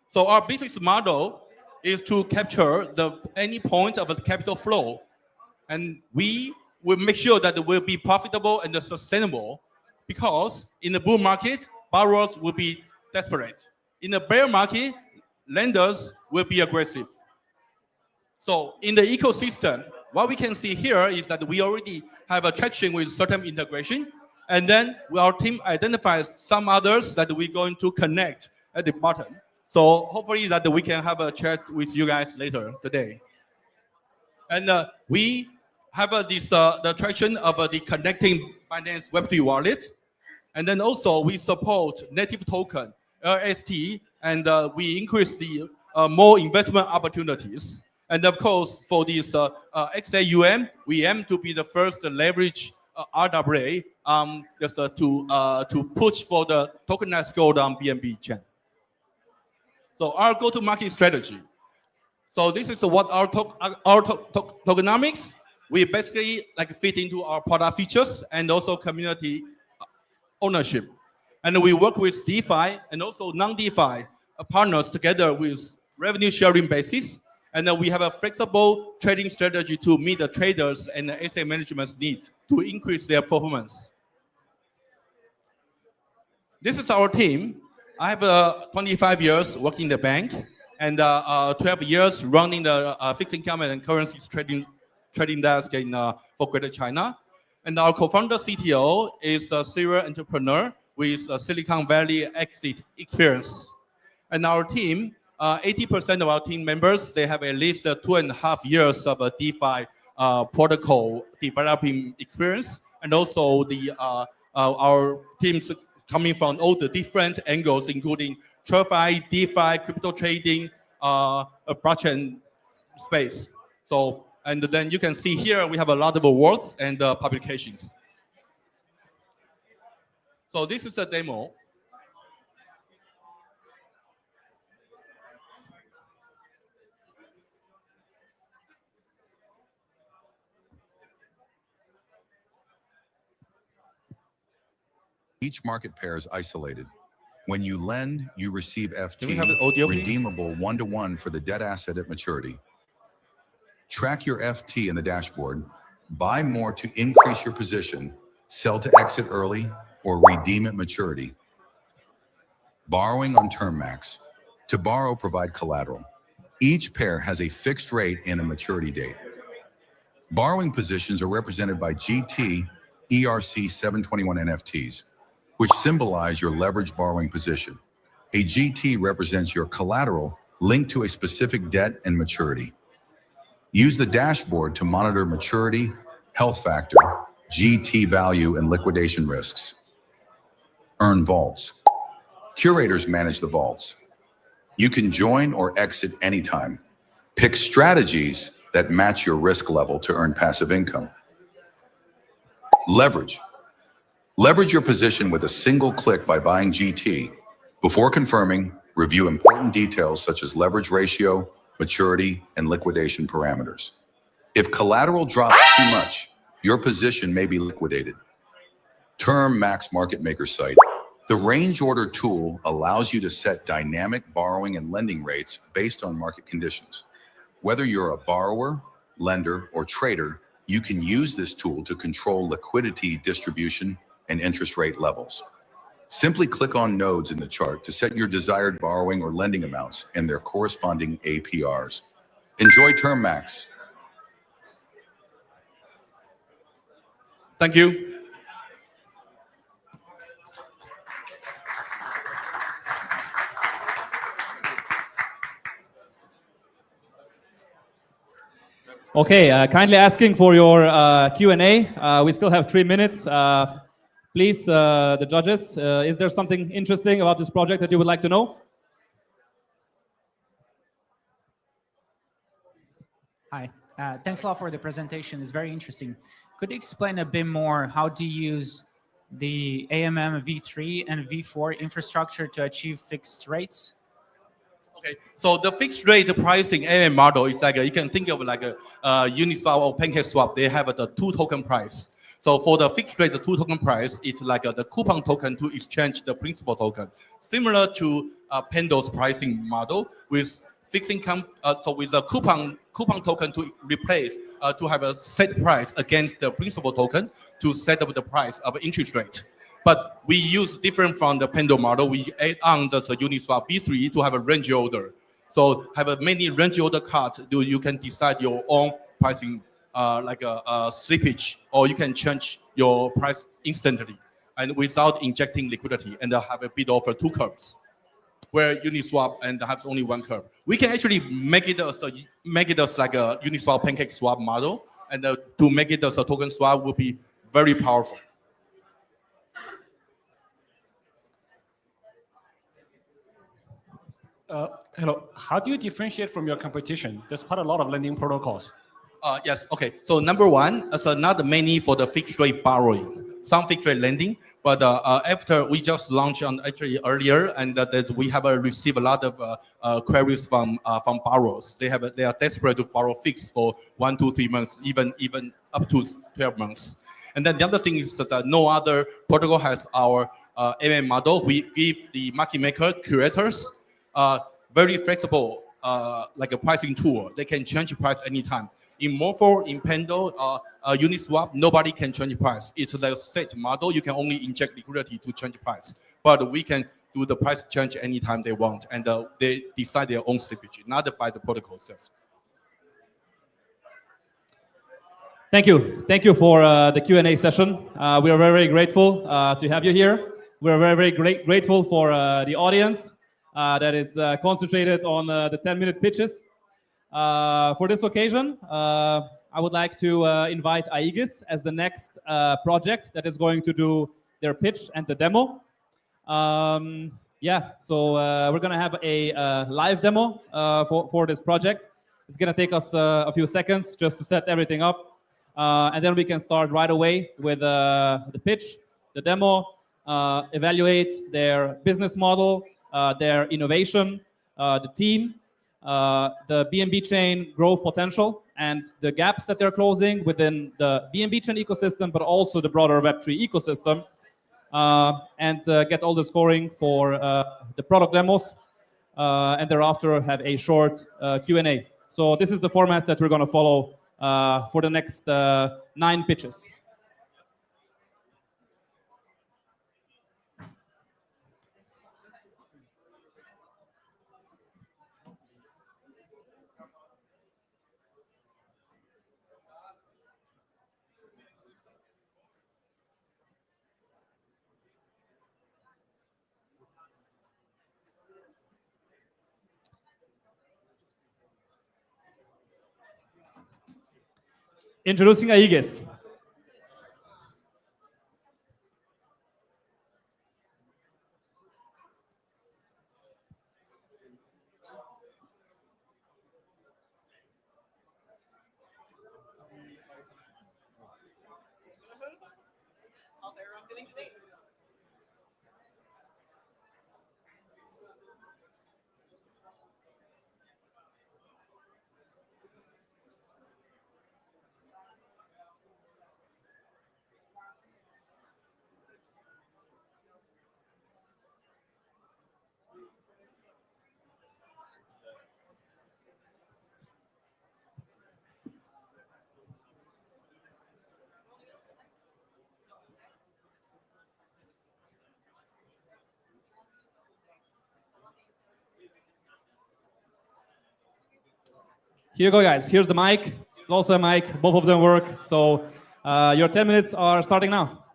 So our business model is to capture any point of the capital flow, and we will make sure that it will be profitable and sustainable, because in the bull market, borrowers will be desperate. In the bear market, lenders will be aggressive. So in the ecosystem, what we can see here is that we already have a traction with certain integration, and then our team identifies some others that we're going to connect at the bottom. So hopefully that we can have a chat with you guys later today. And we have the traction of the connecting Binance Web3 wallet. And then also we support native token, LST, and we increase the more investment opportunities. And of course, for this XAUM, we aim to be the first leverage RWA just to push for the tokenized gold on BNB Chain. So our go-to-market strategy. So this is what our tokenomics. We basically fit into our product features and also community ownership. And we work with DeFi and also non-DeFi partners together with revenue sharing basis. And then we have a flexible trading strategy to meet the traders and the asset management's needs to increase their performance. This is our team. I have 25 years working in the bank and 12 years running the fixed income and currencies trading desk for Greater China. And our co-founder CTO is a serial entrepreneur with Silicon Valley exit experience. And our team, 80% of our team members, they have at least 2.5 years of a DeFi protocol developing experience. And also our teams coming from all the different angles, including TradFi, DeFi, crypto trading, blockchain space. So, and then you can see here we have a lot of awards and publications. So this is a demo. Each market pair is isolated. When you lend, you receive FT, Can we have the audio, please? redeemable 1-to-1 for the debt asset at maturity. Track your FT in the dashboard, buy more to increase your position, sell to exit early, or redeem at maturity. Borrowing on term max. To borrow, provide collateral. Each pair has a fixed rate and a maturity date. Borrowing positions are represented by GT ERC 721 NFTs, which symbolize your leveraged borrowing position. A GT represents your collateral linked to a specific debt and maturity. Use the dashboard to monitor maturity, health factor, GT value, and liquidation risks. Earn vaults. Curators manage the vaults. You can join or exit anytime. Pick strategies that match your risk level to earn passive income. Leverage. Leverage your position with a single click by buying GT. Before confirming, review important details such as leverage ratio, maturity, and liquidation parameters. If collateral drops too much, your position may be liquidated. Term Max Market Maker site. The range order tool allows you to set dynamic borrowing and lending rates based on market conditions. Whether you're a borrower, lender, or trader, you can use this tool to control liquidity distribution and interest rate levels. Simply click on nodes in the chart to set your desired borrowing or lending amounts and their corresponding APRs. Enjoy Term Max. Thank you. Okay, kindly asking for your Q&A. We still have 3 minutes. Please, the judges, is there something interesting about this project that you would like to know? Hi, thanks a lot for the presentation. It's very interesting. Could you explain a bit more how to use the AMM V3 and V4 infrastructure to achieve fixed rates? Okay, so the fixed rate pricing AMM model is like you can think of like a Uniswap or PancakeSwap. They have the 2 token price. So for the fixed rate, the 2 token price, it's like the coupon token to exchange the principal token, similar to Pando's pricing model with fixed income. So with the coupon token to replace to have a set price against the principal token to set up the price of interest rate. But we use different from the Pando model. We add on the Uniswap B3 to have a range order. So have a many range order cards. You can decide your own pricing, like a slippage, or you can change your price instantly and without injecting liquidity, and have a bid offer 2 curves, where Uniswap and has only 1 curve. We can actually make it as like a Uniswap pancake swap model, and to make it as a token swap will be very powerful. Hello. How do you differentiate from your competition? There's quite a lot of lending protocols. Yes. Okay. So number one, not many for the fixed rate borrowing, some fixed rate lending. But after we just launched on actually earlier, and that we have received a lot of queries from borrowers. They are desperate to borrow fixed for 1, 2, 3 months, even up to 12 months. And then the other thing is that no other protocol has our MM model. We give the market maker curators very flexible like a pricing tool. They can change price anytime. In Morpho, in Pando, Uniswap, nobody can change price. It's the set model. You can only inject liquidity to change price. But we can do the price change anytime they want, and they decide their own slippage, not by the protocol itself. Thank you. Thank you for the Q&A session. We are very, very grateful to have you here. We are very, very grateful for the audience that is concentrated on the 10-minute pitches. For this occasion, I would like to invite Aegis as the next project that is going to do their pitch and the demo. Yeah, so we're going to have a live demo for this project. It's going to take us a few seconds just to set everything up. And then we can start right away with the pitch, the demo, evaluate their business model, their innovation, the team, the BNB Chain growth potential, and the gaps that they're closing within the BNB Chain ecosystem, but also the broader Web3 ecosystem, and get all the scoring for the product demos, and thereafter have a short Q&A. So this is the format that we're going to follow for the next 9 pitches. Introducing Aegis. Here you go, guys. Here's the mic. Also a mic. Both of them work. So your 10 minutes are starting now.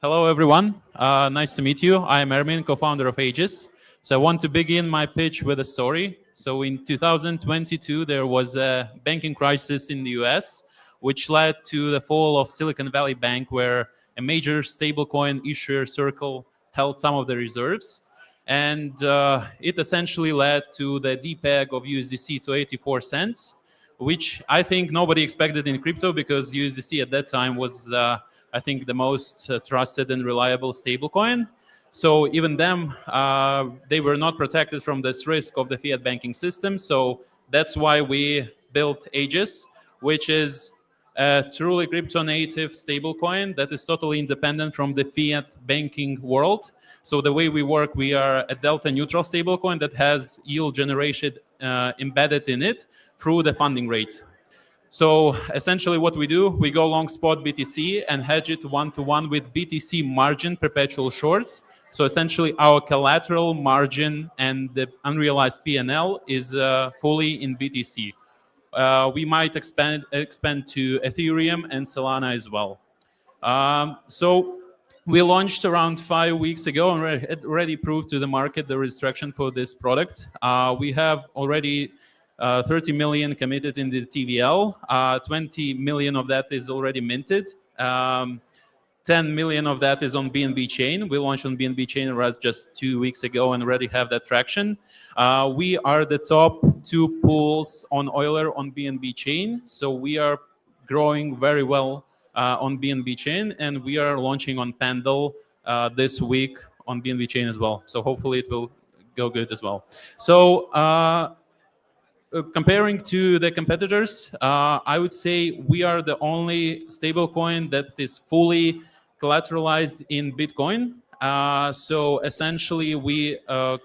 Hello, everyone. Nice to meet you. I am Ermin, co-founder of Aegis. So I want to begin my pitch with a story. So in 2022, there was a banking crisis in the US, which led to the fall of Silicon Valley Bank, where a major stablecoin issuer Circle held some of the reserves. And it essentially led to the depeg of USDC to 84 cents, which I think nobody expected in crypto, because USDC at that time was, I think, the most trusted and reliable stablecoin. So even them, they were not protected from this risk of the fiat banking system. So that's why we built Aegis, which is a truly crypto-native stablecoin that is totally independent from the fiat banking world. So the way we work, we are a delta-neutral stablecoin that has yield generation embedded in it through the funding rate. So essentially what we do, we go long spot BTC and hedge it one-to-one with BTC margin perpetual shorts. So essentially our collateral margin and the unrealized P&L is fully in BTC. We might expand to Ethereum and Solana as well. So we launched around 5 weeks ago and already proved to the market the restriction for this product. We have already 30 million committed in the TVL. 20 million of that is already minted. 10 million of that is on BNB Chain. We launched on BNB Chain just 2 weeks ago and already have that traction. We are the top 2 pools on Euler on BNB Chain. So we are growing very well on BNB Chain, and we are launching on Pendle this week on BNB Chain as well. So hopefully it will go good as well. So comparing to the competitors, I would say we are the only stablecoin that is fully collateralized in Bitcoin. So essentially we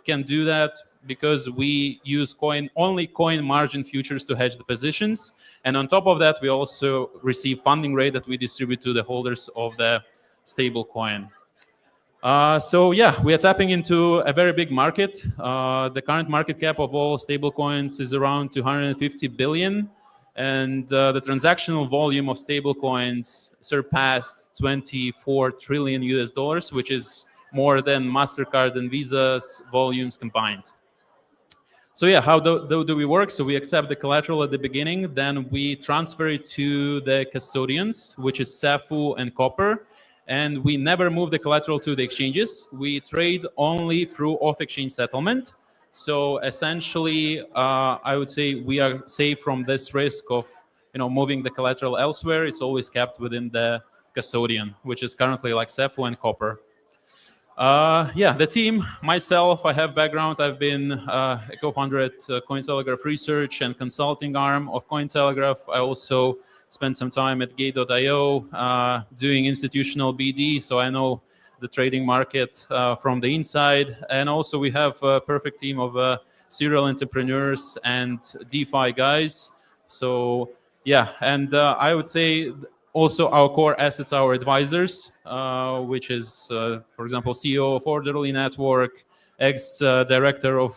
can do that because we use only coin margin futures to hedge the positions. And on top of that, we also receive funding rate that we distribute to the holders of the stablecoin. So yeah, we are tapping into a very big market. The current market cap of all stablecoins is around 250 billion. And the transactional volume of stablecoins surpassed 24 trillion US dollars, which is more than MasterCard and Visa's volumes combined. So yeah, how do we work? So we accept the collateral at the beginning, then we transfer it to the custodians, which is Safu and Copper. And we never move the collateral to the exchanges. We trade only through off-exchange settlement. So essentially, I would say we are safe from this risk of moving the collateral elsewhere. It's always kept within the custodian, which is currently like Safu and Copper. Yeah, the team, myself, I have background. I've been a co-founder at Cointelegraph Research and Consulting arm of Cointelegraph. I also spent some time at Gate.io doing institutional BD, so I know the trading market from the inside. And also we have a perfect team of serial entrepreneurs and DeFi guys. So yeah, and I would say also our core assets, our advisors, which is, for example, CEO of Orderly Network, ex-director of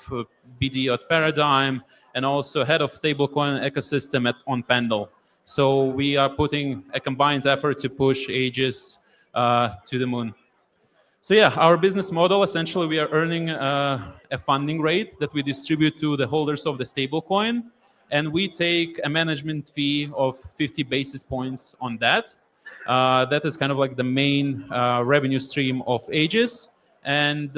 BD at Paradigm, and also head of stablecoin ecosystem on Pendle. So we are putting a combined effort to push Aegis to the moon. So yeah, our business model, essentially we are earning a funding rate that we distribute to the holders of the stablecoin. And we take a management fee of 50 basis points on that. That is kind of like the main revenue stream of Aegis. And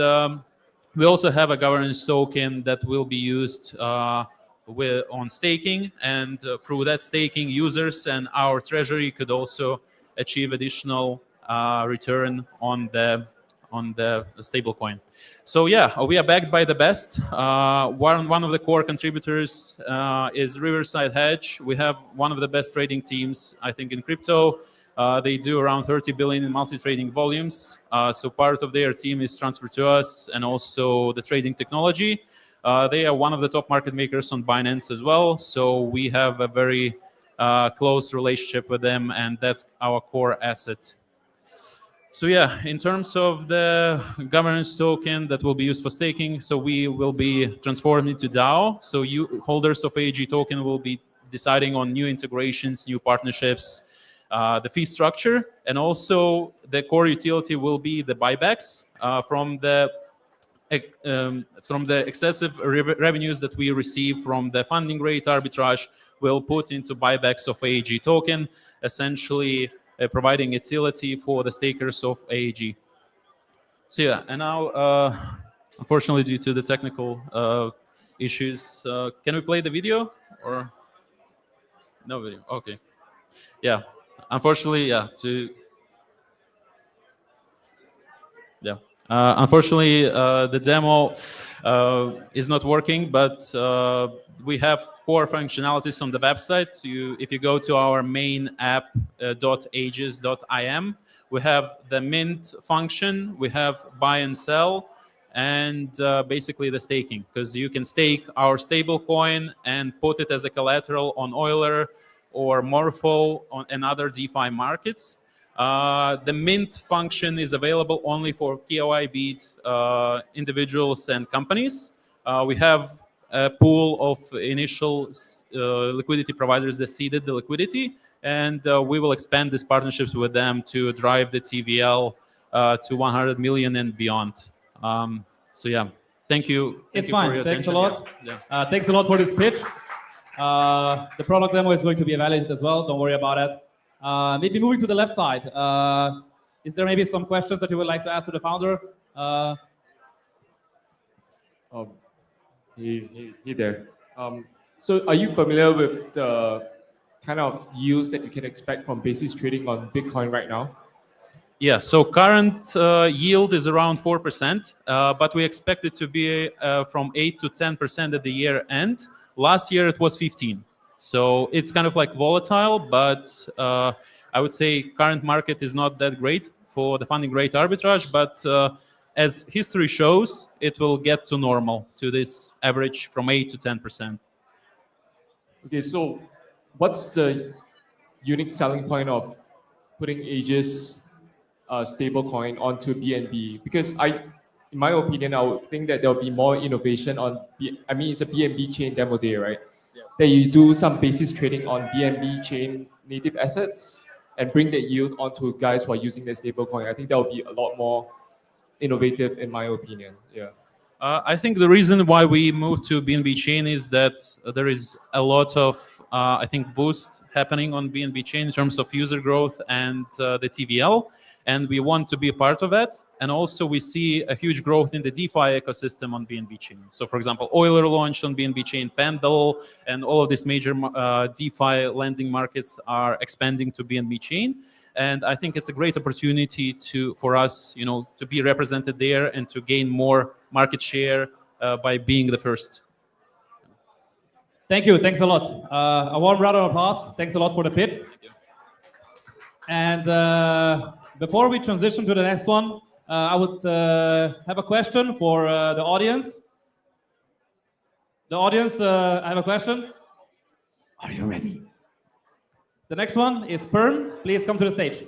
we also have a governance token that will be used on staking. And through that staking, users and our treasury could also achieve additional return on the stablecoin. So yeah, we are backed by the best. One of the core contributors is Riverside Hedge. We have one of the best trading teams, I think, in crypto. They do around 30 billion in multi-trading volumes. So part of their team is transferred to us, and also the trading technology. They are one of the top market makers on Binance as well. So we have a very close relationship with them, and that's our core asset. So yeah, in terms of the governance token that will be used for staking, so we will be transformed into DAO. So you holders of AG token will be deciding on new integrations, new partnerships, the fee structure, and also the core utility will be the buybacks from the excessive revenues that we receive from the funding rate arbitrage. We'll put into buybacks of AG token, essentially providing utility for the stakers of AG. So yeah, and now, unfortunately, due to the technical issues, can we play the video or no video? Okay. Yeah, unfortunately, yeah. Unfortunately, the demo is not working, but we have core functionalities on the website. If you go to our main app, .ages.im, we have the mint function, we have buy and sell, and basically the staking, because you can stake our stable coin and put it as a collateral on Euler or Morpho and other DeFi markets. The mint function is available only for KOI beat individuals and companies. We have a pool of initial liquidity providers that seeded the liquidity, and we will expand these partnerships with them to drive the TVL to 100 million and beyond. So yeah, thank you. It's you fine. For your Thanks attention. a lot. Yeah. Thanks a lot for this pitch. The product demo is going to be evaluated as well. Don't worry about it. Maybe moving to the left side. Is there maybe some questions that you would like to ask to the founder? Hey there. So are you familiar with the kind of yields that you can expect from basis trading on Bitcoin right now? Yeah, so current yield is around 4%, but we expect it to be from 8 to 10% at the year end. Last year it was 15. So it's kind of like volatile, but I would say current market is not that great for the funding rate arbitrage, but as history shows, it will get to normal, to this average from 8 to 10%. Okay, so what's the unique selling point of putting Aegis stablecoin onto BNB? Because in my opinion, I would think that there'll be more innovation on, it's a BNB chain demo day, right? Yeah. That you do some basis trading on BNB chain native assets and bring that yield onto guys who are using the stablecoin. I think that would be a lot more innovative in my opinion. Yeah. I think the reason why we moved to BNB Chain is that there is a lot of, I think, boost happening on BNB Chain in terms of user growth and the TVL, and we want to be a part of that. And also we see a huge growth in the DeFi ecosystem on BNB Chain. So for example, Euler launched on BNB Chain, Pendle, and all of these major DeFi lending markets are expanding to BNB Chain. And I think it's a great opportunity for us, to be represented there and to gain more market share by being the first. Thank you. Thanks a lot. A warm round of applause. Thanks a lot for the pitch. And before we transition to the next one, I would have a question for the audience. The audience, I have a question. Are you ready? The next one is Perm. Please come to the stage.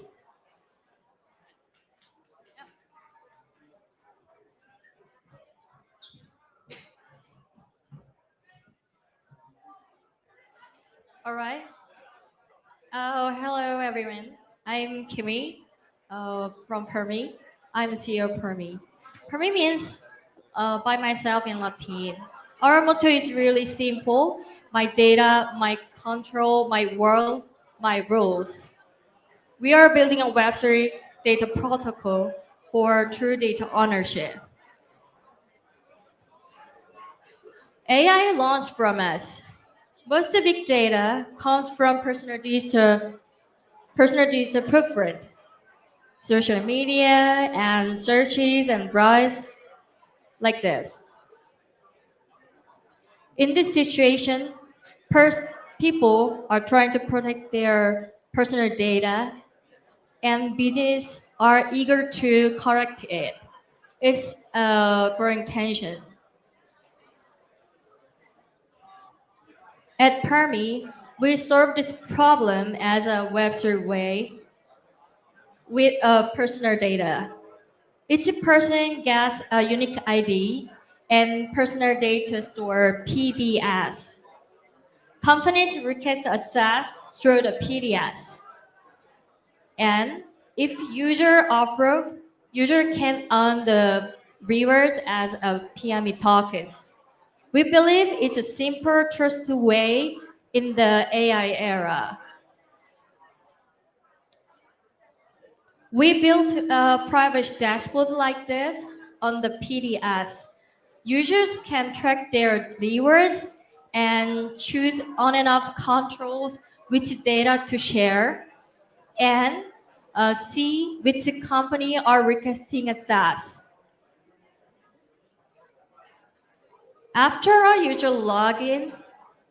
All right. Hello, everyone. I'm Kimi from Permi. I'm the CEO of Permi. Permi means by myself in Latin. Our motto is really simple. My data, my control, my world, my rules. We are building a Web3 data protocol for true data ownership. AI launched from us. Most of big data comes from personal digital footprint, social media and searches and browse like this. In this situation, people are trying to protect their personal data, and businesses are eager to correct it. It's a growing tension. At Permi, we solve this problem as a Web3 way. with personal data. Each person gets a unique ID and personal data store PDS. Companies request access through the PDS. And if user approve, user can earn the rewards as a PME tokens. We believe it's a simple, trusted way in the AI era. We built a private dashboard like this on the PDS. Users can track their rewards and choose on and off controls which data to share and see which company are requesting access. After a user login,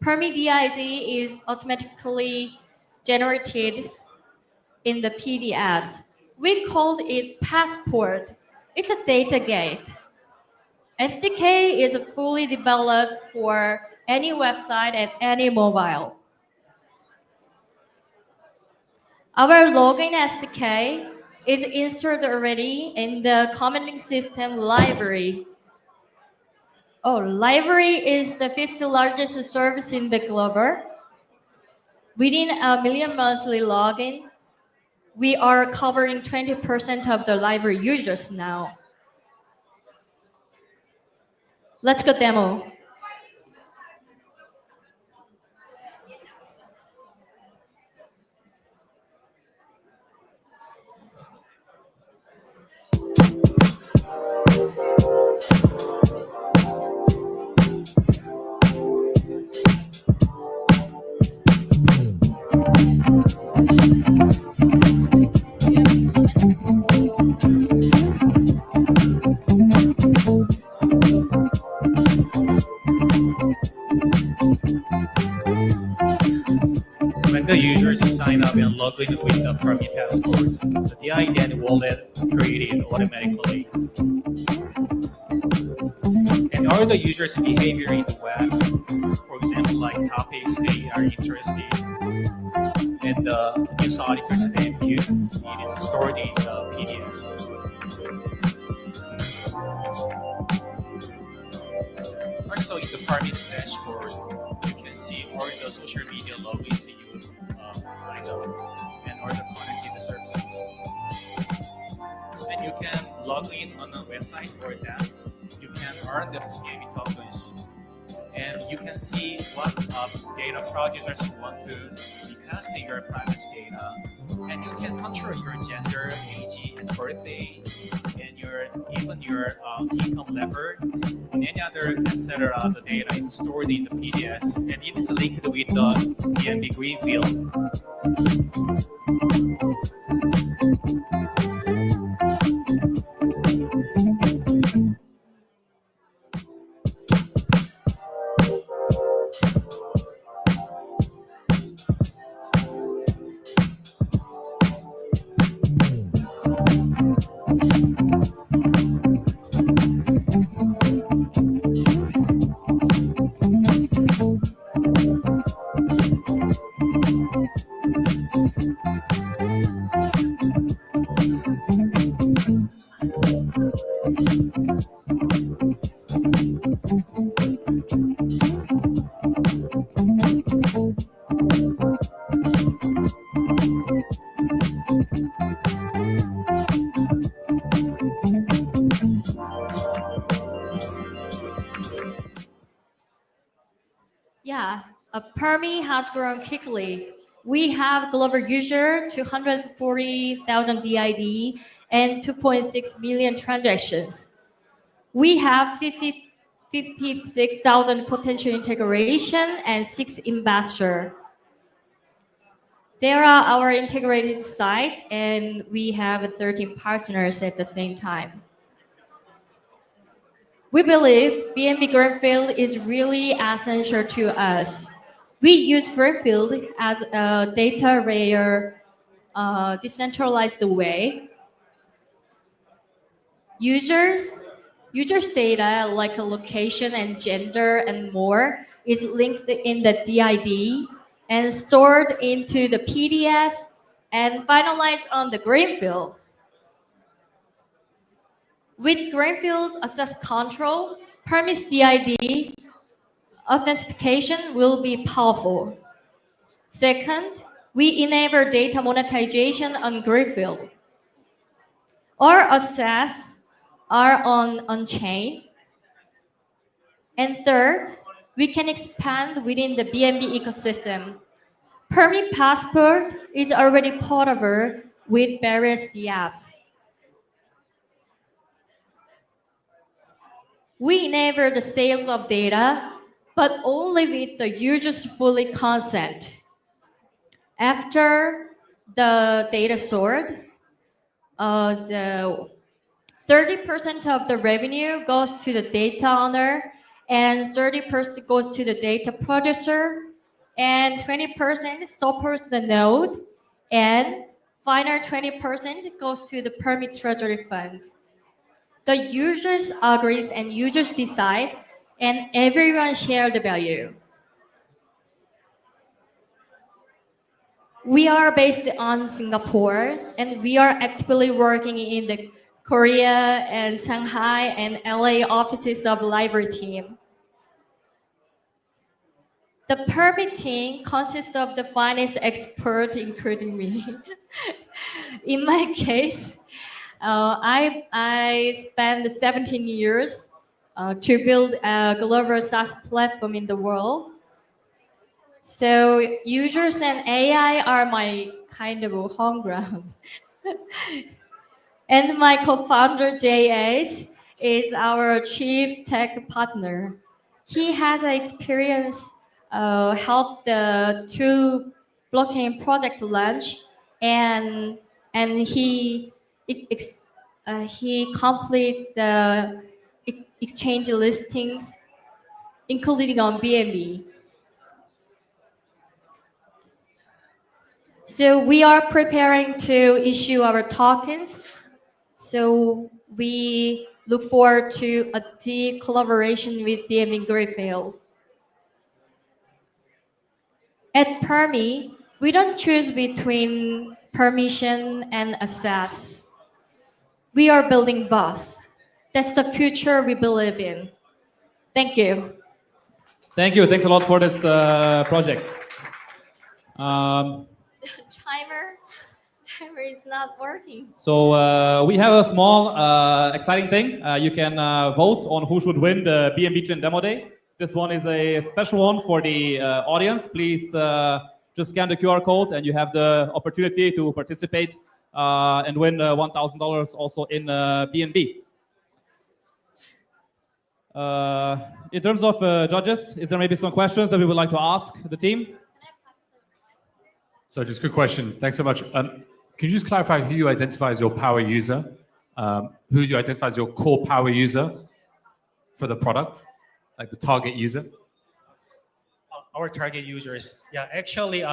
permit DID is automatically generated in the PDS. We called it Passport. It's a data gate. SDK is fully developed for any website and any mobile. Our login SDK is installed already in the commanding system library. Oh, library is the 5th largest service in the global. Within 1 million monthly login, we are covering 20% of the library users now. Let's go demo. When the users sign up and log in with the Permit Passport, the DID and wallet created automatically. And all the users' behavior in the web, for example, like topics they are interested in, and the news articles they view, it is stored in the PDS. Also, in the Permits dashboard, you can see all the social media logins you signed up and all the connected services. And you can log in on a website or a desk. You can earn the BNB tokens. And you can see what data producers want to request to your privacy data. And you can control your gender, age, and birthday, and even your income level, and any other etc. The data is stored in the PDS, and it is linked with the BNB Greenfield. Yeah, Permi has grown quickly. We have global user 240,000 DID and 2.6 million transactions. We have 56,000 potential integration and 6 investors. There are our integrated sites, and we have 13 partners at the same time. We believe BNB Greenfield is really essential to us. We use Greenfield as a data layer, decentralized way. Users' data like a location and gender and more is linked in the DID and stored into the PDS and finalize on the greenfield. With greenfield's access control, permits DID authentication will be powerful. Second, we enable data monetization on greenfield. Our assets are on-chain. And third, we can expand within the BNB ecosystem. Permit Passport is already portable with various apps. We enable the sales of data, but only with the user's fully consent. After the data stored, the 30% of the revenue goes to the data owner, and 30% goes to the data producer, and 20% supports the node, and final 20% goes to the permit treasury fund. The users agrees and users decide, and everyone share the value. We are based on Singapore, and we are actively working in the Korea and Shanghai and LA offices of library team. The permit team consists of the finance expert, including me. In my case, I spent 17 years to build a global SaaS platform in the world. So users and AI are my kind of home ground. And my co-founder, JS, is our chief tech partner. He has experience helped the two blockchain project launch, and he complete the exchange listings, including on BNB. So we are preparing to issue our tokens. So we look forward to a deep collaboration with BNB Greenfield. At Permi, we don't choose between permission and access. We are building both. That's the future we believe in. Thank you. Thank you. Thanks a lot for this project. Timer is not working. So we have a small, exciting thing. You can vote on who should win the BNB Chain Demo Day. This one is a special one for the audience. Please just scan the QR code, and you have the opportunity to participate and win $1,000 also in BNB. In terms of judges, is there maybe some questions that we would like to ask the team? So just a quick question. Thanks so much. Can you just clarify who you identify as your power user? Who you identify as your core power user for the product, like the target user? Our target users. Yeah, actually,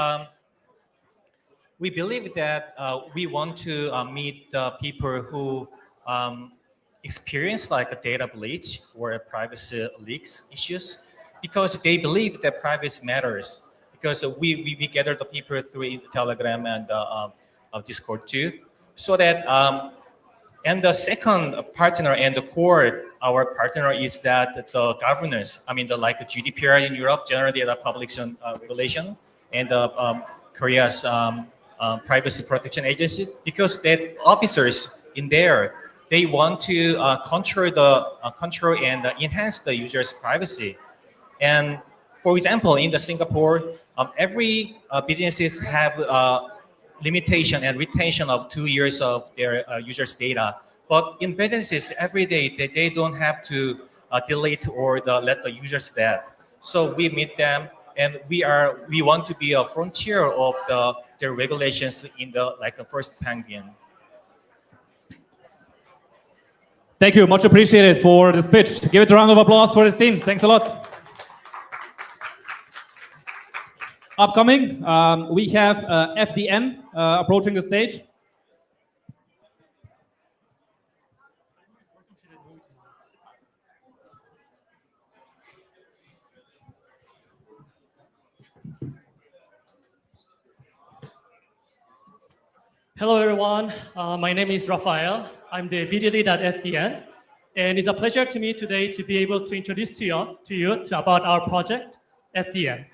we believe that we want to meet the people who experience like a data breach or a privacy leaks issues, because they believe that privacy matters. Because we gather the people through Telegram and Discord too, so that and the second partner and the core, our partner is that the governance. I mean, the like GDPR in Europe, generally the public regulation, and Korea's privacy protection agency, because that officers in there, they want to control and enhance the user's privacy. And for example, in the Singapore, every businesses have limitation and retention of 2 years of their users' data. But in businesses, every day they don't have to delete or let the users dead. So we meet them, and we want to be a frontier of their regulations in the like the first penguin. Thank you. Much appreciated for this pitch. Give it a round of applause for this team. Thanks a lot. Upcoming, we have FDN approaching the stage. Hello, everyone. My name is Rafael. I'm the BD lead at FDN. And it's a pleasure to me today to be able to introduce to you about our project, FDN.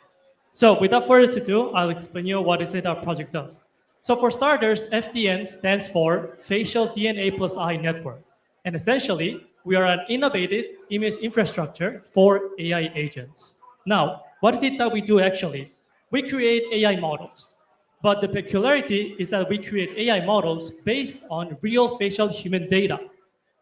So without further ado, I'll explain you what is it our project does. So for starters, FDN stands for Facial DNA plus I Network. And essentially, we are an innovative image infrastructure for AI agents. Now, what is it that we do actually? We create AI models. But the peculiarity is that we create AI models based on real facial human data.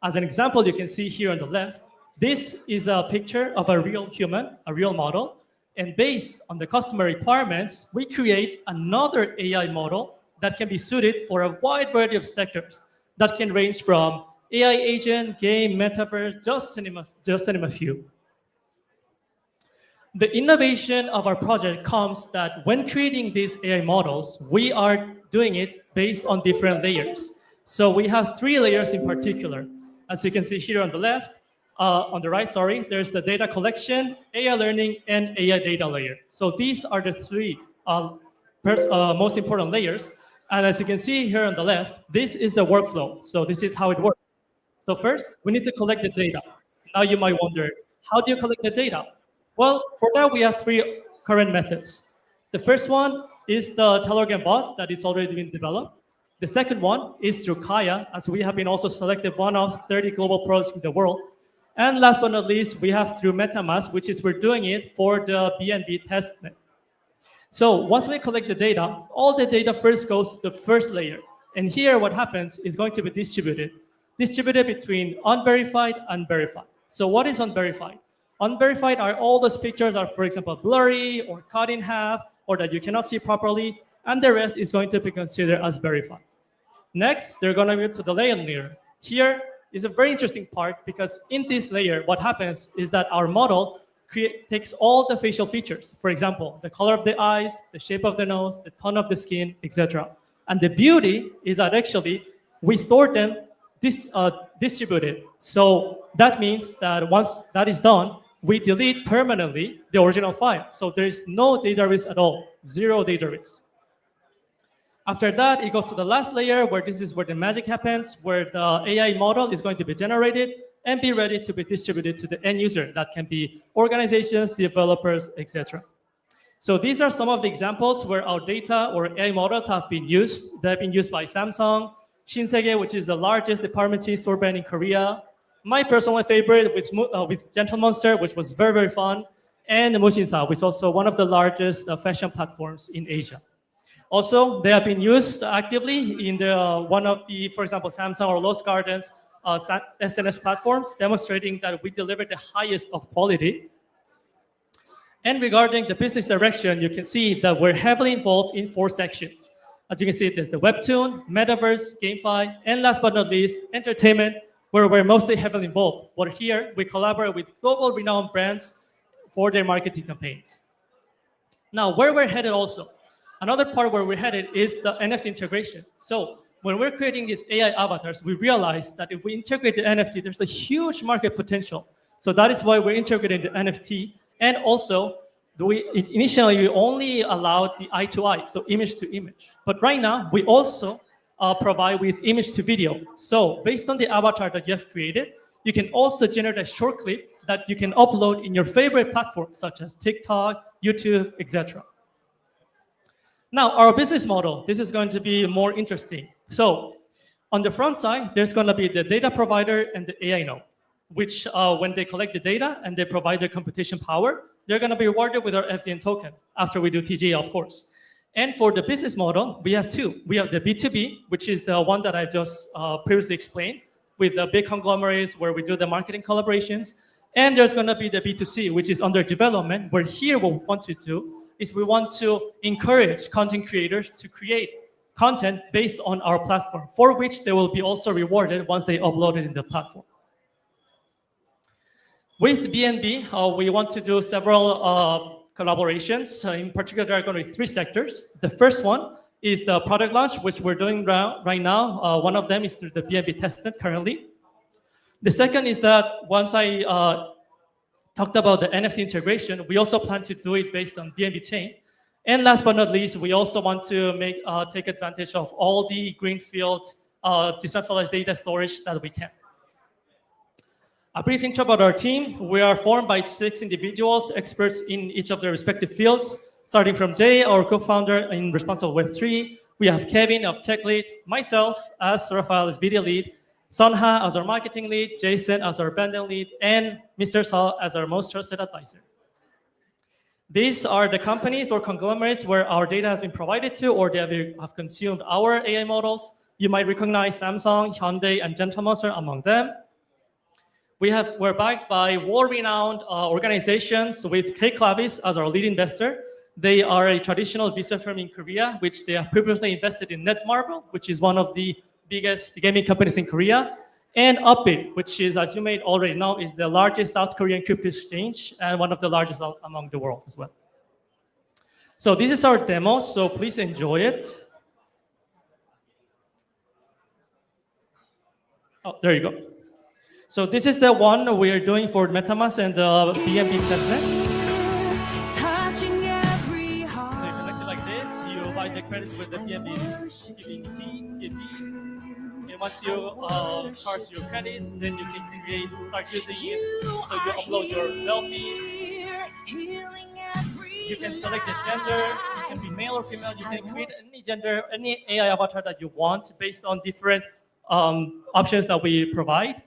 As an example, you can see here on the left, this is a picture of a real human, a real model. And based on the customer requirements, we create another AI model that can be suited for a wide variety of sectors that can range from AI agent, game, metaverse, just to name a few. The innovation of our project comes that when creating these AI models, we are doing it based on different layers. So we have 3 layers in particular. As you can see here on the left, on the right, sorry, there's the data collection, AI learning, and AI data layer. So these are the 3 most important layers. And as you can see here on the left, this is the workflow. So this is how it works. So first, we need to collect the data. Now you might wonder, how do you collect the data? Well, for that, we have 3 current methods. The first one is the Telegram bot that is already been developed. The second one is through Kaya, as we have been also selected one of 30 global pros in the world. And last but not least, we have through MetaMask, which is we're doing it for the BNB testnet. So once we collect the data, all the data first goes to the first layer. And here what happens is going to be distributed between unverified and verified. So what is unverified? Unverified are all those pictures are, for example, blurry or cut in half or that you cannot see properly, and the rest is going to be considered as verified. Next, they're going to go to the layer. Here is a very interesting part because in this layer, what happens is that our model takes all the facial features. For example, the color of the eyes, the shape of the nose, the tone of the skin, etc. And the beauty is that actually we store them distributed. So that means that once that is done, we delete permanently the original file. So there is no data risk at all, 0 data risk. After that, it goes to the last layer where this is where the magic happens, where the AI model is going to be generated and be ready to be distributed to the end user. That can be organizations, developers, etc. So these are some of the examples where our data or AI models have been used. They have been used by Samsung, Shinsegae, which is the largest department store brand in Korea. My personal favorite with Gentle Monster, which was very, very fun, and Mushinsa, which is also one of the largest fashion platforms in Asia. Also, they have been used actively in one of the, for example, Samsung or Lost Gardens SNS platforms, demonstrating that we deliver the highest of quality. And regarding the business direction, you can see that we're heavily involved in 4 sections. As you can see, there's the Webtoon, Metaverse, GameFi, and last but not least, entertainment, where we're mostly heavily involved. But here, we collaborate with global renowned brands for their marketing campaigns. Now, where we're headed also, another part where we're headed is the NFT integration. So when we're creating these AI avatars, we realize that if we integrate the NFT, there's a huge market potential. So that is why we're integrating the NFT. And also, initially, we only allowed the eye to eye, so image to image. But right now, we also provide with image to video. So based on the avatar that you have created, you can also generate a short clip that you can upload in your favorite platforms, such as TikTok, YouTube, etc. Now, our business model, this is going to be more interesting. So on the front side, there's going to be the data provider and the AI node, which when they collect the data and they provide their computation power, they're going to be rewarded with our FDN token after we do TGA, of course. And for the business model, we have 2. We have the B2B, which is the one that I just previously explained, with the big conglomerates where we do the marketing collaborations. And there's going to be the B2C, which is under development, where here what we want to do is we want to encourage content creators to create content based on our platform, for which they will be also rewarded once they upload it in the platform. With BNB, we want to do several collaborations. In particular, there are going to be 3 sectors. The first one is the product launch, which we're doing right now. One of them is through the BNB testnet currently. The second is that once I talked about the NFT integration, we also plan to do it based on BNB Chain. And last but not least, we also want to take advantage of all the greenfield decentralized data storage that we can. A brief intro about our team. We are formed by 6 individuals, experts in each of their respective fields, starting from Jay, our co-founder in responsible Web3. We have Kevin, our tech lead, myself as Rafael as video lead, Sonha as our marketing lead, Jason as our branding lead, and Mr. Saul as our most trusted advisor. These are the companies or conglomerates where our data has been provided to or they have consumed our AI models. You might recognize Samsung, Hyundai, and Gentle Monster among them. We're backed by world-renowned organizations with K Clavis as our lead investor. They are a traditional VC firm in Korea, which they have previously invested in Netmarble, which is one of the biggest gaming companies in Korea, and Upbit, which is, as you may already know, is the largest South Korean crypto exchange and one of the largest among the world as well. So this is our demo, so please enjoy it. Oh, there you go. So this is the one we are doing for MetaMask and the BNB testnet. So you connect it like this. You buy the credits with the BNB, and once you charge your credits, then you can start using it. So you upload your selfie. You can select the gender. You can be male or female. You can create any gender, any AI avatar that you want based on different options that we provide.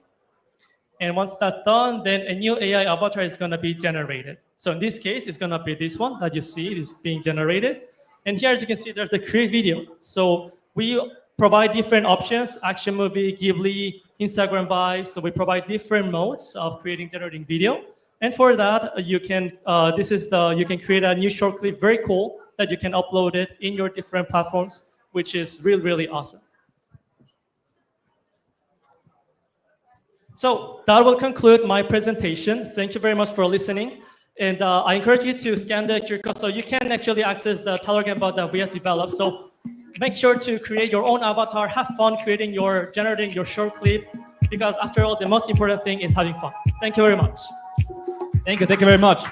And once that's done, then a new AI avatar is going to be generated. So in this case, it's going to be this one that you see. It is being generated. And here, as you can see, there's the create video. So we provide different options: action movie, Ghibli, Instagram vibes. So we provide different modes of generating video. And for that, you can you can create a new short clip, very cool, that you can upload it in your different platforms, which is really, really awesome. So that will conclude my presentation. Thank you very much for listening. And I encourage you to scan the QR code so you can actually access the Telegram bot that we have developed. So make sure to create your own avatar, have fun generating your short clip, because after all, the most important thing is having fun. Thank you very much. Thank you very much.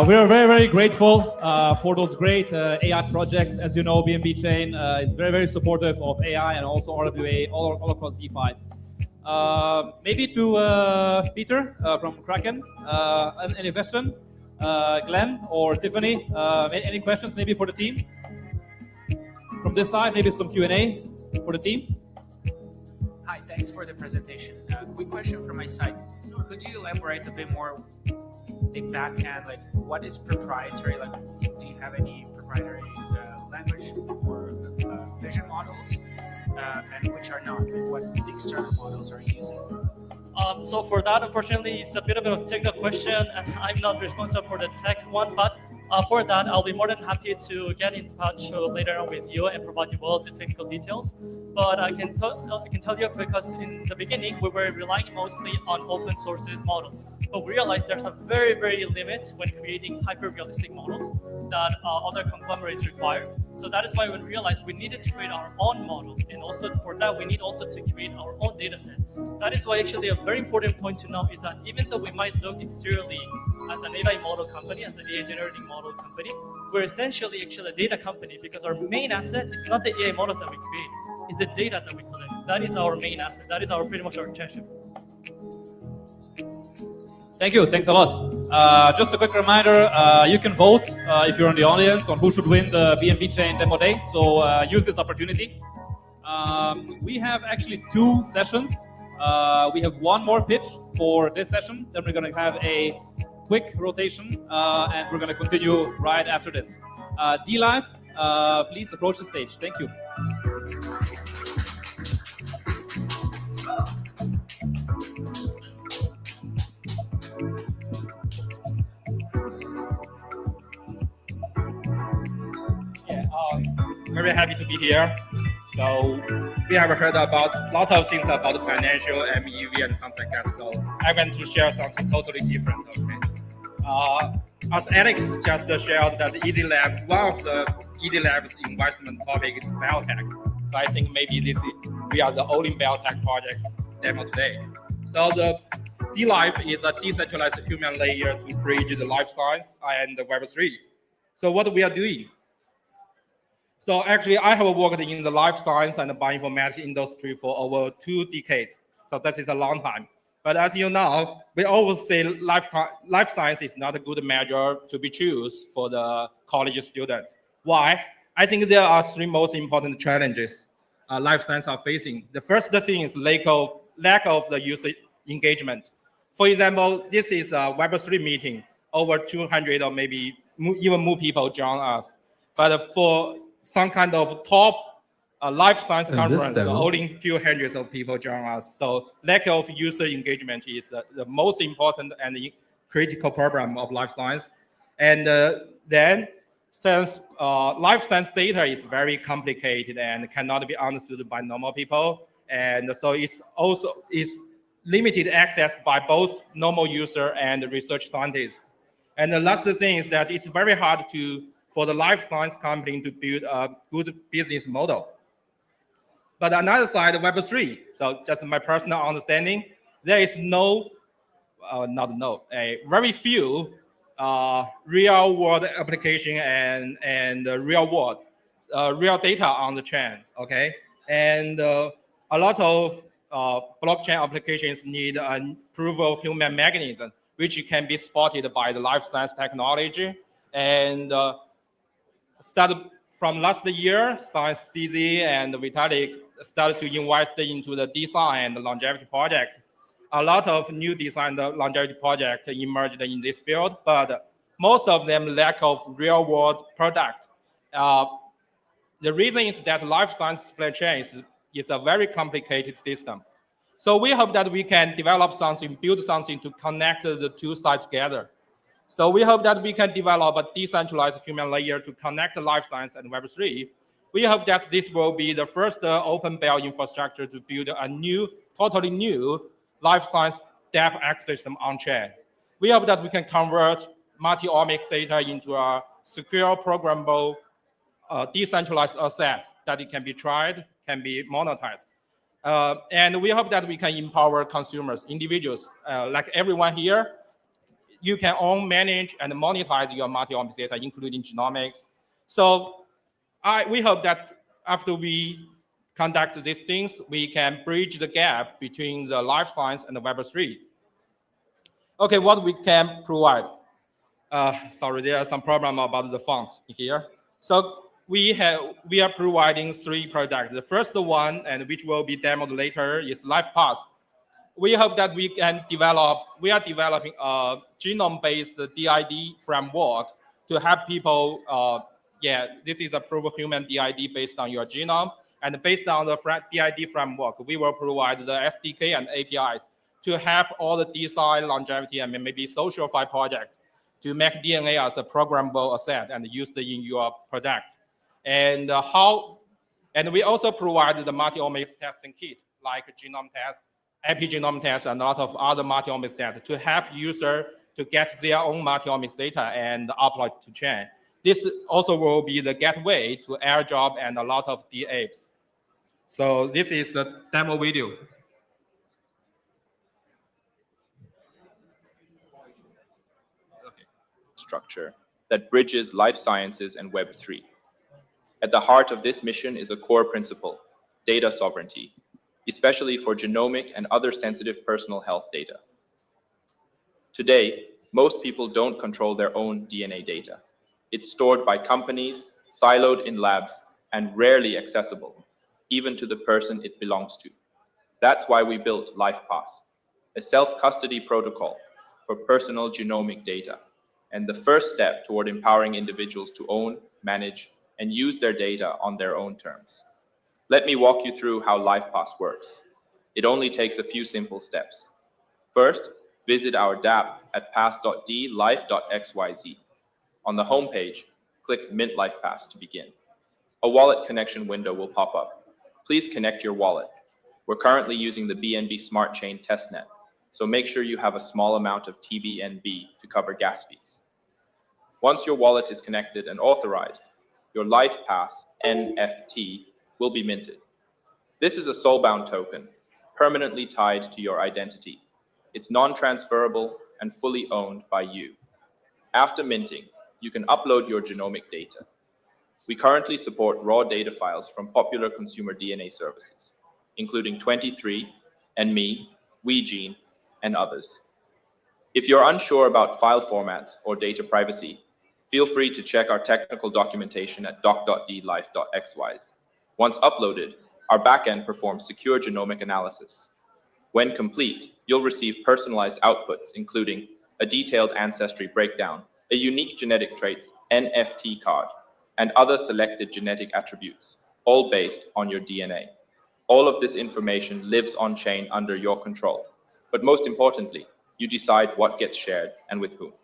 We are very, very grateful for those great AI projects. As you know, BNB Chain is very, very supportive of AI and also RWA all across DeFi. Maybe to Peter from Kraken, any question? Glenn or Tiffany, any questions maybe for the team? From this side, maybe some Q&A for the team. Hi, thanks for the presentation. Quick question from my side. Could you elaborate a bit more the back end, like what is proprietary? Like, do you have any proprietary language or vision models, and which are not? Like, what external models are you using? So for that, unfortunately, it's a bit of a technical question, and I'm not responsible for the tech one, but for that, I'll be more than happy to get in touch later on with you and provide you all the technical details. But I can tell you, because in the beginning, we were relying mostly on open sources models. But we realized there's a very, very limits when creating hyper-realistic models that other conglomerates require. So that is why we realized we needed to create our own model. And also for that, we need also to create our own data set. That is why actually a very important point to know is that even though we might look exteriorly as an AI model company, as an AI generating model company, we're essentially actually a data company, because our main asset is not the AI models that we create, it's the data that we collect. That is our main asset. That is pretty much our treasure. Thank you. Thanks a lot. Just a quick reminder, you can vote if you're in the audience on who should win the BNB Chain Demo Day. So use this opportunity. We have actually 2 sessions. We have one more pitch for this session. Then we're going to have a quick rotation, and we're going to continue right after this. D-Live, please approach the stage. Thank you. Very happy to be here. So we have heard about a lot of things about the financial MEV and something like that. So I want to share something totally different. Okay. As Alex just shared, that Easy Lab, one of the Easy Lab's investment topic is biotech. So I think maybe we are the only biotech project demo today. So the D-Life is a decentralized human layer to bridge the life science and the Web3. So what we are doing, So actually, I have worked in the life science and the bioinformatics industry for over 2 decades. So that is a long time. But as you know, we always say life science is not a good measure to be chosen for the college students. Why? I think there are 3 most important challenges life science are facing. The first thing is lack of the user engagement. For example, this is a Web3 meeting. Over 200 or maybe even more people join us. But for some kind of top life science conference, only a few hundreds of people join us. So lack of user engagement is the most important and critical problem of life science. And then, since life science data is very complicated and cannot be understood by normal people, and so it's limited access by both normal user and research scientists. And the last thing is that it's very hard for the life science company to build a good business model. But another side, Web3, so just my personal understanding, there is very few real world application and real data on the chains, okay? And a lot of blockchain applications need a proof of human mechanism, which can be spotted by the life science technology. And started from last year, Science CZ and Vitalik started to invest into the design and the longevity project. A lot of new design and longevity projects emerged in this field, but most of them lack of real world product. The reason is that life science supply chain is a very complicated system. So we hope that we can develop something, build something to connect the two sides together. So we hope that we can develop a decentralized human layer to connect life science and Web3. We hope that this will be the first open bell infrastructure to build a totally new life science data ecosystem on-chain. We hope that we can convert multi-omics data into a secure, programmable, decentralized asset that it can be tried, can be monetized. And we hope that we can empower consumers, individuals, like everyone here. You can own, manage, and monetize your multi-omics data, including genomics. So we hope that after we conduct these things, we can bridge the gap between the life science and the Web3. Okay, what we can provide. Sorry, there are some problem about the fonts here. So we are providing 3 products. The first one, and which will be demoed later, is LifePass. We hope that we are developing a genome-based DID framework to help people, this is a proof of human DID based on your genome. And based on the DID framework, we will provide the SDK and APIs to help all the design, longevity, and maybe social file project to make DNA as a programmable asset and used in your product. And we also provide the multi-omics testing kit, like genome test, epigenome test, and a lot of other multi-omics data to help users to get their own multi-omics data and upload to chain. This also will be the gateway to airdrop and a lot of DApps. So this is the demo video. Structure that bridges life sciences and Web3. At the heart of this mission is a core principle, data sovereignty, especially for genomic and other sensitive personal health data. Today, most people don't control their own DNA data. It's stored by companies, siloed in labs, and rarely accessible, even to the person it belongs to. That's why we built LifePass, a self-custody protocol for personal genomic data, and the first step toward empowering individuals to own, manage, and use their data on their own terms. Let me walk you through how LifePass works. It only takes a few simple steps. First, visit our dApp at pass.d-life.xyz. On the homepage, click Mint LifePass to begin. A wallet connection window will pop up. Please connect your wallet. We're currently using the BNB Smart Chain testnet, so make sure you have a small amount of TBNB to cover gas fees. Once your wallet is connected and authorized, your LifePass NFT will be minted. This is a soulbound token, permanently tied to your identity. It's non-transferable and fully owned by you. After minting, you can upload your genomic data. We currently support raw data files from popular consumer DNA services, including 23, andMe, WeGene, and others. If you're unsure about file formats or data privacy, feel free to check our technical documentation at doc.dlife.xyz. Once uploaded, our backend performs secure genomic analysis. When complete, you'll receive personalized outputs, including a detailed ancestry breakdown, a unique genetic traits NFT card, and other selected genetic attributes, all based on your DNA. All of this information lives on-chain under your control. But most importantly, you decide what gets shared and with whom.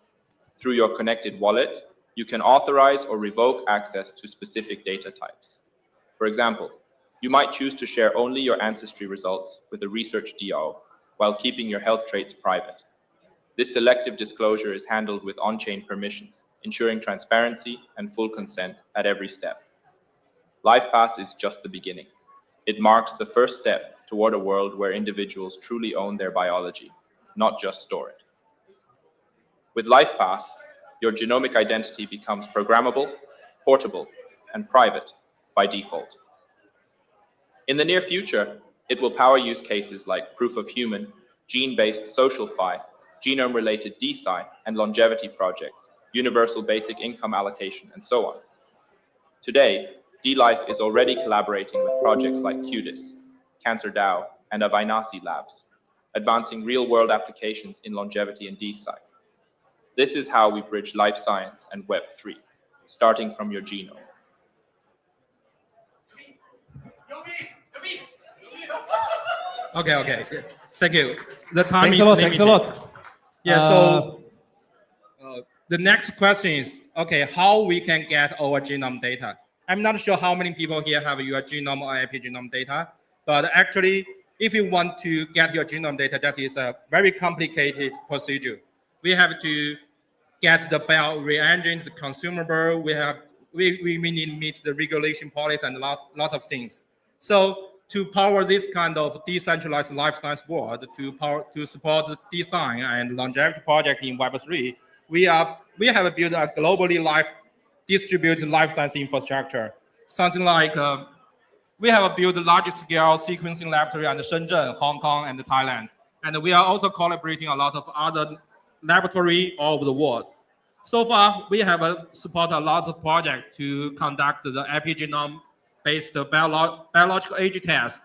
Through your connected wallet, you can authorize or revoke access to specific data types. For example, you might choose to share only your ancestry results with a research DAO while keeping your health traits private. This selective disclosure is handled with on-chain permissions, ensuring transparency and full consent at every step. LifePass is just the beginning. It marks the first step toward a world where individuals truly own their biology, not just store it. With LifePass, your genomic identity becomes programmable, portable, and private by default. In the near future, it will power use cases like proof of human, gene-based social fi, genome-related DeFi, and longevity projects, universal basic income allocation, and so on. Today, DLife is already collaborating with projects like QDIS, CancerDAO, and Avinasi Labs, advancing real-world applications in longevity and DeFi. This is how we bridge life science and Web3, starting from your genome. Okay. Thank you. The time Thanks is a lot. limited. Thanks a lot. Yeah. So the next question is, okay, how we can get our genome data? I'm not sure how many people here have your genome or epigenome data, but actually, if you want to get your genome data, that is a very complicated procedure. We have to get the bio reagents, the consumable. We need to meet the regulation policy and a lot of things. So to power this kind of decentralized life science board, to support the design and longevity project in Web3, we have built a globally distributed life science infrastructure. Something like we have built the largest scale sequencing laboratory in Shenzhen, Hong Kong, and Thailand. And we are also collaborating a lot of other laboratories all over the world. So far, we have supported a lot of projects to conduct the epigenome-based biological age test.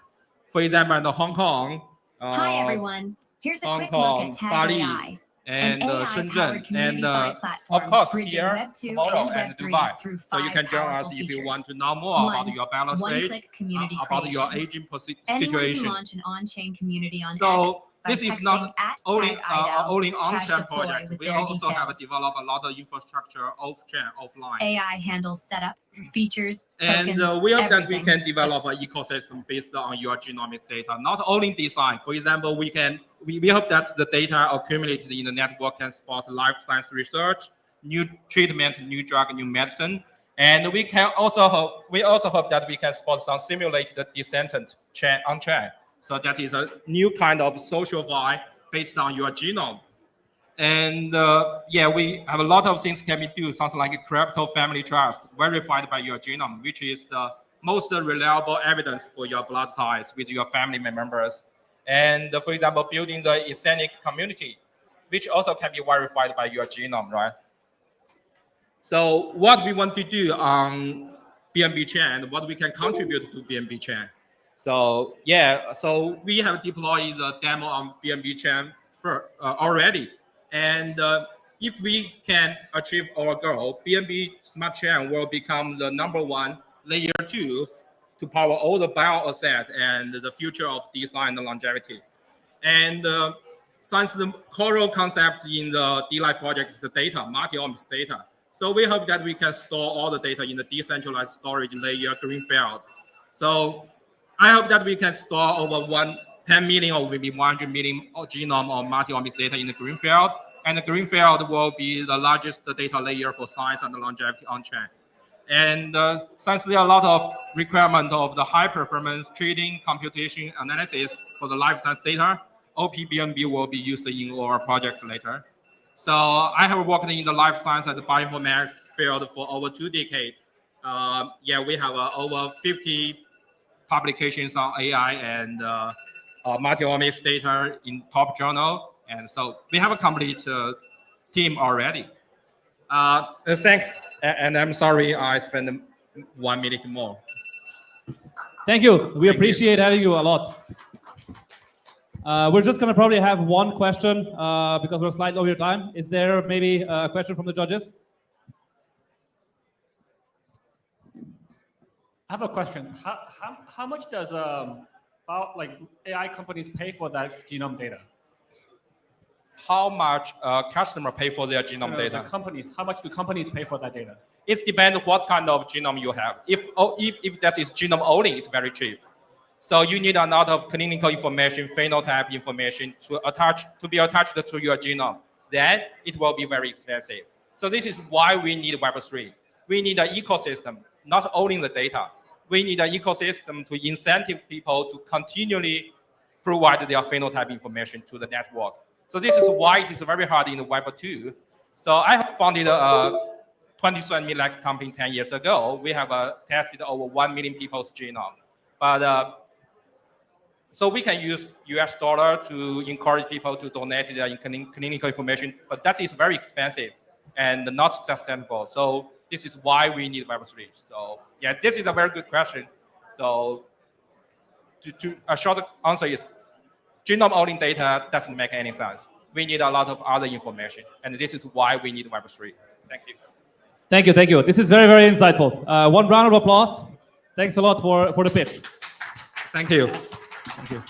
For example, in Hong Kong, Hi everyone. Here's a Hong quick Kong, look at Tag Bali, AI, and an AI-powered Shenzhen, community and platform of course bridging here, Web 2 tomorrow, and and Web 3 Dubai. through So you 5 can join us powerful if you features. want to know more about your biological age, One-click community about your creation. aging Anyone situation. can launch an on-chain community on X So by this is texting not at only @tagido on-chain #deploy project. with We their also have details. developed a lot of infrastructure off-chain, offline. AI handles setup, features, And tokens, we hope that we everything. can develop an ecosystem based on your genomic data, not only design. For example, we hope that the data accumulated in the network can support life science research, new treatment, new drug, new medicine. And we also hope that we can support some simulated descendant on-chain. So that is a new kind of social fi based on your genome. And we have a lot of things can be do, something like a crypto family trust verified by your genome, which is the most reliable evidence for your blood ties with your family members. And for example, building the ethnic community, which also can be verified by your genome, right? So what we want to do on BNB Chain, what we can contribute to BNB Chain. So so we have deployed the demo on BNB Chain already. And if we can achieve our goal, BNB Smart Chain will become the #1 layer 2 to power all the bio assets and the future of design and longevity. And since the core concept in the DLife project is the data, multi-omics data. So we hope that we can store all the data in the decentralized storage layer greenfield. So I hope that we can store over 10 million or maybe 100 million genome or multi-omics data in the greenfield. And the greenfield will be the largest data layer for science and longevity on-chain. And since there are a lot of requirement of the high performance trading, computation, analysis for the life science data, OPBNB will be used in our project later. So I have worked in the life science and the bioinformatics field for over 2 decades. Yeah, we have over 50 publications on AI and multi-omics data in top journal. And so we have a complete team already. Thanks, and I'm sorry I spent 1 minute more. Thank you. We appreciate having you a lot. We're just going to probably have one question because we're slightly over your time. Is there maybe a question from the judges? I have a question. How much does AI companies pay for that genome data? How much customer pay for their genome data? The companies. How much do companies pay for that data? It depends what kind of genome you have. If that is genome only, it's very cheap. So you need a lot of clinical information, phenotype information to be attached to your genome. Then it will be very expensive. So this is why we need Web3. We need an ecosystem, not only the data. We need an ecosystem to incentive people to continually provide their phenotype information to the network. So this is why it is very hard in the Web2. So I have founded a 23andMe like company 10 years ago. We have tested over 1 million people's genome. But so we can use US dollar to encourage people to donate their clinical information, but that is very expensive and not sustainable. So this is why we need Web3. So yeah, this is a very good question. So a short answer is genome-only data doesn't make any sense. We need a lot of other information, and this is why we need Web3. Thank you. Thank you, thank you. This is very, very insightful. One round of applause. Thanks a lot for the pitch. Thank you. Thank you.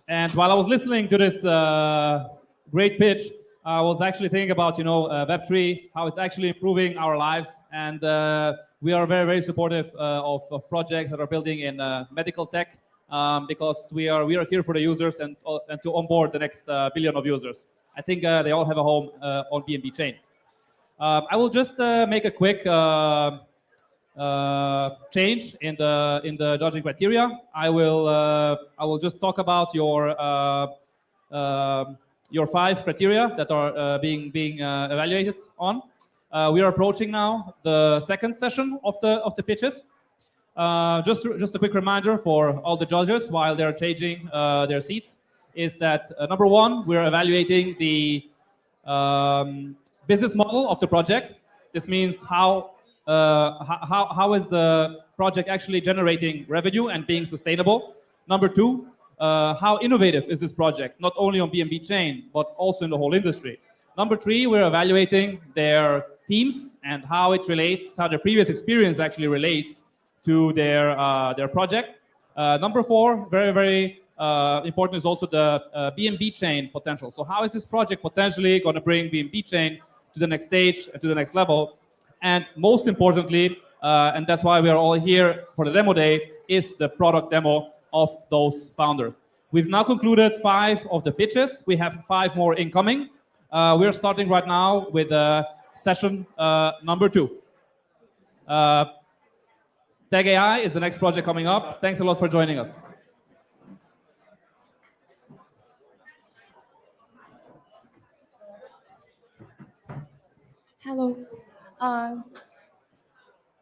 And while I was listening to this great pitch, I was actually thinking about, Web3, how it's actually improving our lives. And we are very, very supportive of projects that are building in medical tech because we are here for the users and to onboard the next billion of users. I think they all have a home on BNB Chain. I will just make a quick change in the judging criteria. I will just talk about your 5 criteria that are being evaluated on. We are approaching now the second session of the pitches. Just a quick reminder for all the judges while they're changing their seats is that number 1, we're evaluating the business model of the project. This means how is the project actually generating revenue and being sustainable. Number 2, how innovative is this project, not only on BNB Chain, but also in the whole industry. Number 3, we're evaluating their teams and how it relates, how their previous experience actually relates to their project. Number 4, very, very important is also the BNB Chain potential. So how is this project potentially going to bring BNB Chain to the next stage, to the next level? And most importantly, and that's why we are all here for the demo day, is the product demo of those founders. We've now concluded 5 of the pitches. We have 5 more incoming. We're starting right now with session number 2. Tag AI is the next project coming up. Thanks a lot for joining us. Hello.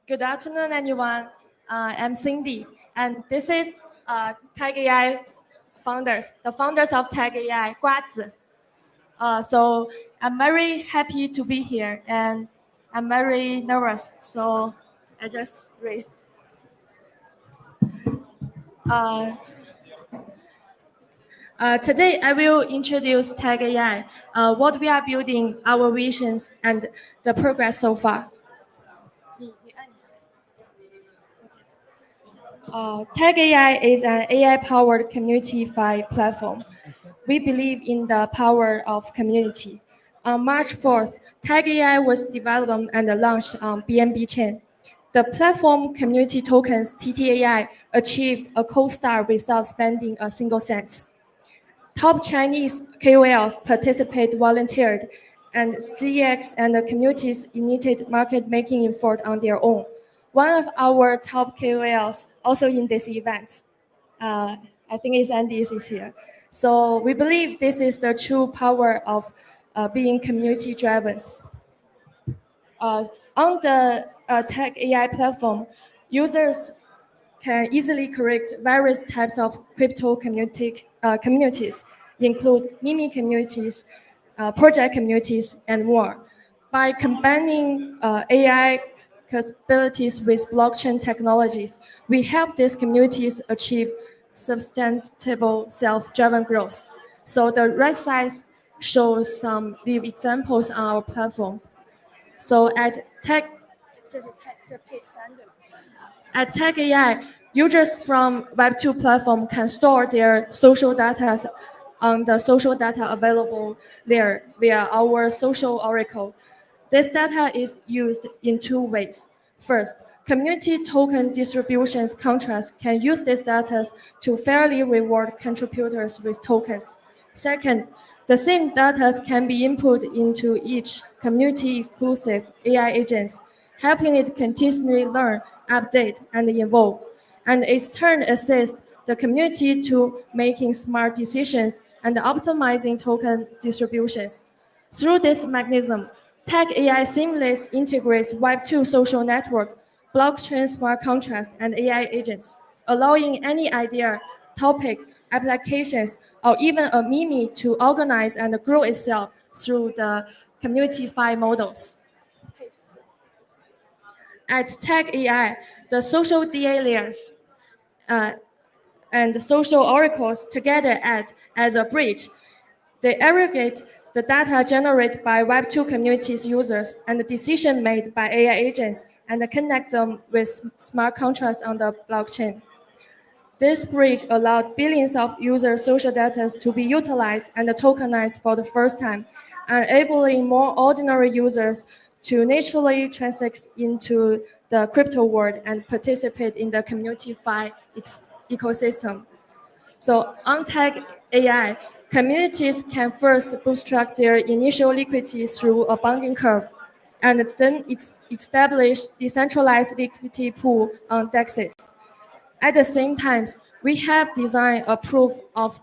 Good afternoon, everyone. I'm Cindy, and this is Tag AI founders, the founders of Tag AI, Guazi. So I'm very happy to be here, and I'm very nervous. So I just read. Today, I will introduce Tag AI, what we are building, our visions, and the progress so far. Tag AI is an AI-powered community-fi platform. We believe in the power of community. On March 4th, Tag AI was developed and launched on BNB Chain. The platform community tokens TTAI achieved a cold start without spending a single cent. Top Chinese KOLs volunteered, and CX and the communities initiated market-making effort on their own. One of our top KOLs also in this event, I think it's Andy is here. So we believe this is the true power of being community-driven. On the Tech AI platform, users can easily create various types of crypto communities, include meme communities, project communities, and more. By combining AI capabilities with blockchain technologies, we help these communities achieve sustainable self-driven growth. So the right side shows some live examples on our platform. So at Tech AI, users from Web2 platform can store their social data on the social data available there via our social oracle. This data is used in two ways. First, community token distributions contracts can use this data to fairly reward contributors with tokens. Second, the same data can be input into each community-exclusive AI agents, helping it continuously learn, update, and evolve, and its turn assist the community to making smart decisions and optimizing token distributions. Through this mechanism, Tech AI seamlessly integrates Web2 social network, blockchain smart contracts, and AI agents, allowing any idea, topic, applications, or even a meme to organize and grow itself through the community-fi models. At Tech AI, the social DA layers and the social oracles together act as a bridge. They aggregate the data generated by Web2 communities users and the decision made by AI agents and connect them with smart contracts on the blockchain. This bridge allowed billions of user social data to be utilized and tokenized for the first time, enabling more ordinary users to naturally transact into the crypto world and participate in the community-fi ecosystem. So on Tech AI, communities can first bootstrap their initial liquidity through a bonding curve, and then establish decentralized liquidity pool on DEXs. At the same time, we have designed a proof of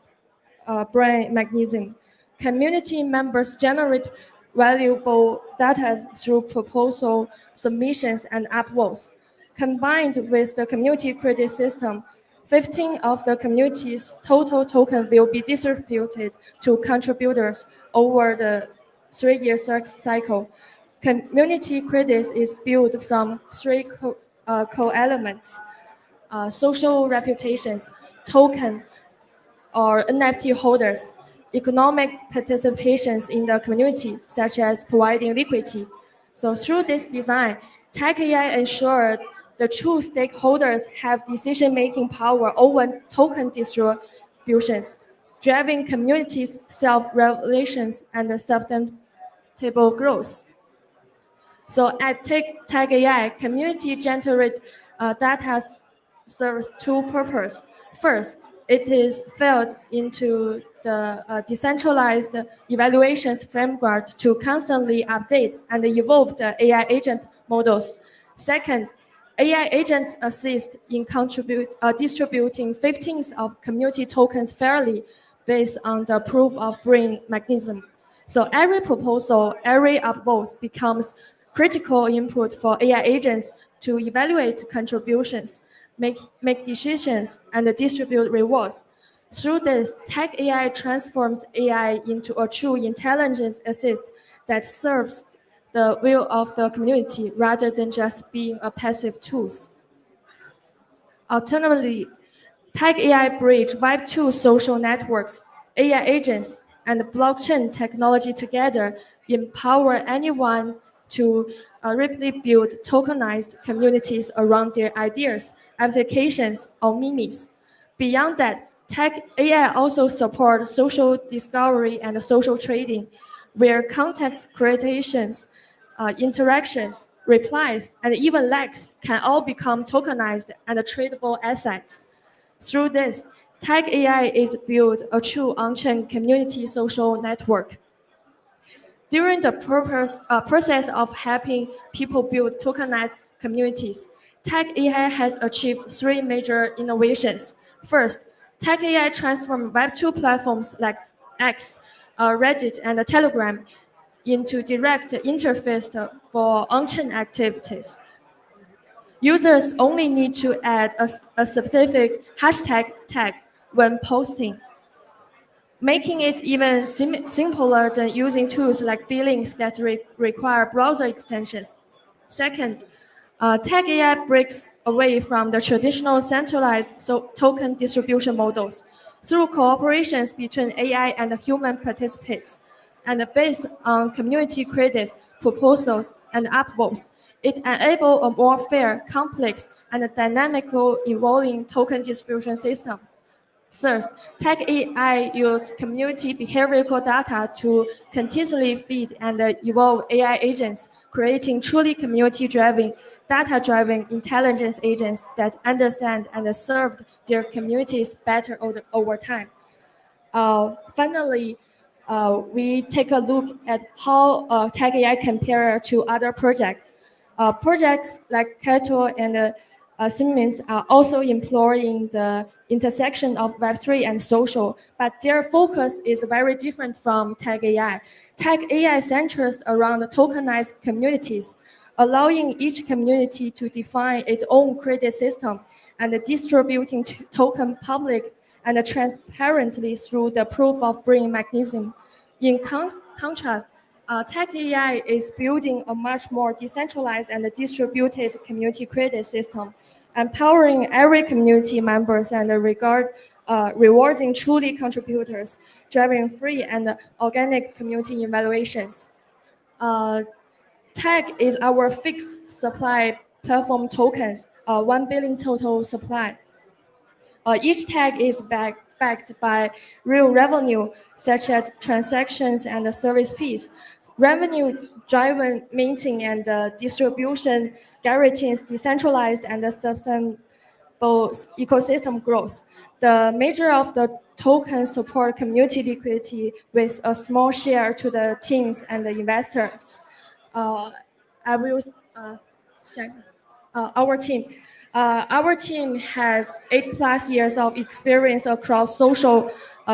brain mechanism. Community members generate valuable data through proposal submissions and upvotes. Combined with the community credit system, 15 of the community's total token will be distributed to contributors over the 3-year cycle. Community credits is built from three co-elements: social reputations, token, or NFT holders, economic participations in the community, such as providing liquidity. So through this design, Tech AI ensured the true stakeholders have decision-making power over token distributions, driving communities' self-regulations and sustainable growth. So at Tech AI, community generate data serves two purposes. First, it is fed into the decentralized evaluations framework to constantly update and evolve the AI agent models. Second, AI agents assist in distributing 15th of community tokens fairly based on the proof of brain mechanism. So every proposal, every upvote becomes critical input for AI agents to evaluate contributions, make decisions, and distribute rewards. Through this, Tech AI transforms AI into a true intelligence assist that serves the will of the community rather than just being a passive tool. Alternatively, Tech AI bridge Web2 social networks, AI agents, and blockchain technology together empower anyone to rapidly build tokenized communities around their ideas, applications, or memes. Beyond that, Tech AI also supports social discovery and social trading, where context creations, interactions, replies, and even likes can all become tokenized and tradable assets. Through this, Tech AI is built a true on-chain community social network. During the process of helping people build tokenized communities, Tech AI has achieved 3 major innovations. First, Tech AI transformed Web2 platforms like X, Reddit, and Telegram into direct interface for on-chain activities. Users only need to add a specific hashtag tag when posting, making it even simpler than using tools like B-links that require browser extensions. Second, Tag AI breaks away from the traditional centralized token distribution models through cooperations between AI and human participants, and based on community credits, proposals, and upvotes. It enables a more fair, complex, and dynamical evolving token distribution system. Third, Tag AI uses community behavioral data to continuously feed and evolve AI agents, creating truly community-driven, data-driven intelligence agents that understand and serve their communities better over time. Finally, we take a look at how Tag AI compares to other projects. Projects like Keynote and Siemens are also employing the intersection of Web3 and social, but their focus is very different from Tag AI. Tag AI centers around tokenized communities, allowing each community to define its own credit system and distributing token public and transparently through the proof of bring mechanism. In contrast, Tag AI is building a much more decentralized and distributed community credit system, empowering every community members and rewarding truly contributors, driving free and organic community evaluations. Tag is our fixed supply platform tokens, 1 billion total supply. Each tag is backed by real revenue, such as transactions and service fees. Revenue-driven minting and distribution guarantees decentralized and sustainable ecosystem growth. The major of the tokens support community liquidity with a small share to the teams and the investors. I will say our team. Our team has 8+ years of experience across social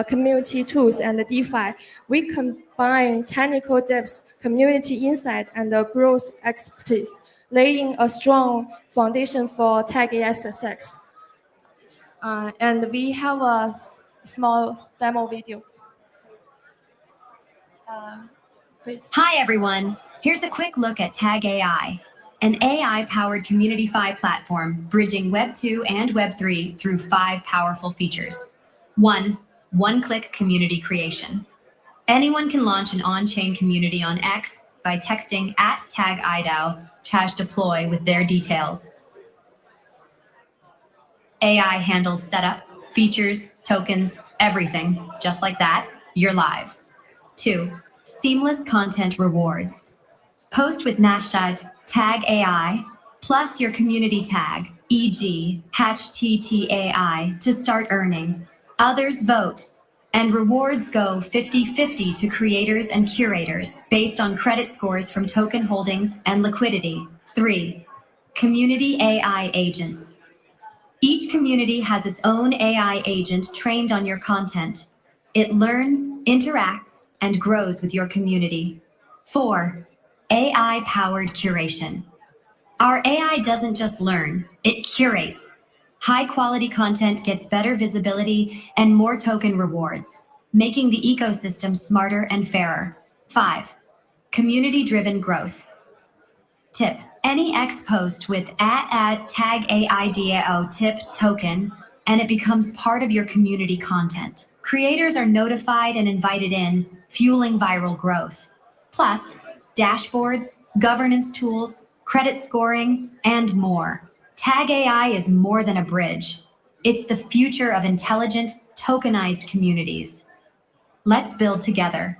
community tools and DeFi. We combine technical depth, community insight, and growth expertise, laying a strong foundation for Tag AI success. And we have a small demo video. Hi, everyone. Here's a quick look at Tag AI, an AI-powered community-fi platform bridging Web 2 and Web 3 through 5 powerful features. 1. One-click community creation. Anyone can launch an on-chain community on X by texting @TagIDAO/deploy with their details. AI handles setup, features, tokens, everything. Just like that, you're live. 2. Seamless content rewards. Post with hashtag #TagAI plus your community tag, e.g. #TTAI to start earning. Others vote, and rewards go 50-50 to creators and curators based on credit scores from token holdings and liquidity. 3. Community AI agents. Each community has its own AI agent trained on your content. It learns, interacts, and grows with your community. 4. AI-powered curation. Our AI doesn't just learn, it curates. High-quality content gets better visibility and more token rewards, making the ecosystem smarter and fairer. 5. Community-driven growth. Tip: any X post with @TagAIDAO tip token, and it becomes part of your community content. Creators are notified and invited in, fueling viral growth. Plus, dashboards, governance tools, credit scoring, and more. Tag AI is more than a bridge. It's the future of intelligent, tokenized communities. Let's build together.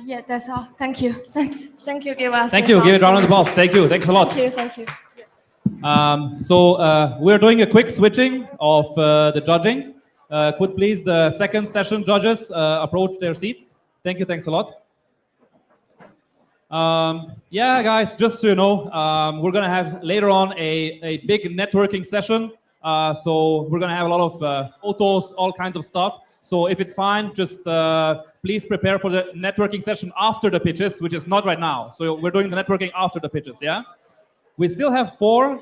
Yeah, that's all. Thank you. Thank you. Give us. Thank you. Give it a round of applause. Thank you. Thanks a lot. Thank you. We're doing a quick switching of the judging. Could please the second session judges approach their seats? Thank you. Thanks a lot. Yeah, guys, just so you know, we're going to have later on a big networking session. So we're going to have a lot of photos, all kinds of stuff. So if it's fine, just please prepare for the networking session after the pitches, which is not right now. So we're doing the networking after the pitches, yeah? We still have 4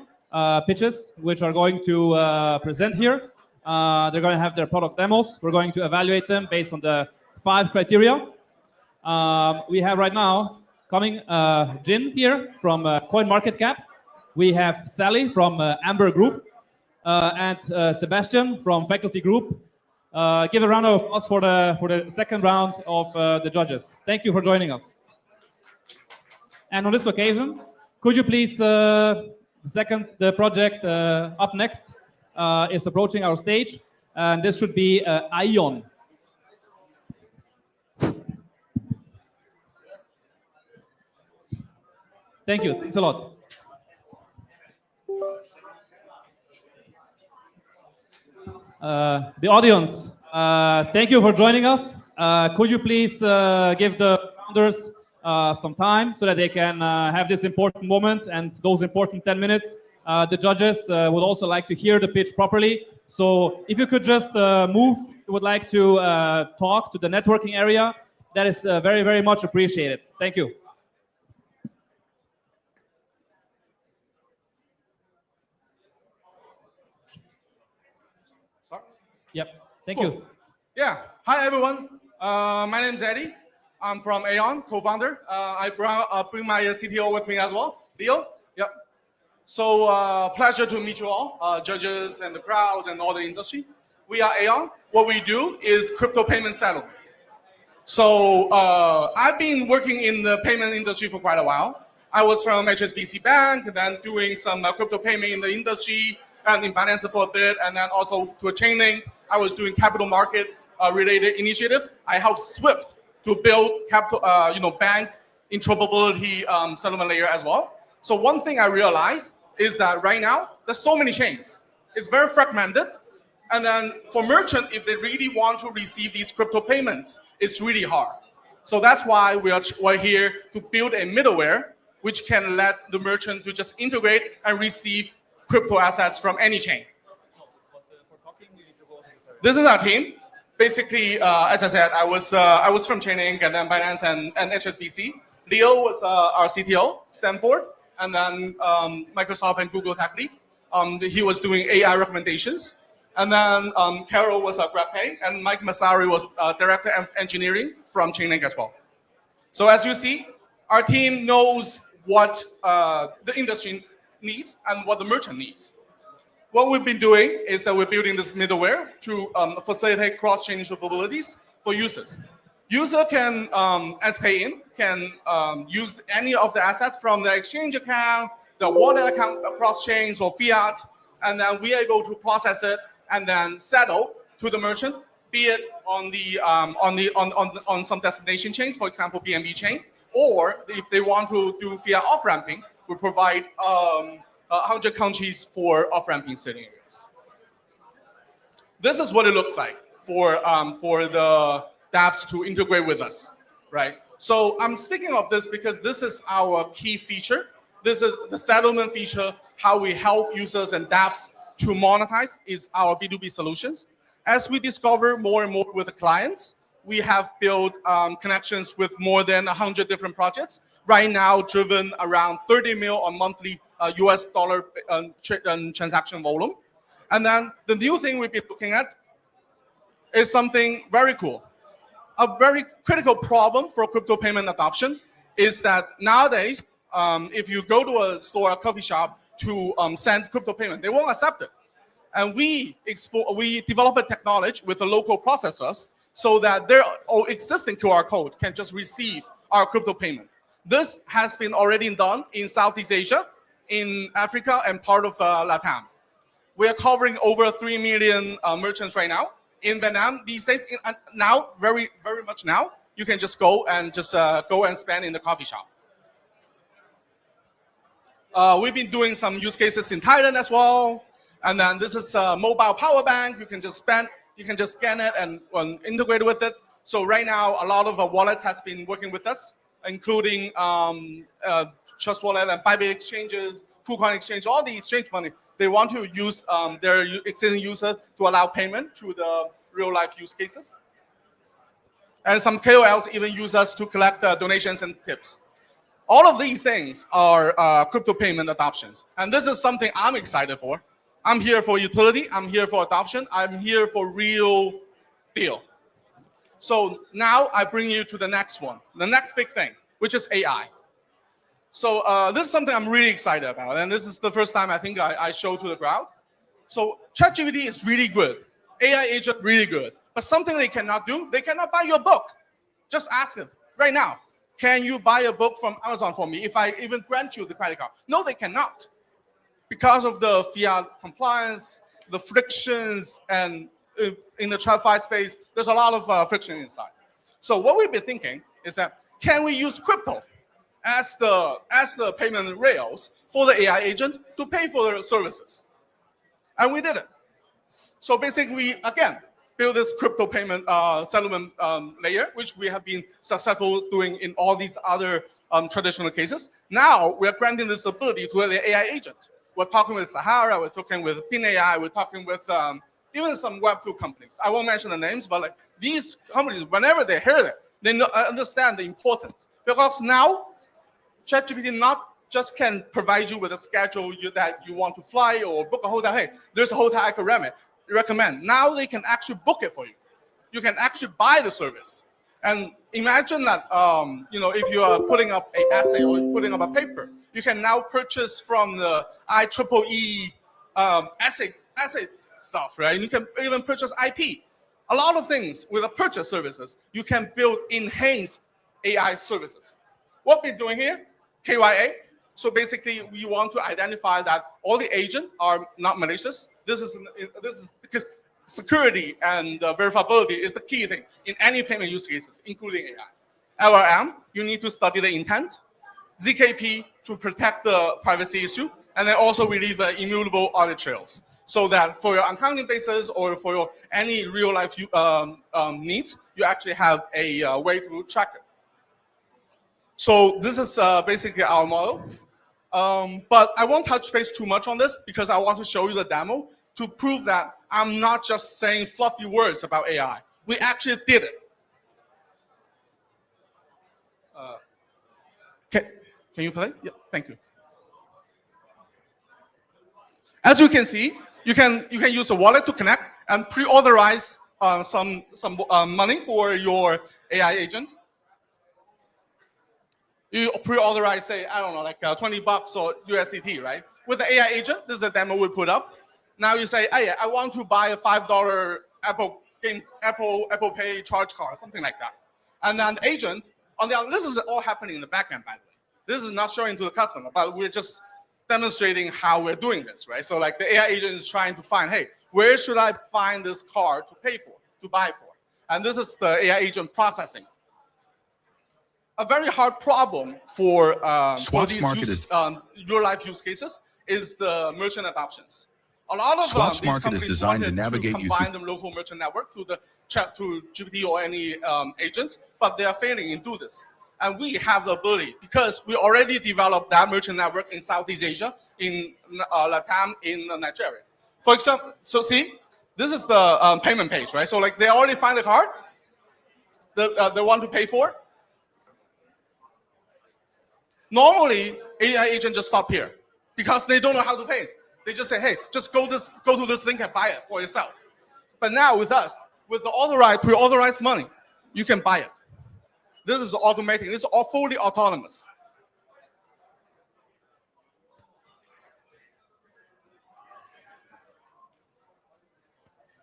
pitches which are going to present here. They're going to have their product demos. We're going to evaluate them based on the 5 criteria. We have right now coming Jin here from CoinMarketCap. We have Sally from Amber Group and Sebastian from Faculty Group. Give a round of applause for the second round of the judges. Thank you for joining us. And on this occasion, could you please, the project up next is approaching our stage, and this should be Ion. Thank you. Thanks a lot. The audience, thank you for joining us. Could you please give the founders some time so that they can have this important moment and those important 10 minutes. The judges would also like to hear the pitch properly. So if you could just move, would like to talk to the networking area, that is very, very much appreciated. Thank you. Sorry? Yep. Thank Cool. you. Yeah. Hi, everyone. My name is Eddie. I'm from Aeon, co-founder. I bring my CTO with me as well, Leo. Yep. So pleasure to meet you all, judges and the crowds and all the industry. We are Aeon. What we do is crypto payment settlement. So I've been working in the payment industry for quite a while. I was from HSBC Bank, then doing some crypto payment in the industry and in finance for a bit, and then also to a Chainlink. I was doing capital market related initiative. I helped Swift to build capital, bank interoperability settlement layer as well. So one thing I realized is that right now there's so many chains. It's very fragmented, and then for merchant, if they really want to receive these crypto payments, it's really hard. So that's why we're here to build a middleware which can let the merchant to just integrate and receive crypto assets from any chain. This is our team. Basically, as I said, I was from Chainlink and then Binance and HSBC. Leo was our CTO, Stanford, and then Microsoft and Google tech lead. He was doing AI recommendations. And then Carol was a GrabPay, and Mike Masari was director of engineering from Chainlink as well. So as you see, our team knows what the industry needs and what the merchant needs. What we've been doing is that we're building this middleware to facilitate cross-chain interoperabilities for users. User can, as pay-in, can use any of the assets from the exchange account, the wallet account across chains or fiat, and then we're able to process it and then settle to the merchant, be it on some destination chains, for example, BNB Chain, or if they want to do fiat off-ramping, we provide 100 countries for off-ramping sitting areas. This is what it looks like for the dApps to integrate with us, right? So I'm speaking of this because this is our key feature. This is the settlement feature, how we help users and dApps to monetize is our B2B solutions. As we discover more and more with the clients, we have built connections with more than 100 different projects. Right now, driven around 30 mil on monthly US dollar transaction volume. And then the new thing we've been looking at is something very cool. A very critical problem for crypto payment adoption is that nowadays, if you go to a store, a coffee shop to send crypto payment, they won't accept it. And we develop a technology with the local processors so that their existing QR code can just receive our crypto payment. This has been already done in Southeast Asia, in Africa, and part of Latam. We are covering over 3 million merchants right now. In Vietnam, these days, now, very, very much now, you can just go and spend in the coffee shop. We've been doing some use cases in Thailand as well. And then this is a mobile power bank. You can just scan it and integrate with it. So right now, a lot of wallets has been working with us, including Trust Wallet and Bybit exchanges, KuCoin exchange, all the exchange money. They want to use their existing user to allow payment to the real life use cases. And some KOLs even use us to collect donations and tips. All of these things are crypto payment adoptions. And this is something I'm excited for. I'm here for utility. I'm here for adoption. I'm here for real deal. So now I bring you to the next one, the next big thing, which is AI. So this is something I'm really excited about. And this is the first time I think I show to the crowd. So ChatGPT is really good. AI agent really good. But something they cannot do, they cannot buy your book. Just ask them right now. Can you buy a book from Amazon for me if I even grant you the credit card? No, they cannot. Because of the fiat compliance, the frictions, and in the TradFi space, there's a lot of friction inside. So what we've been thinking is that, can we use crypto as the payment rails for the AI agent to pay for their services? And we did it. So basically, we, again, build this crypto payment settlement layer, which we have been successful doing in all these other traditional cases. Now we're granting this ability to the AI agent. We're talking with Sahara, we're talking with PinAI, we're talking with even some Web2 companies. I won't mention the names, but like these companies, whenever they hear it, they understand the importance. Because now, ChatGPT not just can provide you with a schedule that you want to fly or book a hotel. Hey, there's a hotel I could recommend. Now they can actually book it for you. You can actually buy the service. And imagine that, if you are putting up an essay or putting up a paper, you can now purchase from the IEEE essay stuff, right? You can even purchase IP. A lot of things with the purchase services, you can build enhanced AI services. What we're doing here, KYA. So basically, we want to identify that all the agents are not malicious. This is because security and verifiability is the key thing in any payment use cases, including AI. LLM, you need to study the intent. ZKP to protect the privacy issue, and then also release the immutable audit trails, so that for your accounting basis or for your any real life needs, you actually have a way to track it. So this is basically our model. But I won't touch base too much on this because I want to show you the demo to prove that I'm not just saying fluffy words about AI. We actually did it. Can you play? Yeah, thank you. As you can see, you can use a wallet to connect and pre-authorize some money for your AI agent. You pre-authorize, say, I don't know, like $20 or USDT, right? With the AI agent, this is a demo we put up. Now you say, hey, I want to buy a $5 Apple Pay charge card, something like that. And then the agent, this is all happening in the backend, by the way. This is not showing to the customer, but we're just demonstrating how we're doing this, right? So like the AI agent is trying to find, hey, where should I find this card to pay for, to buy for? And this is the AI agent processing. A very hard problem for these real life use cases is the merchant adoptions. A lot of Swaps these market is companies designed to wanted navigate you combine the local merchant network to the to GPT or any agents, but they are failing in do this. And we have the ability because we already developed that merchant network in Southeast Asia, in Latam, in Nigeria. For example, so see, this is the payment page, right? So like they already find the card, they want to pay for it. Normally, AI agent just stop here because they don't know how to pay. They just say, hey, just go to this link and buy it for yourself. But now with us, with the pre-authorized money, you can buy it. This is automating. This is all fully autonomous.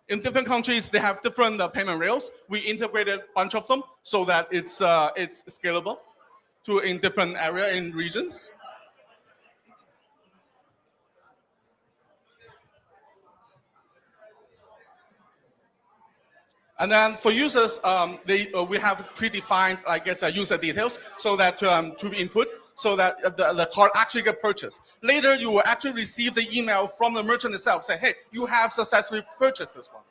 In different countries, they have different payment rails. We integrated a bunch of them so that it's scalable in different areas, in regions. And then for users, we have predefined, I guess, user details so that to be input, so that the card actually get purchased. Later, you will actually receive the email from the merchant itself saying, hey, you have successfully purchased this one.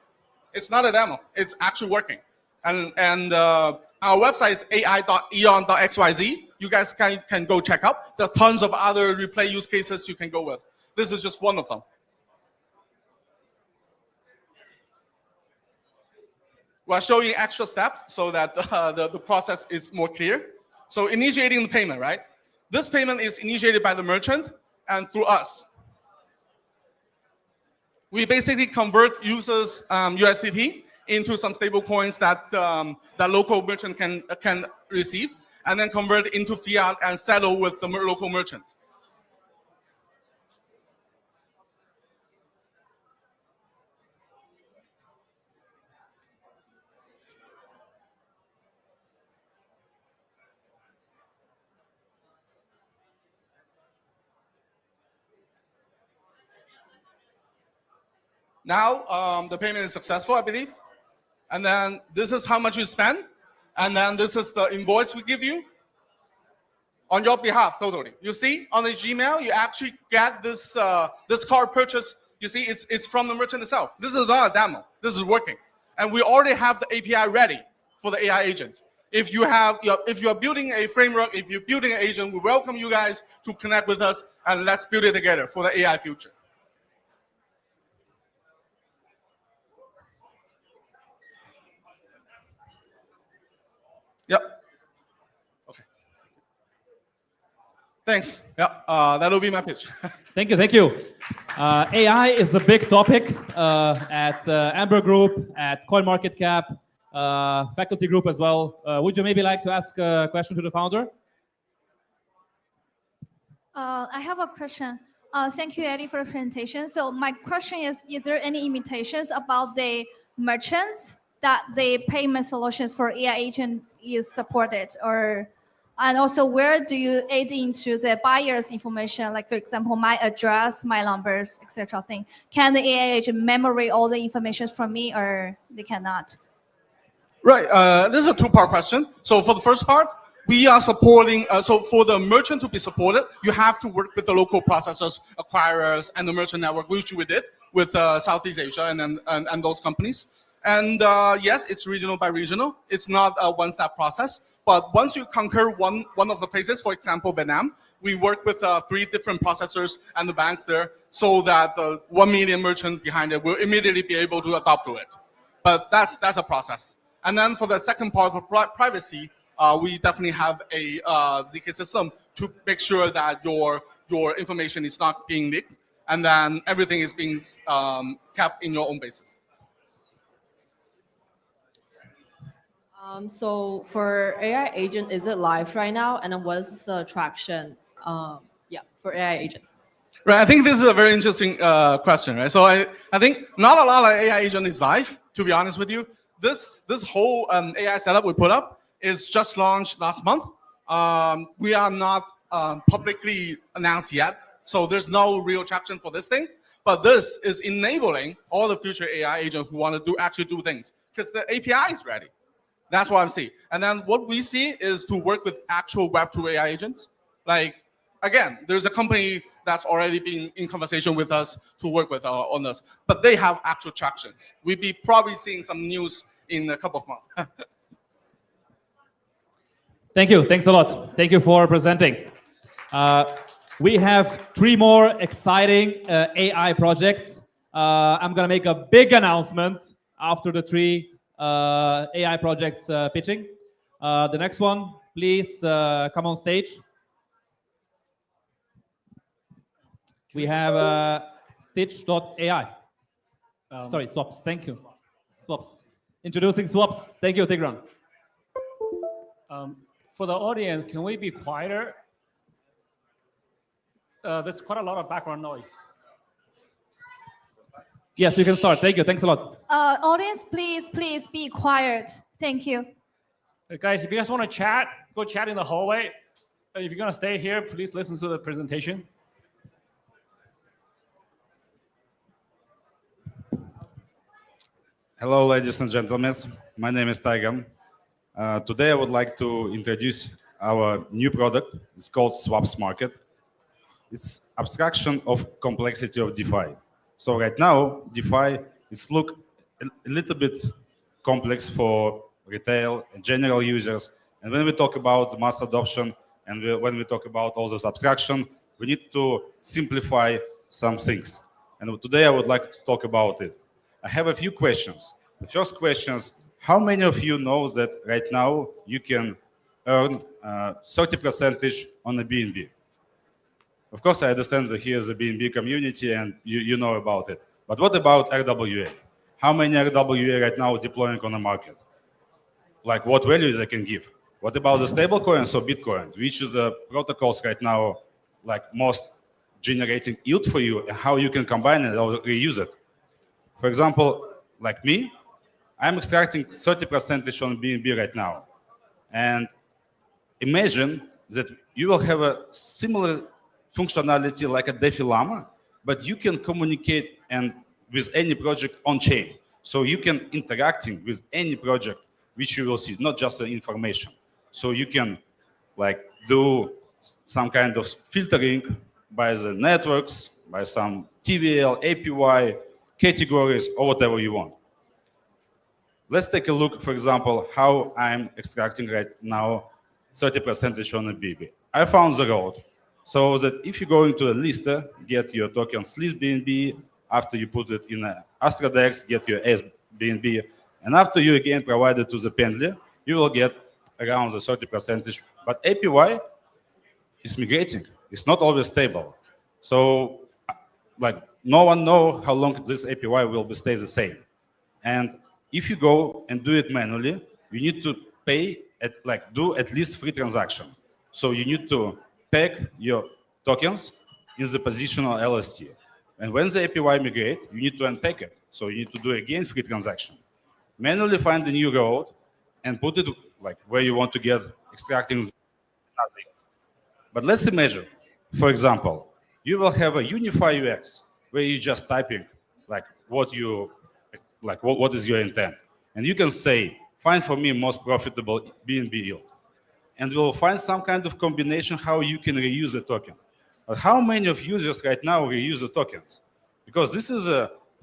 It's not a demo. It's actually working. And our website is ai.eon.xyz. You guys can go check out. There are tons of other replay use cases you can go with. This is just one of them. We're showing extra steps so that the process is more clear. So initiating the payment, right? This payment is initiated by the merchant and through us. We basically convert users' USDT into some stable coins that that local merchant can receive, and then convert it into fiat and settle with the local merchant. Now the payment is successful, I believe. And then this is how much you spend. And then this is the invoice we give you on your behalf, totally. You see, on the Gmail, you actually get this this card purchase. You see, it's from the merchant itself. This is not a demo. This is working. And we already have the API ready for the AI agent. If you are building a framework, if you're building an agent, we welcome you guys to connect with us, and let's build it together for the AI future. Yep. Okay. Thanks. Yeah, that'll be my pitch. Thank you, thank you. AI is a big topic at Amber Group, at CoinMarketCap, faculty group as well. Would you maybe like to ask a question to the founder? I have a question. Thank you, Eddie, for the presentation. So my question is there any limitations about the merchants that the payment solutions for AI agent is supported, and also where do you add into the buyer's information, like for example, my address, my numbers, etc. thing? Can the AI agent memory all the information from me, or they cannot? Right. This is a two-part question. So for the first part, we are supporting. So for the merchant to be supported, you have to work with the local processors, acquirers, and the merchant network, which we did with Southeast Asia and those companies. And yes, it's regional by regional. It's not a one-step process. But once you conquer one of the places, for example, Vietnam, we work with 3 different processors and the banks there, so that the 1 million merchant behind it will immediately be able to adopt to it. But that's a process. And then for the second part of privacy, we definitely have a ZK system to make sure that your information is not being leaked, and then everything is being kept in your own basis. So for AI agent, is it live right now? And then what's the traction? For AI agent. Right, I think this is a very interesting question, right? So I think not a lot of AI agent is live, to be honest with you. This whole AI setup we put up is just launched last month. We are not publicly announced yet, so there's no real traction for this thing. But this is enabling all the future AI agents who want to actually do things, because the API is ready. That's what I'm seeing. And then what we see is to work with actual Web2 AI agents. Like, again, there's a company that's already been in conversation with us to work with on this, but they have actual tractions. We'll be probably seeing some news in a couple of months. Thank you. Thanks a lot. Thank you for presenting. We have 3 more exciting AI projects. I'm going to make a big announcement after the 3 AI projects pitching. The next one, please come on stage. We have Stitch.ai. Sorry, Swaps. Thank you. Swaps. Introducing Swaps. Thank you, Tigran. For the audience, can we be quieter? There's quite a lot of background noise. Yes, you can start. Thank you. Thanks a lot. Audience, please be quiet. Thank you. Guys, if you guys want to chat, go chat in the hallway. If you're going to stay here, please listen to the presentation. Hello, ladies and gentlemen. My name is Taigan. Today, I would like to introduce our new product. It's called Swaps Market. It's abstraction of complexity of DeFi. So right now, DeFi is look a little bit complex for retail and general users. And when we talk about mass adoption and when we talk about all this abstraction, we need to simplify some things. And today I would like to talk about it. I have a few questions. The first question is, how many of you know that right now you can earn 30% on the BNB. Of course, I understand that here's the BNB community and you know about it. But what about RWA? How many RWA right now deploying on the market? Like what value they can give? What about the stable coins or Bitcoin? Which is the protocols right now like most generating yield for you and how you can combine it or reuse it? For example, like me, I'm extracting 30% on BNB right now. And imagine that you will have a similar functionality like a DeFi Llama, but you can communicate and with any project on chain. So you can interacting with any project which you will see, not just the information. So you can like do some kind of filtering by the networks, by some TVL, APY, categories, or whatever you want. Let's take a look, for example, how I'm extracting right now 30% on a BNB. I found the road. So that if you go into a lister, get your tokens list BNB, after you put it in a AstraDex, get your S BNB, and after you again provide it to the pendler, you will get around the 30%. But APY is migrating. It's not always stable. So like no one knows how long this APY will stay the same. And if you go and do it manually, you need to pay do at least 3 transactions. So you need to peg your tokens in the positional LST. And when the APY migrate, you need to unpack it. So you need to do again 3 transactions. Manually find the new road and put it like where you want to get extracting nothing. But let's imagine, for example, you will have a unified UX where you just typing like what is your intent. And you can say, find for me most profitable BNB yield. And we'll find some kind of combination how you can reuse the token. But how many of users right now reuse the tokens? Because this is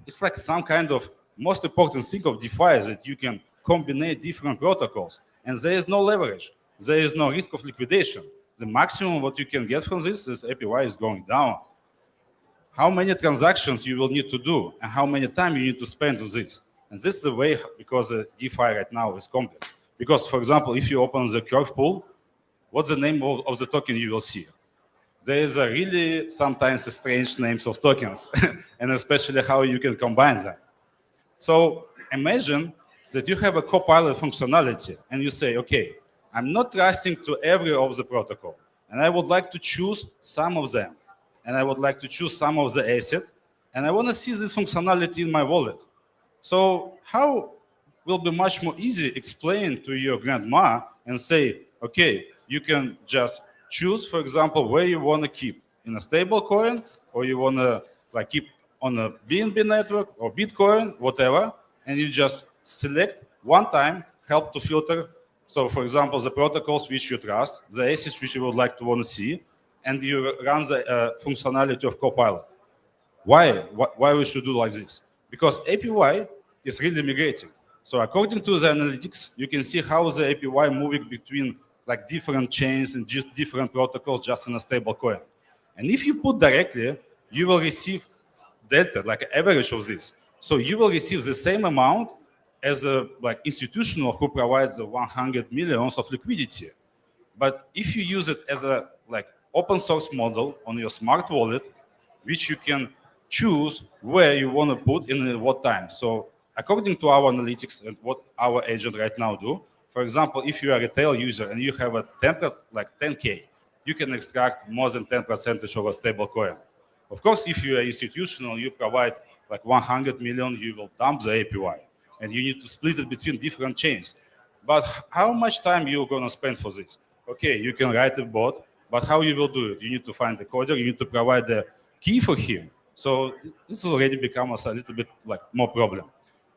it's like some kind of most important thing of DeFi is that you can combine different protocols. And there is no leverage. There is no risk of liquidation. The maximum what you can get from this is APY is going down. How many transactions you will need to do and how many time you need to spend on this. And this is the way, because DeFi right now is complex. Because, for example, if you open the curve pool, what's the name of the token you will see? There is a really sometimes strange names of tokens, and especially how you can combine them. So imagine that you have a copilot functionality, and you say, okay, I'm not trusting to every of the protocol, and I would like to choose some of them, and I would like to choose some of the asset, and I want to see this functionality in my wallet. So how will be much more easy explain to your grandma and say, okay, you can just choose, for example, where you want to keep in a stable coin, or you want to like keep on a BNB network or Bitcoin, whatever, and you just select one time, help to filter. So, for example, the protocols which you trust, the assets which you would like to want to see, and you run the functionality of Copilot. Why we should do like this? Because APY is really migrating. So according to the analytics, you can see how the APY moving between like different chains and just different protocols just in a stable coin. And if you put directly, you will receive delta, like an average of this. So you will receive the same amount as a like institutional who provides the 100 millions of liquidity. But if you use it as a like open source model on your smart wallet, which you can choose where you want to put in what time. So according to our analytics and what our agent right now do, for example, if you are a retail user and you have a 10K, you can extract more than 10% of a stable coin. Of course, if you are institutional, you provide like 100 million, you will dump the APY, and you need to split it between different chains. But how much time you're going to spend for this? Okay, you can write a bot, but how you will do it? You need to find the coder, you need to provide the key for him. So this already becomes a little bit like more problem.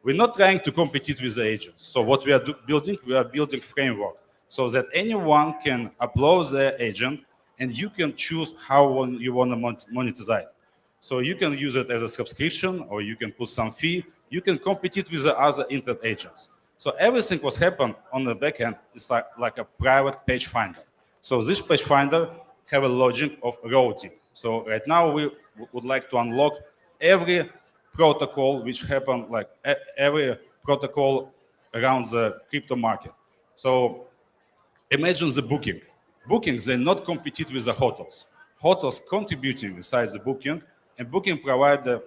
We're not trying to compete with the agents. So what we are building framework so that anyone can upload their agent and you can choose how you want to monetize it. So you can use it as a subscription or you can put some fee. You can compete with the other internet agents. So everything was happened on the back end is like a private page finder. So this page finder have a logic of routing. So right now we would like to unlock every protocol which happen, like every protocol around the crypto market. So Imagine the booking. Bookings, they not compete with the hotels. Hotels contributing besides the booking, and booking provide a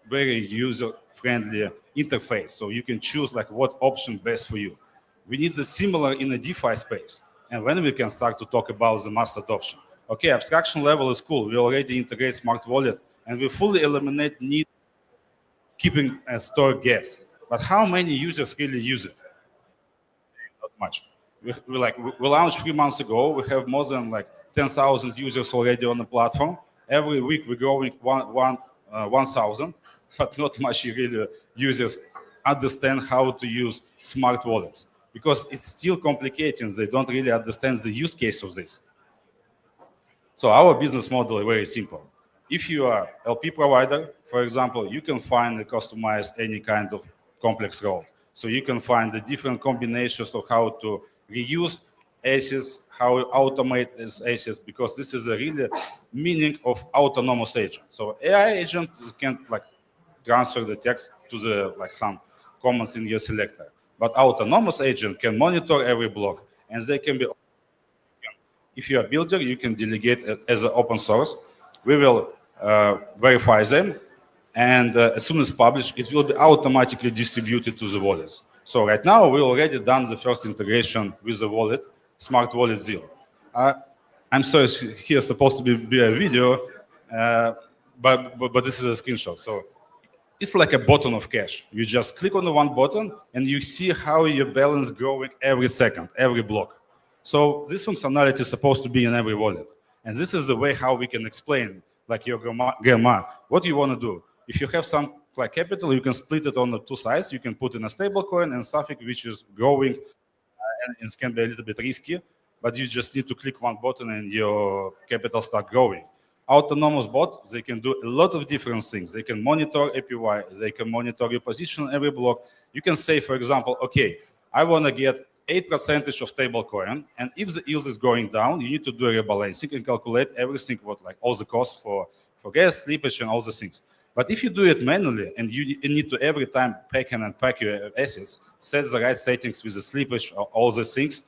very user-friendly interface. So you can choose like what option best for you. We need the similar in the DeFi space. And when we can start to talk about the mass adoption. Okay, abstraction level is cool. We already integrate smart wallet and we fully eliminate need keeping and store gas. But how many users really use it? Not much. We launched 3 months ago. We have more than like 10,000 users already on the platform. Every week we're growing 1,000, but not much really users understand how to use smart wallets because it's still complicated. They don't really understand the use case of this. So our business model is very simple. If you are LP provider, for example, you can find and customize any kind of complex role. So you can find the different combinations of how to reuse assets, how to automate these assets, because this is a really meaning of autonomous agent. So AI agent can like transfer the text to the like some comments in your selector, but autonomous agent can monitor every block, and they can be. If you're a builder, you can delegate it as an open source. We will verify them, and as soon as published, it will be automatically distributed to the wallets. So right now, we already done the first integration with the wallet, Smart Wallet Zero. I'm sorry, here's supposed to be a video, but this is a screenshot. So it's like a button of cash. You just click on the one button, and you see how your balance growing every second, every block. So this functionality is supposed to be in every wallet. And this is the way how we can explain, like your grandma, what you want to do. If you have some like capital, you can split it on the two sides. You can put in a stable coin and something which is growing and it can be a little bit risky, but you just need to click one button and your capital start growing. Autonomous bot, they can do a lot of different things. They can monitor APY, they can monitor your position on every block. You can say, for example, okay, I want to get 8% of stable coin, and if the yield is going down, you need to do a rebalancing and calculate everything, what like all the costs for gas, slippage, and all the things. But if you do it manually, and you need to every time pack and unpack your assets, set the right settings with the slippage, or all the things,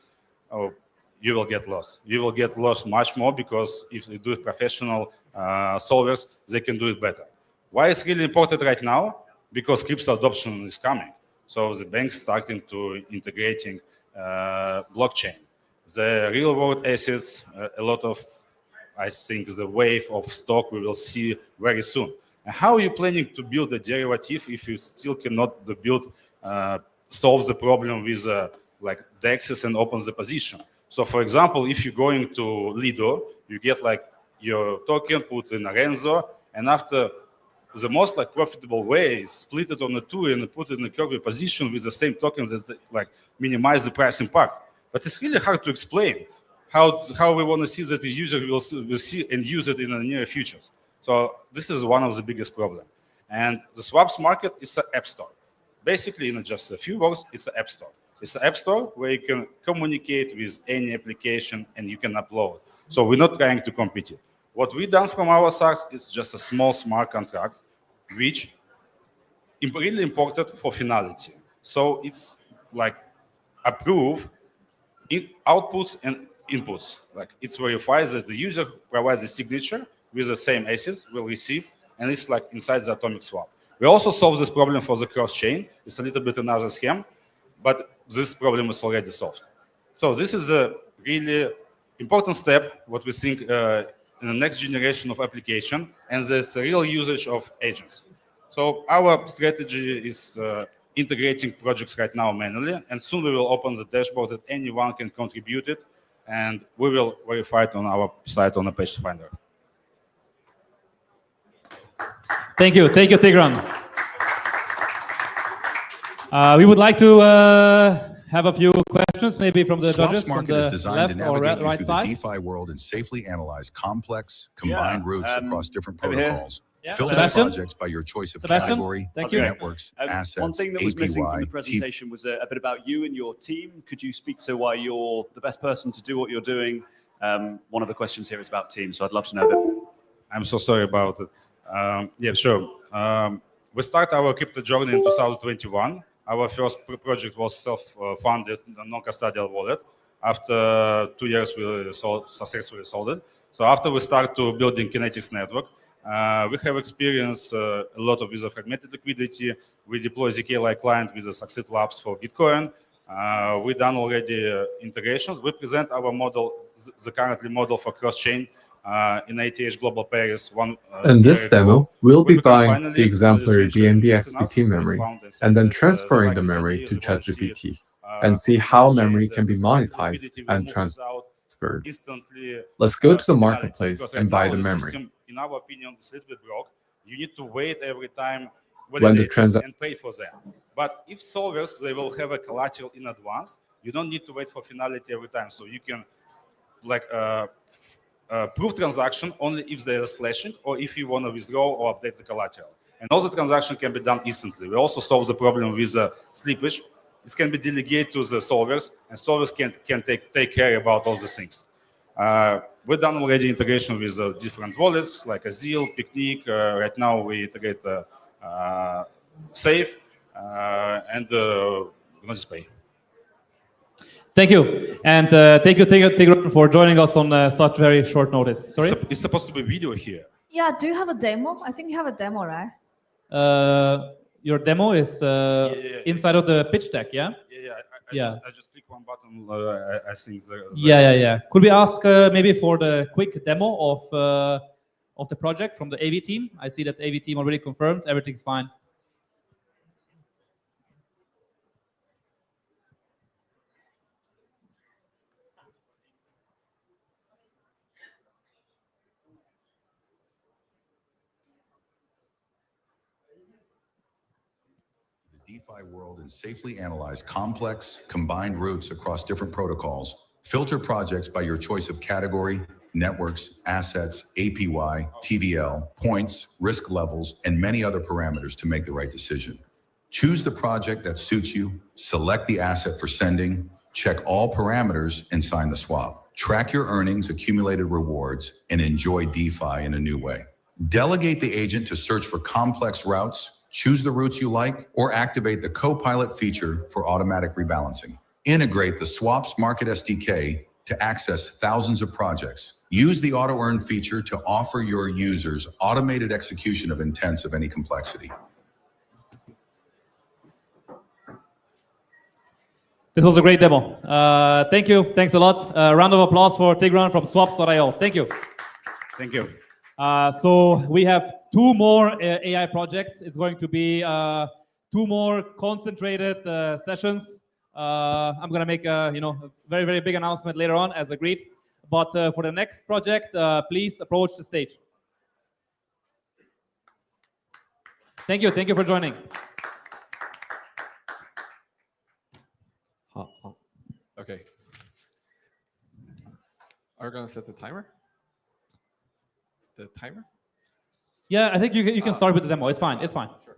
you will get lost. You will get lost much more because if you do it professional solvers, they can do it better. Why it's really important right now? Because crypto adoption is coming. So the banks starting to integrating blockchain. The real world assets, a lot of, I think, the wave of stock we will see very soon. And how are you planning to build a derivative if you still cannot solve the problem with like DEXs and open the position? So for example, if you're going to Lido, you get like your token, put in a Renzo, and after the most like profitable way is split it on the two and put it in a curvy position with the same tokens that like minimize the price impact. But it's really hard to explain how we want to see that the user will see and use it in the near future. So this is one of the biggest problems. And the swaps market is an app store. Basically, in just a few words, it's an app store. It's an app store where you can communicate with any application and you can upload. So we're not trying to compete it. What we've done from our side is just a small smart contract, which is really important for finality. So it's like approve outputs and inputs. Like it verifies that the user provides a signature with the same assets will receive, and it's like inside the atomic swap. We also solve this problem for the cross-chain. It's a little bit another scam, but this problem is already solved. So this is a really important step, what we think in the next generation of application, and there's a real usage of agents. So our strategy is integrating projects right now manually, and soon we will open the dashboard that anyone can contribute it, and we will verify it on our site on the page finder. Thank you, Tigran. We would like to have a few questions, maybe from the judges from Market is the designed to left or navigate you right through side. the DeFi world and safely analyze complex, combined routes across different over here. protocols. Yeah. Filter Sebastian? projects by your choice of Sebastian? category, Thank you. networks, assets, One thing that was missing from the APY, presentation was a bit about you and your team. Could you speak to why you're the best person to do what you're doing? One of the questions here is about team, so I'd love to know a bit. I'm so sorry about it. Yeah, sure. We started our crypto journey in 2021. Our first project was self-funded, non-custodial wallet. After 2 years, we successfully sold it. So after we start to building Kinetics network, we have experienced a lot of user fragmented liquidity. We deploy ZK-like client with the Succeed Labs for Bitcoin. We done already integrations. We present our model, the currently model for cross-chain in ATH Global Paris. In this demo, we'll be buying the exemplary BNB XPT memory and then transferring the memory to ChatGPT and see how memory can be monetized and transferred. Let's go to the marketplace and buy the memory. In our opinion, it's a little bit broke. You need to wait every time When the transaction and pay for them. But if solvers, they will have a collateral in advance. You don't need to wait for finality every time. So you can like prove transaction only if they are slashing or if you want to withdraw or update the collateral. And all the transaction can be done instantly. We also solve the problem with slippage. This can be delegated to the solvers, and solvers can take care about all the things. We've done already integration with different wallets like Azil, Picnic. Right now we integrate Safe and Pay. Thank you, and thank you, Tigran, for joining us on such very short notice. Sorry? It's supposed to be video here. Yeah, do you have a demo? I think you have a demo, right? Your demo is inside of the pitch deck, yeah? I just click one button. I think Yeah. Could we ask maybe for the quick demo of the project from the AV team? I see that AV team already confirmed everything's fine. DeFi world and safely analyze complex, combined routes across different protocols. Filter projects by your choice of category, networks, assets, APY, TVL, points, risk levels, and many other parameters to make the right decision. Choose the project that suits you, select the asset for sending, check all parameters, and sign the swap. Track your earnings, accumulated rewards, and enjoy DeFi in a new way. Delegate the agent to search for complex routes, choose the routes you like, or activate the Copilot feature for automatic rebalancing. Integrate the Swaps Market SDK to access thousands of projects. Use the Auto Earn feature to offer your users automated execution of intents of any complexity. This was a great demo. Thank you. Thanks a lot. Round of applause for Tigran from swaps.io. Thank you. Thank you. So we have two more AI projects. It's going to be two more concentrated sessions. I'm going to make a very, very big announcement later on as agreed. But for the next project, please approach the stage. Thank you. Thank you for joining. Okay. Are we going to set the timer? The timer? Yeah, I think you can start with the demo. It's fine. It's fine. Sure.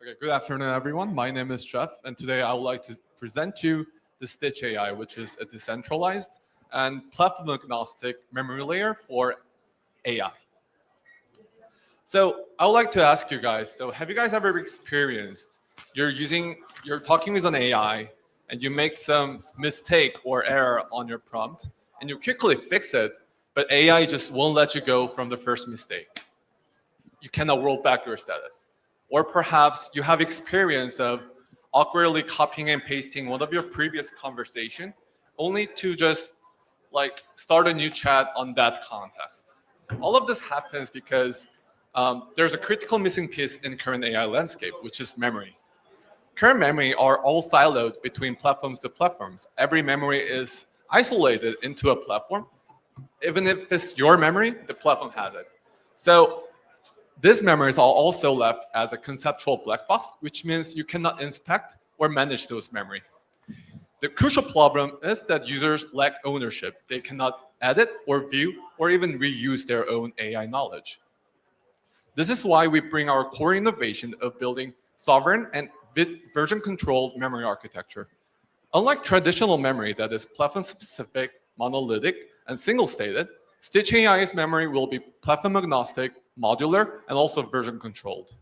Okay. Good afternoon, everyone. My name is Jeff, and today I would like to present to you the Stitch AI, which is a decentralized and platform-agnostic memory layer for AI. So I would like to ask you guys, so have you guys ever experienced you're talking with an AI and you make some mistake or error on your prompt and you quickly fix it, but AI just won't let you go from the first mistake. You cannot roll back your status. Or perhaps you have experience of awkwardly copying and pasting one of your previous conversation only to just like start a new chat on that context. All of this happens because there's a critical missing piece in current AI landscape, which is memory. Current memory are all siloed between platforms to platforms. Every memory is isolated into a platform. Even if it's your memory, the platform has it. So these memories are also left as a conceptual black box, which means you cannot inspect or manage those memory. The crucial problem is that users lack ownership. They cannot edit or view or even reuse their own AI knowledge. This is why we bring our core innovation of building sovereign and version-controlled memory architecture. Unlike traditional memory that is platform-specific, monolithic, and single-stated, Stitch AI's memory will be platform-agnostic, modular, and also version-controlled.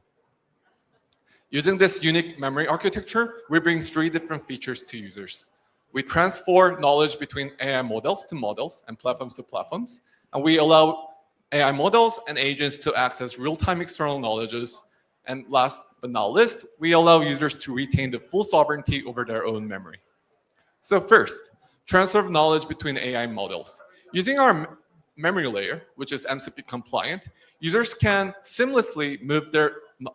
Using this unique memory architecture, we bring 3 different features to users. we transfer knowledge between AI models to models and platforms to platforms. And we allow AI models and agents to access real-time external knowledges. And last but not least, we allow users to retain the full sovereignty over their own memory. So first, transfer of knowledge between AI models. Using our memory layer, which is MCP compliant, users can seamlessly move their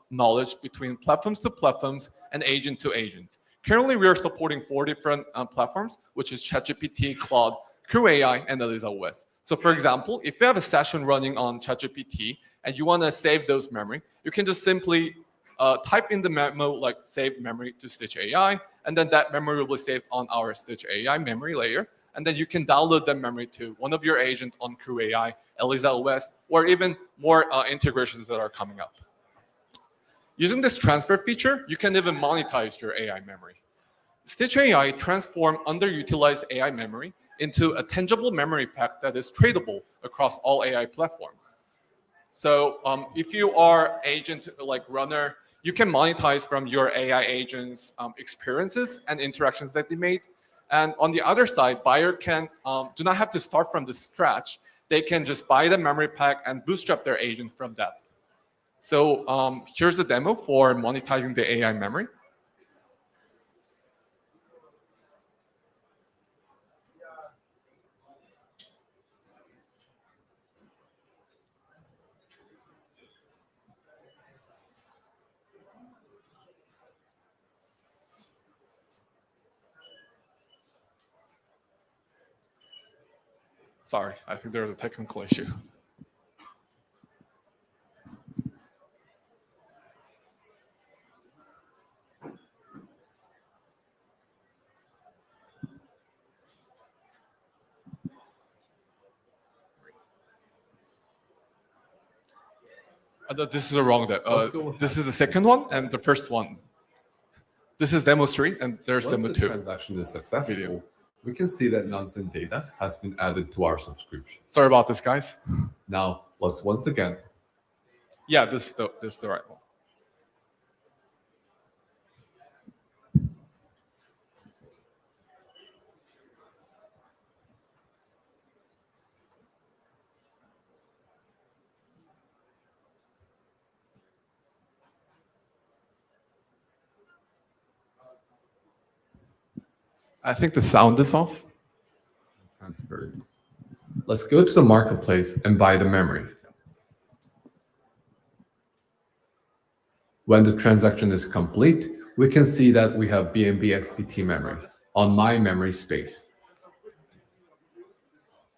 knowledge between platforms to platforms and agent to agent. Currently, we are supporting 4 different platforms, which is ChatGPT, Claude, Crew AI, and Eliza OS. So for example, if you have a session running on ChatGPT and you want to save those memory, you can just simply type in the memo like save memory to Stitch AI, and then that memory will be saved on our Stitch AI memory layer. And then you can download that memory to one of your agents on Crew AI, Eliza OS, or even more integrations that are coming up. Using this transfer feature, you can even monetize your AI memory. Stitch AI transforms underutilized AI memory into a tangible memory pack that is tradable across all AI platforms. So if you are agent like runner, you can monetize from your AI agents' experiences and interactions that they made. And on the other side, buyer can do not have to start from the scratch. They can just buy the memory pack and bootstrap their agent from that. So here's the demo for monetizing the AI memory. Sorry, I think there's a technical issue. This is the wrong demo. This is the second one and the first one. This is demo 3 and there's demo 2. Once the transaction is successful, we can see that nonsense data has been added to our subscription. Sorry about this, guys. Now, let's once again. Yeah, this is the right one. I think the sound is off. Transferred. Let's go to the marketplace and buy the memory. When the transaction is complete, we can see that we have BNB XPT memory on my memory space.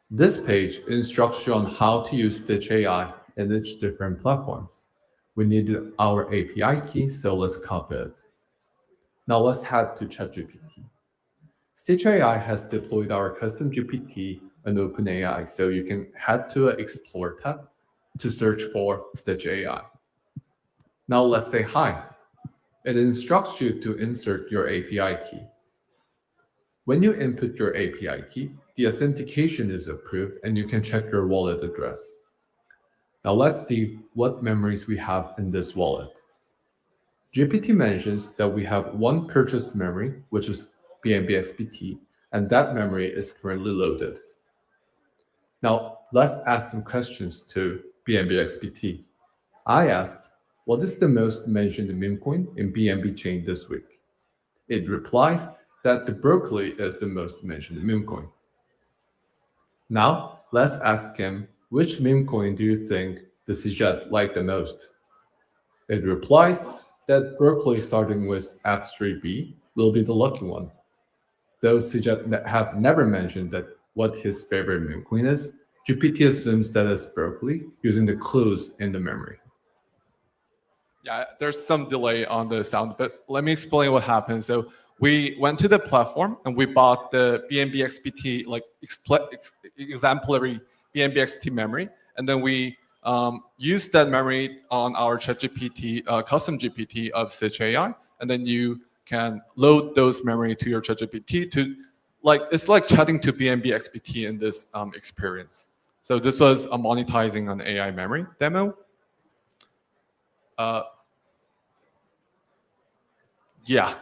This page instructs you on how to use Stitch AI in each different platforms. We need our API key, so let's copy it. Now let's head to ChatGPT. Stitch AI has deployed our custom GPT on OpenAI, so you can head to an Explore tab to search for Stitch AI. Now let's say hi. It instructs you to insert your API key. When you input your API key, the authentication is approved and you can check your wallet address. Now let's see what memories we have in this wallet. GPT mentions that we have one purchased memory, which is BNB XPT, and that memory is currently loaded. Now, let's ask some questions to BNB XPT. I asked, what is the most mentioned meme coin in BNB Chain this week? It replies that the broccoli is the most mentioned meme coin. Now, let's ask him, which meme coin do you think the CJET liked the most? It replies that broccoli starting with F3B will be the lucky one. Those CJET have never mentioned that what his favorite meme coin is, GPT assumes that it's broccoli using the clues in the memory. Yeah, there's some delay on the sound, but let me explain what happened. So we went to the platform and we bought the BNB XPT, like exemplary BNB XPT memory, and then we used that memory on our ChatGPT custom GPT of Stitch AI, and then you can load those memory to your ChatGPT to, it's like chatting to BNB XPT in this experience. So this was a monetizing on AI memory demo. Yeah.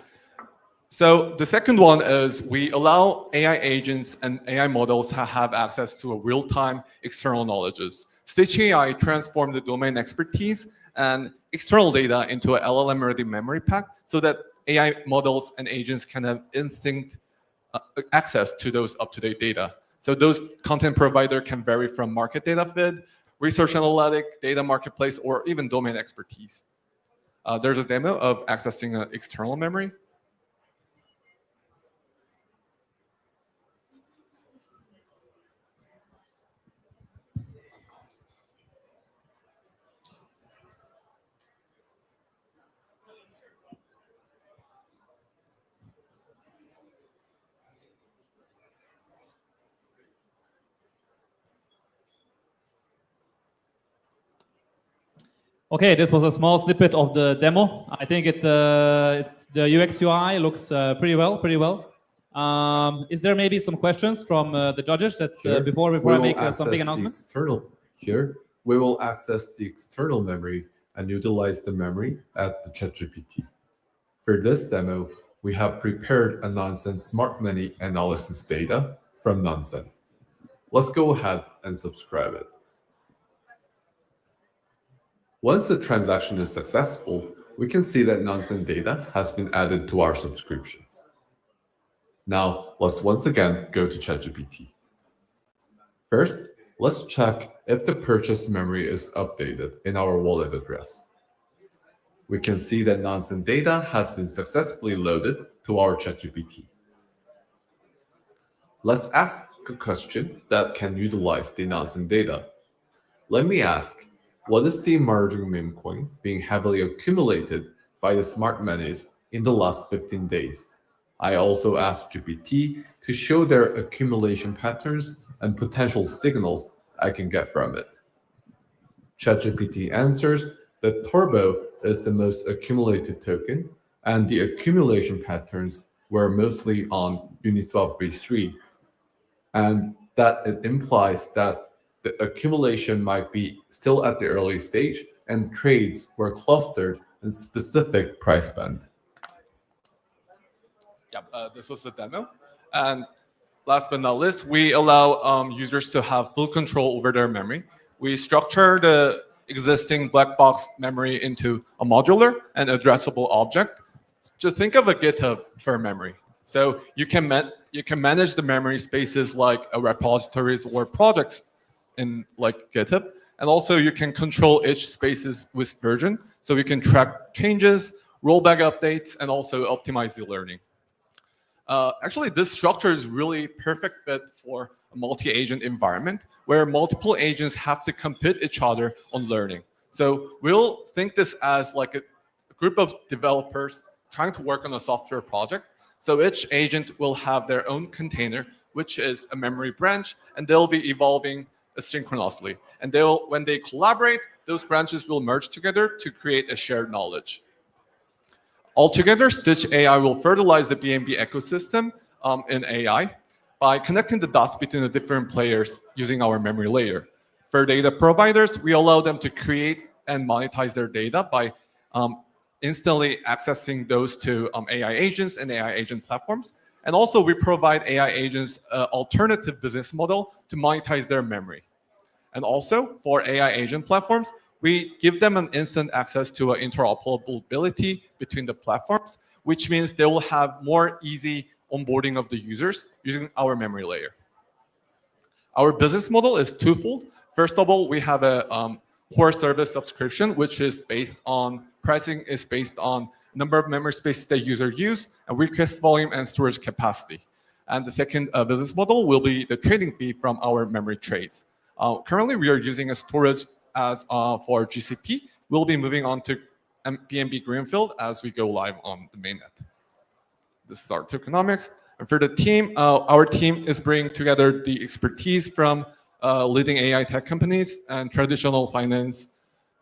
So the second one is we allow AI agents and AI models to have access to a real-time external knowledges. Stitch AI transformed the domain expertise and external data into a LLM-ready memory pack so that AI models and agents can have instant access to those up-to-date data. So those content provider can vary from market data feed, research analytic, data marketplace, or even domain expertise. There's a demo of accessing an external memory. Okay, this was a small snippet of the demo. I think the UX UI looks pretty well. Is there maybe some questions from the judges that before I make some big announcement? Here, we will access the external memory and utilize the memory at the ChatGPT. For this demo, we have prepared a Nonsense smart money analysis data from Nonsense. Let's go ahead and subscribe it. Once the transaction is successful, we can see that Nonsense data has been added to our subscriptions. Now, let's once again go to ChatGPT. First, let's check if the purchase memory is updated in our wallet address. We can see that Nonsense data has been successfully loaded to our ChatGPT. Let's ask a question that can utilize the Nonsense data. Let me ask, what is the emerging meme coin being heavily accumulated by the smart monies in the last 15 days? I also asked GPT to show their accumulation patterns and potential signals I can get from it. ChatGPT answers that Turbo is the most accumulated token, and the accumulation patterns were mostly on Uniswap v3, and that it implies that the accumulation might be still at the early stage and trades were clustered in specific price band. This was a demo. And last but not least, we allow users to have full control over their memory. We structure the existing black box memory into a modular and addressable object. Just think of a GitHub for memory. So you can manage the memory spaces like repositories or projects in like GitHub. And also you can control each spaces with version. So you can track changes, rollback updates, and also optimize the learning. Actually, this structure is really perfect fit for a multi-agent environment where multiple agents have to compete each other on learning. So we'll think this as like a group of developers trying to work on a software project. So each agent will have their own container, which is a memory branch, and they'll be evolving asynchronously. And when they collaborate, those branches will merge together to create a shared knowledge. Altogether, Stitch AI will fertilize the BNB ecosystem in AI by connecting the dots between the different players using our memory layer. For data providers, we allow them to create and monetize their data by instantly accessing those to AI agents and AI agent platforms. And also, we provide AI agents an alternative business model to monetize their memory. And also, for AI agent platforms, we give them an instant access to an interoperability between the platforms, which means they will have more easy onboarding of the users using our memory layer. Our business model is twofold. First of all, we have a core service subscription, which is based on pricing is based on number of memory spaces the user use, and request volume and storage capacity. And the second business model will be the trading fee from our memory trades. Currently, we are using a storage as for GCP. We'll be moving on to BNB Greenfield as we go live on the mainnet. This is our tokenomics. And for the team, our team is bringing together the expertise from leading AI tech companies and traditional finance,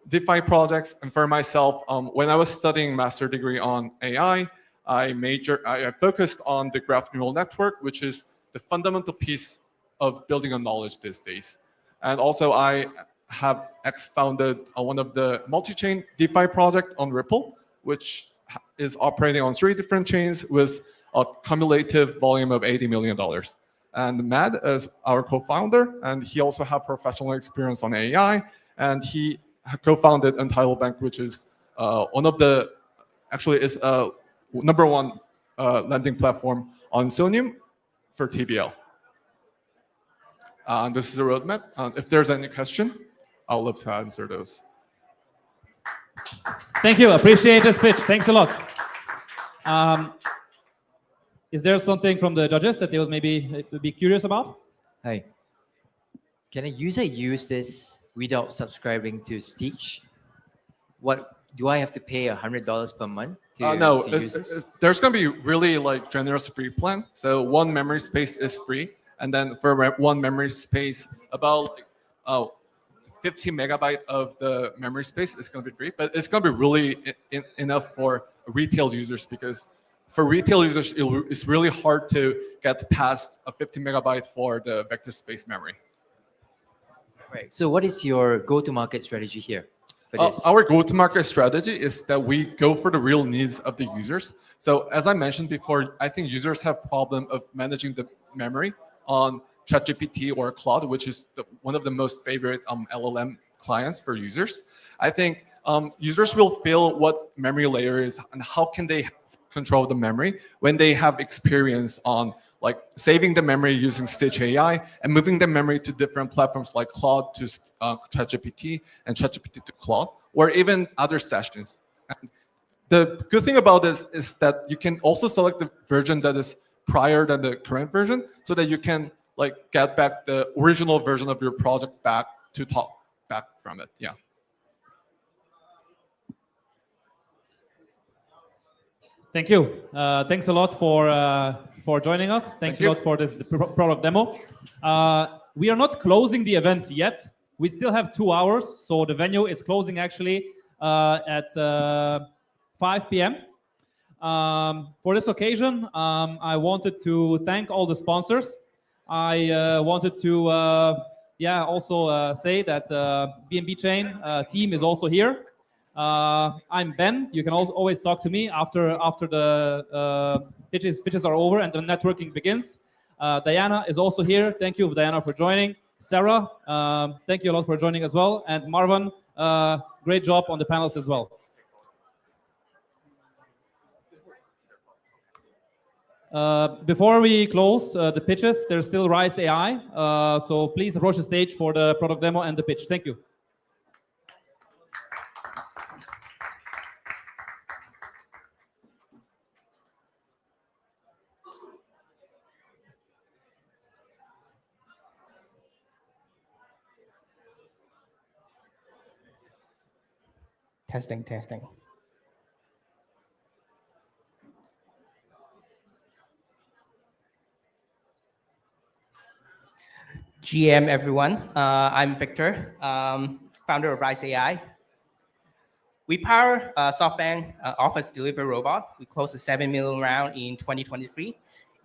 DeFi projects. And for myself, when I was studying master degree on AI, I focused on the graph neural network, which is the fundamental piece of building a knowledge these days. And also, I have founded one of the multi-chain DeFi project on Ripple, which is operating on 3 different chains with a cumulative volume of $80 million. And Matt is our co-founder, and he also has professional experience on AI, and he co-founded Entitled Bank, which is one of the, actually is #1 lending platform on Sonium for TBL. This is a roadmap. If there's any question, I'll love to answer those. Thank you. Appreciate this pitch. Thanks a lot. Is there something from the judges that they would maybe be curious about? Hi. Can a user use this without subscribing to Stitch? What do I have to pay $100 per month to, No, to use this? there's going to be really like generous free plan. So one memory space is free, and then for one memory space, about 15 megabyte of the memory space is going to be free. But it's going to be really enough for retail users, because for retail users, it's really hard to get past a 50 megabyte for the vector space memory. Right. So what is your go-to-market strategy here for this? Our go-to-market strategy is that we go for the real needs of the users. So as I mentioned before, I think users have problem of managing the memory on ChatGPT or Claude, which is one of the most favorite LLM clients for users. I think users will feel what memory layer is and how can they control the memory when they have experience on like saving the memory using Stitch AI and moving the memory to different platforms like Claude to ChatGPT and ChatGPT to Claude, or even other sessions. And the good thing about this is that you can also select the version that is prior than the current version, so that you can like get back the original version of your project back from it. Yeah. Thank you. Thanks a lot for joining us. Thanks a lot for this product demo. We are not closing the event yet. We still have 2 hours, so the venue is closing actually at 5 p.m. For this occasion, I wanted to thank all the sponsors. I wanted to also say that BNB Chain team is also here. I'm Ben. You can also always talk to me after the pitches are over and the networking begins. Diana is also here. Thank you, Diana, for joining. Sarah, thank you a lot for joining as well. And Marwan, great job on the panels as well. Before we close the pitches, there's still Rise AI. So please approach the stage for the product demo and the pitch. Thank you. Testing. GM everyone, I'm Victor, founder of Rise AI. We power SoftBank office delivery robot. We closed the $7 million round in 2023.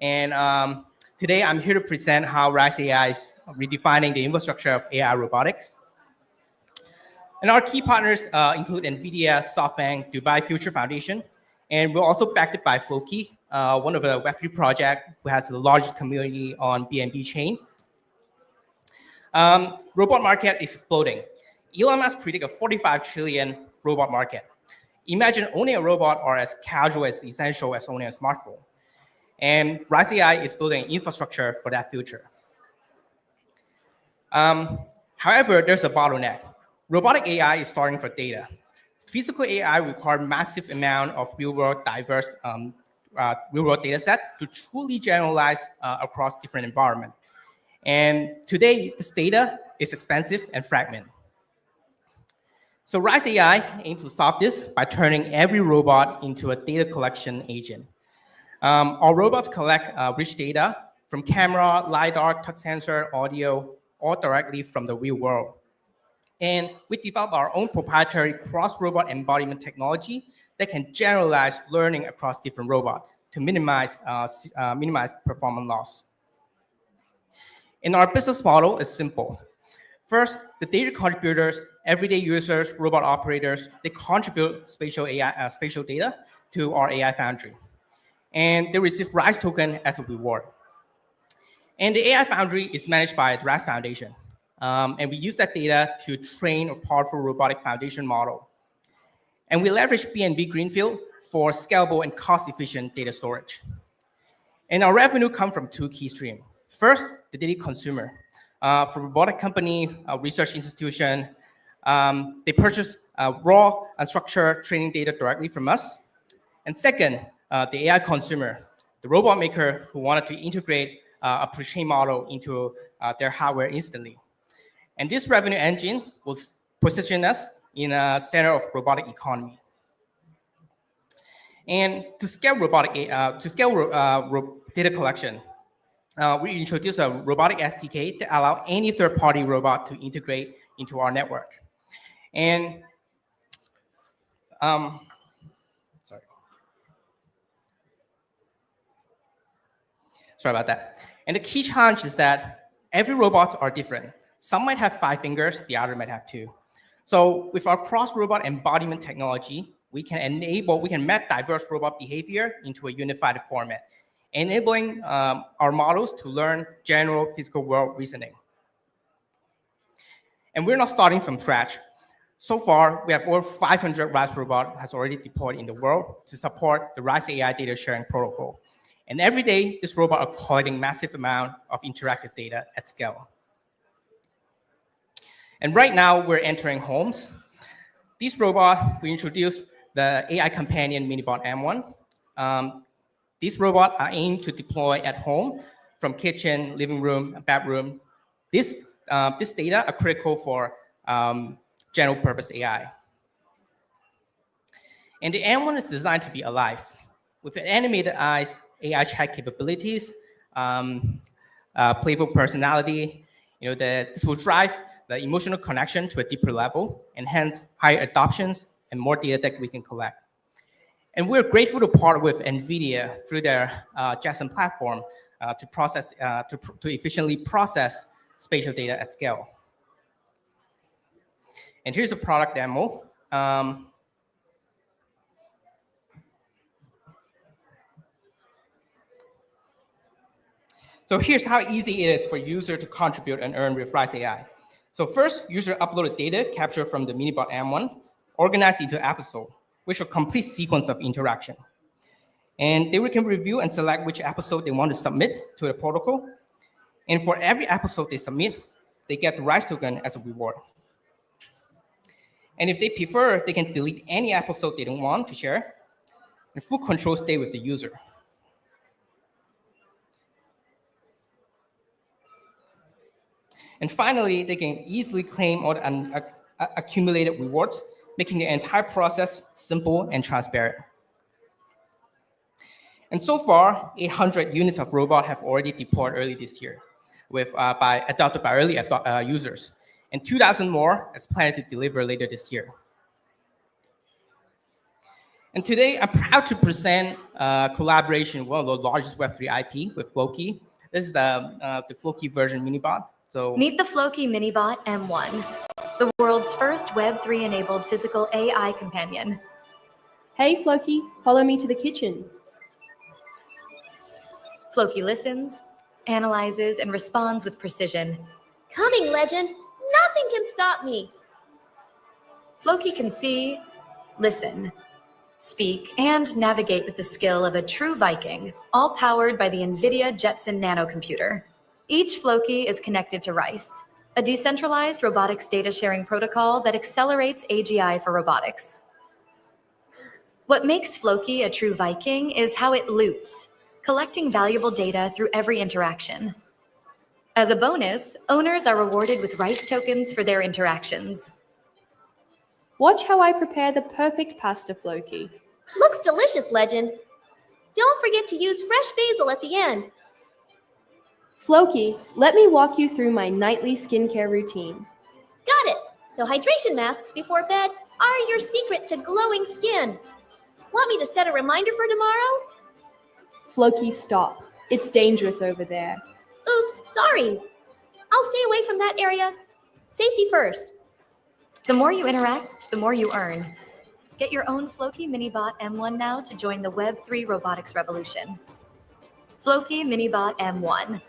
And today I'm here to present how Rise AI is redefining the infrastructure of AI robotics. And our key partners include NVIDIA, SoftBank, Dubai Future Foundation, and we're also backed by Floki, one of the Web3 projects who has the largest community on BNB Chain. Robot market is exploding. Elon Musk predicted a 45 trillion robot market. Imagine owning a robot are as casual as essential as owning a smartphone. And Rise AI is building infrastructure for that future. However, there's a bottleneck. Robotic AI is starting for data. Physical AI requires massive amount of real-world diverse real-world data set to truly generalize across different environments. And today, this data is expensive and fragmented. So Rise AI aims to solve this by turning every robot into a data collection agent. Our robots collect rich data from camera, LiDAR, touch sensor, audio, all directly from the real world. And we develop our own proprietary cross-robot embodiment technology that can generalize learning across different robots to minimize performance loss. And our business model is simple. First, the data contributors, everyday users, robot operators, they contribute spatial data to our AI foundry. and they receive RISE token as a reward. And the AI Foundry is managed by the RISE Foundation. And we use that data to train a powerful robotic foundation model. And we leverage BNB Greenfield for scalable and cost-efficient data storage. And our revenue comes from two key streams. First, the daily consumer. For robotic company, research institution, they purchase raw unstructured training data directly from us. And second, the AI consumer, the robot maker who wanted to integrate a pre-trained model into their hardware instantly. And this revenue engine will position us in a center of robotic economy. And to scale data collection, we introduced a robotic SDK that allows any third-party robot to integrate into our network. And sorry about that. And the key challenge is that every robot are different. Some might have 5 fingers, the other might have 2. So with our cross-robot embodiment technology, we can map diverse robot behavior into a unified format, enabling our models to learn general physical world reasoning. And we're not starting from scratch. So far, we have over 500 RISE robots has already deployed in the world to support the RISE AI data sharing protocol. And every day, this robot are collecting massive amount of interactive data at scale. And right now, we're entering homes. This robot, we introduced the AI companion Minibot M1. These robots are aimed to deploy at home from kitchen, living room, bedroom. This data are critical for general purpose AI. And the M1 is designed to be alive with animated eyes, AI chat capabilities, playful personality. This will drive the emotional connection to a deeper level, and hence higher adoptions and more data that we can collect. And we're grateful to partner with NVIDIA through their Jetson platform to efficiently process spatial data at scale. And here's a product demo. So here's how easy it is for user to contribute and earn with RISE AI. So first, user uploaded data captured from the Minibot M1, organized into episode, which are a complete sequence of interaction. And they can review and select which episode they want to submit to the protocol. And for every episode they submit, they get the RISE token as a reward. And if they prefer, they can delete any episode they don't want to share. And full control stay with the user. And finally, they can easily claim all the accumulated rewards, making the entire process simple and transparent. And so far, 800 units of robot have already deployed early this year, adopted by early users. And 2,000 more is planned to deliver later this year. And today, I'm proud to present a collaboration with one of the largest Web3 IP with Floki. This is the Floki version Minibot. So meet the Floki Minibot M1, the world's first Web3-enabled physical AI companion. Hey, Floki, follow me to the kitchen. Floki listens, analyzes, and responds with precision. Coming, legend. Nothing can stop me. Floki can see, listen, speak, and navigate with the skill of a true Viking, all powered by the NVIDIA Jetson nanocomputer. Each Floki is connected to RISE, a decentralized robotics data sharing protocol that accelerates AGI for robotics. What makes Floki a true Viking is how it loots, collecting valuable data through every interaction. As a bonus, owners are rewarded with RISE tokens for their interactions. Watch how I prepare the perfect pasta, Floki. Looks delicious, legend. Don't forget to use fresh basil at the end. Floki, let me walk you through my nightly skincare routine. Got it. So hydration masks before bed are your secret to glowing skin. Want me to set a reminder for tomorrow? Floki, stop. It's dangerous over there. Oops, sorry. I'll stay away from that area. Safety first. The more you interact, the more you earn. Get your own Floki Minibot M1 now to join the Web3 robotics revolution. Floki Minibot M1.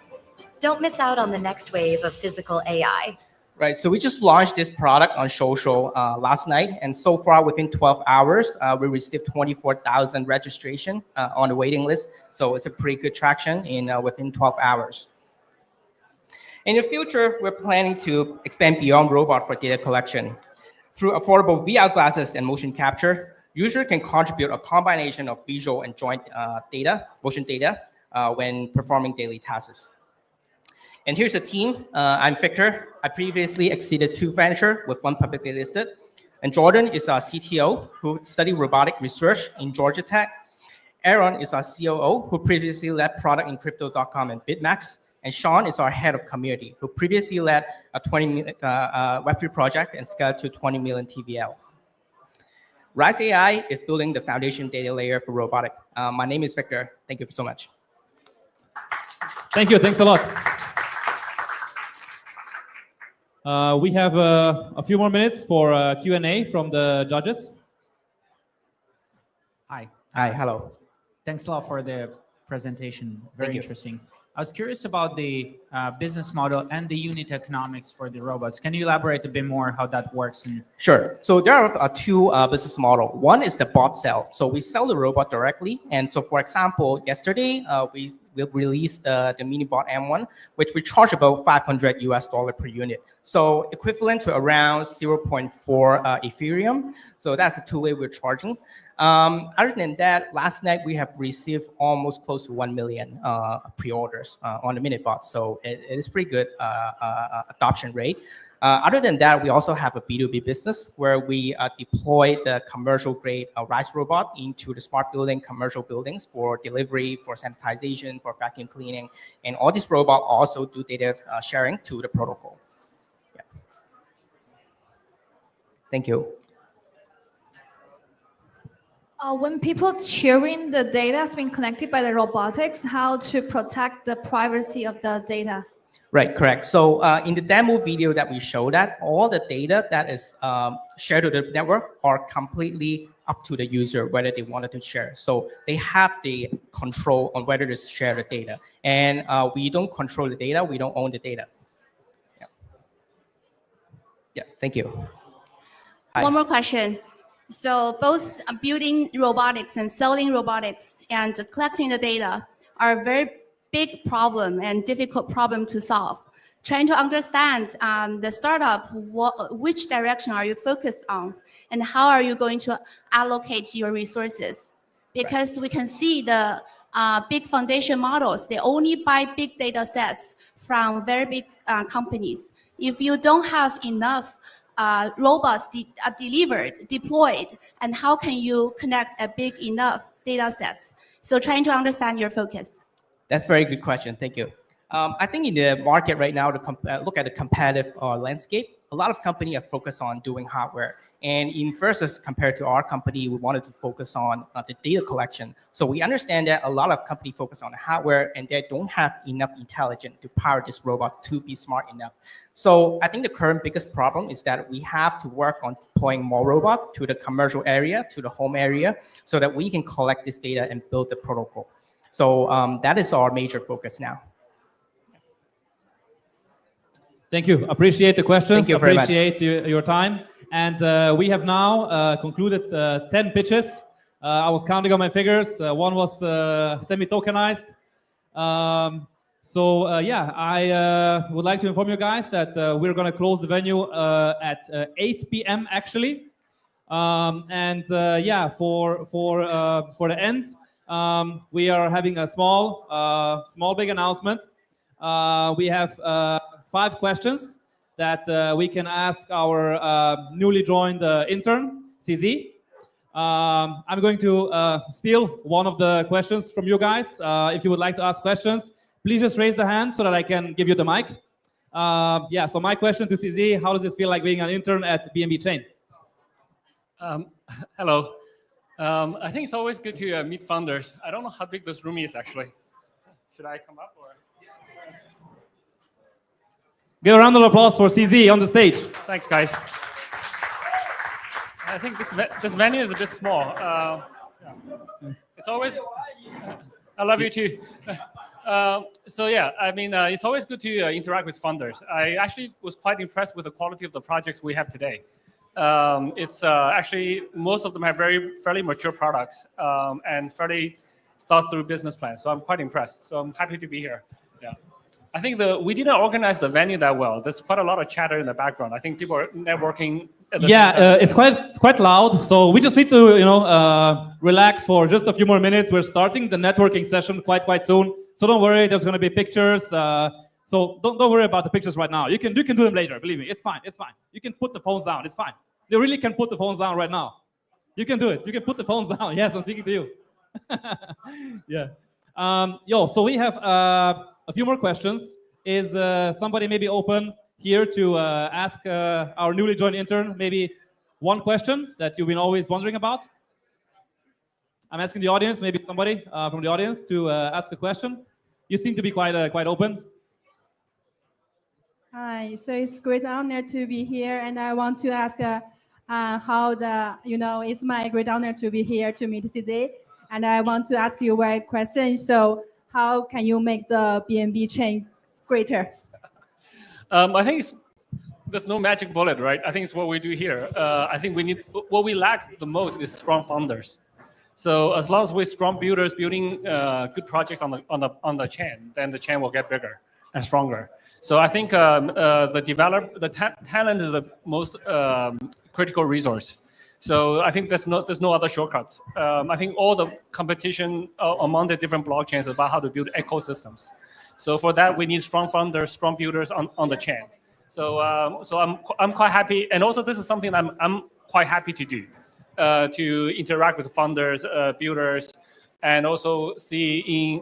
Don't miss out on the next wave of physical AI. Right, so we just launched this product on social last night, and so far within 12 hours, we received 24,000 registration on the waiting list. So it's a pretty good traction in within 12 hours. In the future, we're planning to expand beyond robot for data collection. Through affordable VR glasses and motion capture, users can contribute a combination of visual and joint data, motion data, when performing daily tasks. And here's the team. I'm Victor. I previously exceeded 2 ventures with 1 publicly listed. And Jordan is our CTO who studied robotic research in Georgia Tech. Aaron is our COO who previously led product in Crypto.com and BitMax. And Sean is our head of community who previously led a Web3 project and scaled to 20 million TVL. Rise AI is building the foundation data layer for robotics. My name is Victor. Thank you so much. Thank you. Thanks a lot. We have a few more minutes for Q&A from the judges. Hi. Hi, hello. Thanks a lot for the presentation. Very Thank you. interesting. I was curious about the business model and the unit economics for the robots. Can you elaborate a bit more how that works? Sure. So there are 2 business models. One is the bot sell. So we sell the robot directly. And so, for example, yesterday we released the Minibot M1, which we charge about $500 per unit. So equivalent to around 0.4 Ethereum. So that's the 2 way we're charging. Other than that, last night we have received almost close to 1 million pre-orders on the Minibot. So it is pretty good adoption rate. Other than that, we also have a B2B business where we deploy the commercial grade Rise robot into the smart building, commercial buildings for delivery, for sanitization, for vacuum cleaning. And all these robots also do data sharing to the protocol. Yeah. Thank you. When people sharing the data has been connected by the robotics, how to protect the privacy of the data? Right, correct. So in the demo video that we showed, that all the data that is shared to the network are completely up to the user whether they wanted to share. So they have the control on whether to share the data. And we don't control the data. We don't own the data. Yeah, yeah, thank you. Hi. One more question. So both building robotics and selling robotics and collecting the data are a very big problem and difficult problem to solve. Trying to understand the startup, which direction are you focused on and how are you going to allocate your resources? Because we can see the big foundation models, they only buy big data sets from very big companies. If you don't have enough robots deployed, and how can you connect a big enough data sets? So trying to understand your focus. That's a very good question. Thank you. I think in the market right now, to look at the competitive landscape, a lot of companies are focused on doing hardware. And in versus compared to our company, we wanted to focus on the data collection. So we understand that a lot of companies focus on the hardware and they don't have enough intelligence to power this robot to be smart enough. So I think the current biggest problem is that we have to work on deploying more robots to the commercial area, to the home area, so that we can collect this data and build the protocol. So that is our major focus now. Thank you. Appreciate the questions. Thank you very much. Appreciate your time. And we have now concluded 10 pitches. I was counting on my figures. One was semi-tokenized. Yeah, I would like to inform you guys that we're going to close the venue at 8 p.m. actually. Yeah, for the end, we are having a small big announcement. We have 5 questions that we can ask our newly joined intern, CZ. I'm going to steal one of the questions from you guys. If you would like to ask questions, please just raise the hand so that I can give you the mic. Yeah, so my question to CZ, how does it feel like being an intern at BNB Chain? Hello. I think it's always good to meet founders. I don't know how big this room is actually. Should I come up or? Give a round of applause for CZ on the stage. Thanks, guys. I think this venue is a bit small. It's always. I love you too. So yeah, I mean, it's always good to interact with funders. I actually was quite impressed with the quality of the projects we have today. It's actually most of them have fairly mature products and fairly thought through business plans. So I'm quite impressed. So I'm happy to be here. Yeah. I think we didn't organize the venue that well. There's quite a lot of chatter in the background. I think people are networking. It's quite loud. So we just need to relax for just a few more minutes. We're starting the networking session quite soon. So don't worry. There's going to be pictures. So don't worry about the pictures right now. You can do them later. Believe me, it's fine. It's fine. You can put the phones down. It's fine. You really can put the phones down right now. You can do it. You can put the phones down. Yes, I'm speaking to you. Yeah. So we have a few more questions. Is somebody maybe open here to ask our newly joined intern maybe one question that you've been always wondering about? I'm asking the audience, maybe somebody from the audience to ask a question. You seem to be quite open. Hi, so it's great honor to be here, and I want to ask it's my great honor to be here to meet today, and I want to ask you one question. So how can you make the BNB chain greater? I think there's no magic bullet, right? I think it's what we do here. I think what we lack the most is strong founders. So as long as we're strong builders building good projects on the chain, then the chain will get bigger and stronger. So I think talent is the most critical resource. So I think there's no other shortcuts. I think all the competition among the different blockchains is about how to build ecosystems. So for that, we need strong founders, strong builders on the chain. So I'm quite happy, and also this is something I'm quite happy to do, to interact with founders, builders, and also see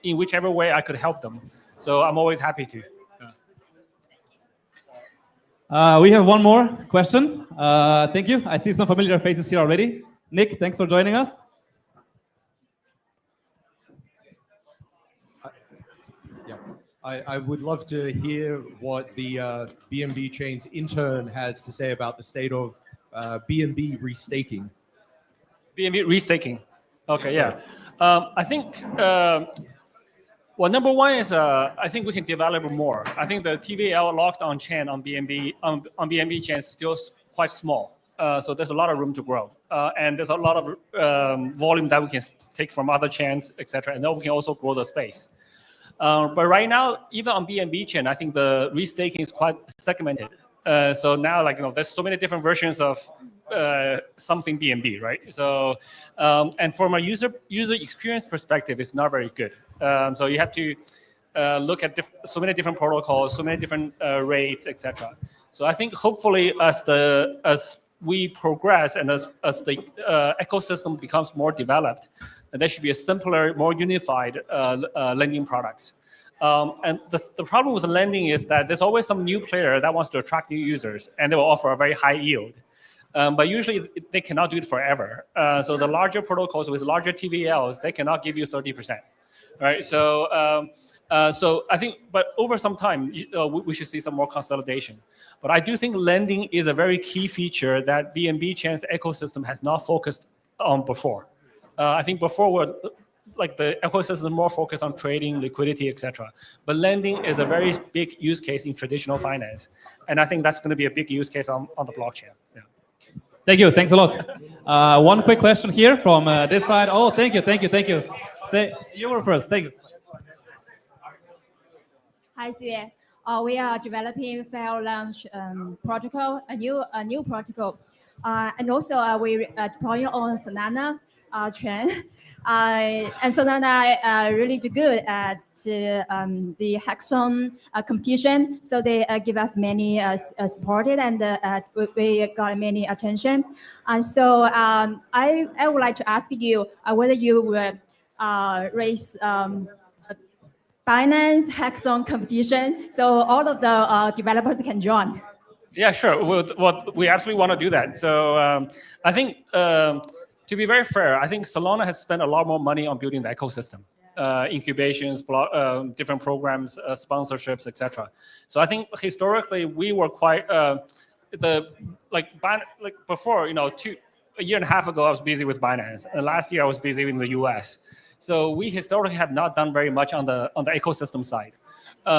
in whichever way I could help them. So I'm always happy to. We have one more question. Thank you. I see some familiar faces here already. Nick, thanks for joining us. I would love to hear what the BNB Chain's intern has to say about the state of BNB restaking. BNB restaking. Okay, yeah. I think, well, number one is I think we can develop more. I think the TVL locked on chain on BNB chain is still quite small. So there's a lot of room to grow. And there's a lot of volume that we can take from other chains, etc. And then we can also grow the space. But right now, even on BNB chain, I think the restaking is quite segmented. So now, there's so many different versions of something BNB, right? So, and from a user experience perspective, it's not very good. So you have to look at so many different protocols, so many different rates, etc. So I think hopefully as we progress and as the ecosystem becomes more developed, there should be a simpler, more unified lending products. And the problem with lending is that there's always some new player that wants to attract new users, and they will offer a very high yield. But usually they cannot do it forever. So the larger protocols with larger TVLs, they cannot give you 30%, right? So I think, but over some time, we should see some more consolidation. But I do think lending is a very key feature that BNB Chain's ecosystem has not focused on before. I think before the ecosystem more focused on trading, liquidity, etc. But lending is a very big use case in traditional finance, and I think that's going to be a big use case on the blockchain. Yeah. Thank you. Thanks a lot. One quick question here from this side. Oh, thank you. Say you were first. Thank you. Hi, CA. We are developing fair launch protocol, a new protocol, and also we deploying on Solana chain. And Solana really good at the hackathon competition. So they give us many supported, and we got many attention. And so I would like to ask you whether you would raise Binance hackathon competition, so all of the developers can join. Yeah, sure. We absolutely want to do that. So I think, to be very fair, I think Solana has spent a lot more money on building the ecosystem, incubations, different programs, sponsorships, etc. So I think historically we were quite before, a year and a half ago, I was busy with Binance, and last year I was busy in the U.S. So we historically have not done very much on the ecosystem side.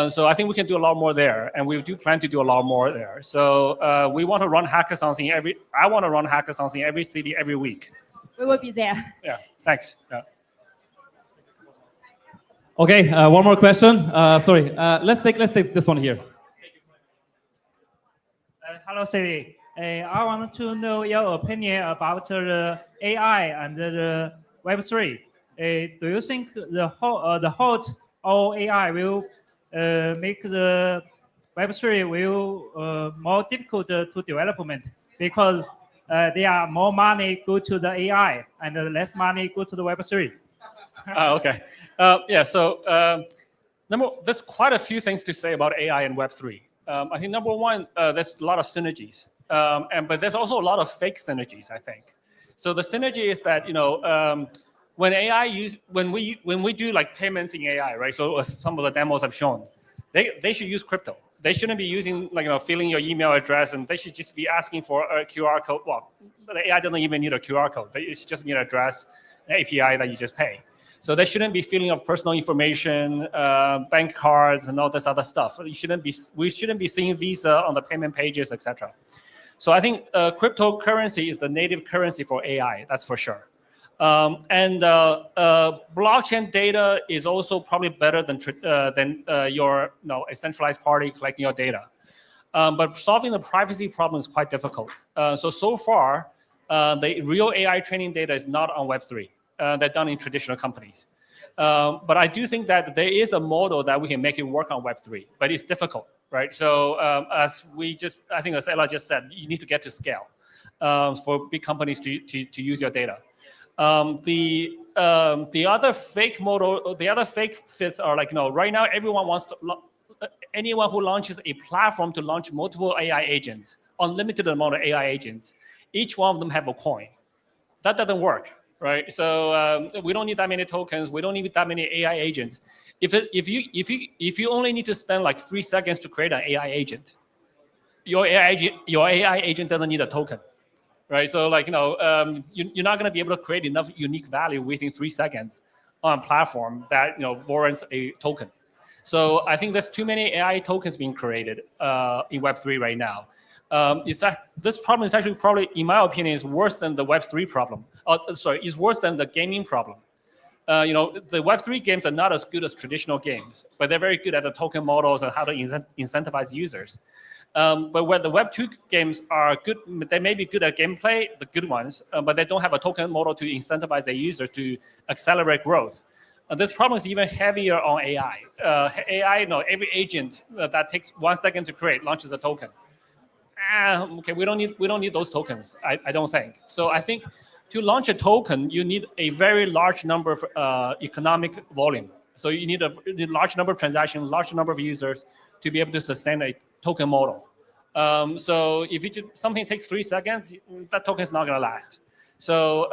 So I think we can do a lot more there, and we do plan to do a lot more there. So we want to run hackathons I want to run hackathons in every city every week. We will be there. Yeah, thanks. Yeah. Okay, one more question. Sorry, let's take this one here. Hello, City. I want to know your opinion about the AI and the Web3. Do you think the hot or AI will make the Web3 will more difficult to development because there are more money go to the AI and less money go to the Web3? Okay. Yeah. So there's quite a few things to say about AI and Web3. I think number one, there's a lot of synergies, but there's also a lot of fake synergies, I think. So the synergy is that when we do like payments in AI, right? So some of the demos have shown, they should use crypto. They shouldn't be using filling your email address, and they should just be asking for a QR code. Well, the AI doesn't even need a QR code. They just need an address, an API that you just pay. So they shouldn't be filling up personal information, bank cards, and all this other stuff. We shouldn't be seeing Visa on the payment pages, etc. So I think cryptocurrency is the native currency for AI. That's for sure. And blockchain data is also probably better than your a centralized party collecting your data. But solving the privacy problem is quite difficult. So far, the real AI training data is not on Web3. They're done in traditional companies. But I do think that there is a model that we can make it work on Web3, but it's difficult, right? So I think as Ella just said, you need to get to scale for big companies to use your data. The other fake model, the other fake fits are right now everyone wants to, anyone who launches a platform to launch multiple AI agents, unlimited amount of AI agents, each one of them have a coin. That doesn't work. Right, so we don't need that many tokens. We don't need that many AI agents. If you only need to spend like 3 seconds to create an AI agent, your AI agent doesn't need a token, right? So you're not going to be able to create enough unique value within 3 seconds on a platform that warrants a token. So I think there's too many AI tokens being created in Web3 right now. This problem is actually probably, in my opinion, is worse than the Web3 problem. Is worse than the gaming problem. The Web3 games are not as good as traditional games, but they're very good at the token models and how to incentivize users. But where the Web2 games are good, they may be good at gameplay, the good ones, but they don't have a token model to incentivize their users to accelerate growth. This problem is even heavier on AI. Every agent that takes 1 second to create launches a token. Okay, we don't need those tokens. I don't think. So I think to launch a token, you need a very large number of economic volume. So you need a large number of transactions, large number of users to be able to sustain a token model. So if something takes 3 seconds, that token is not going to last. So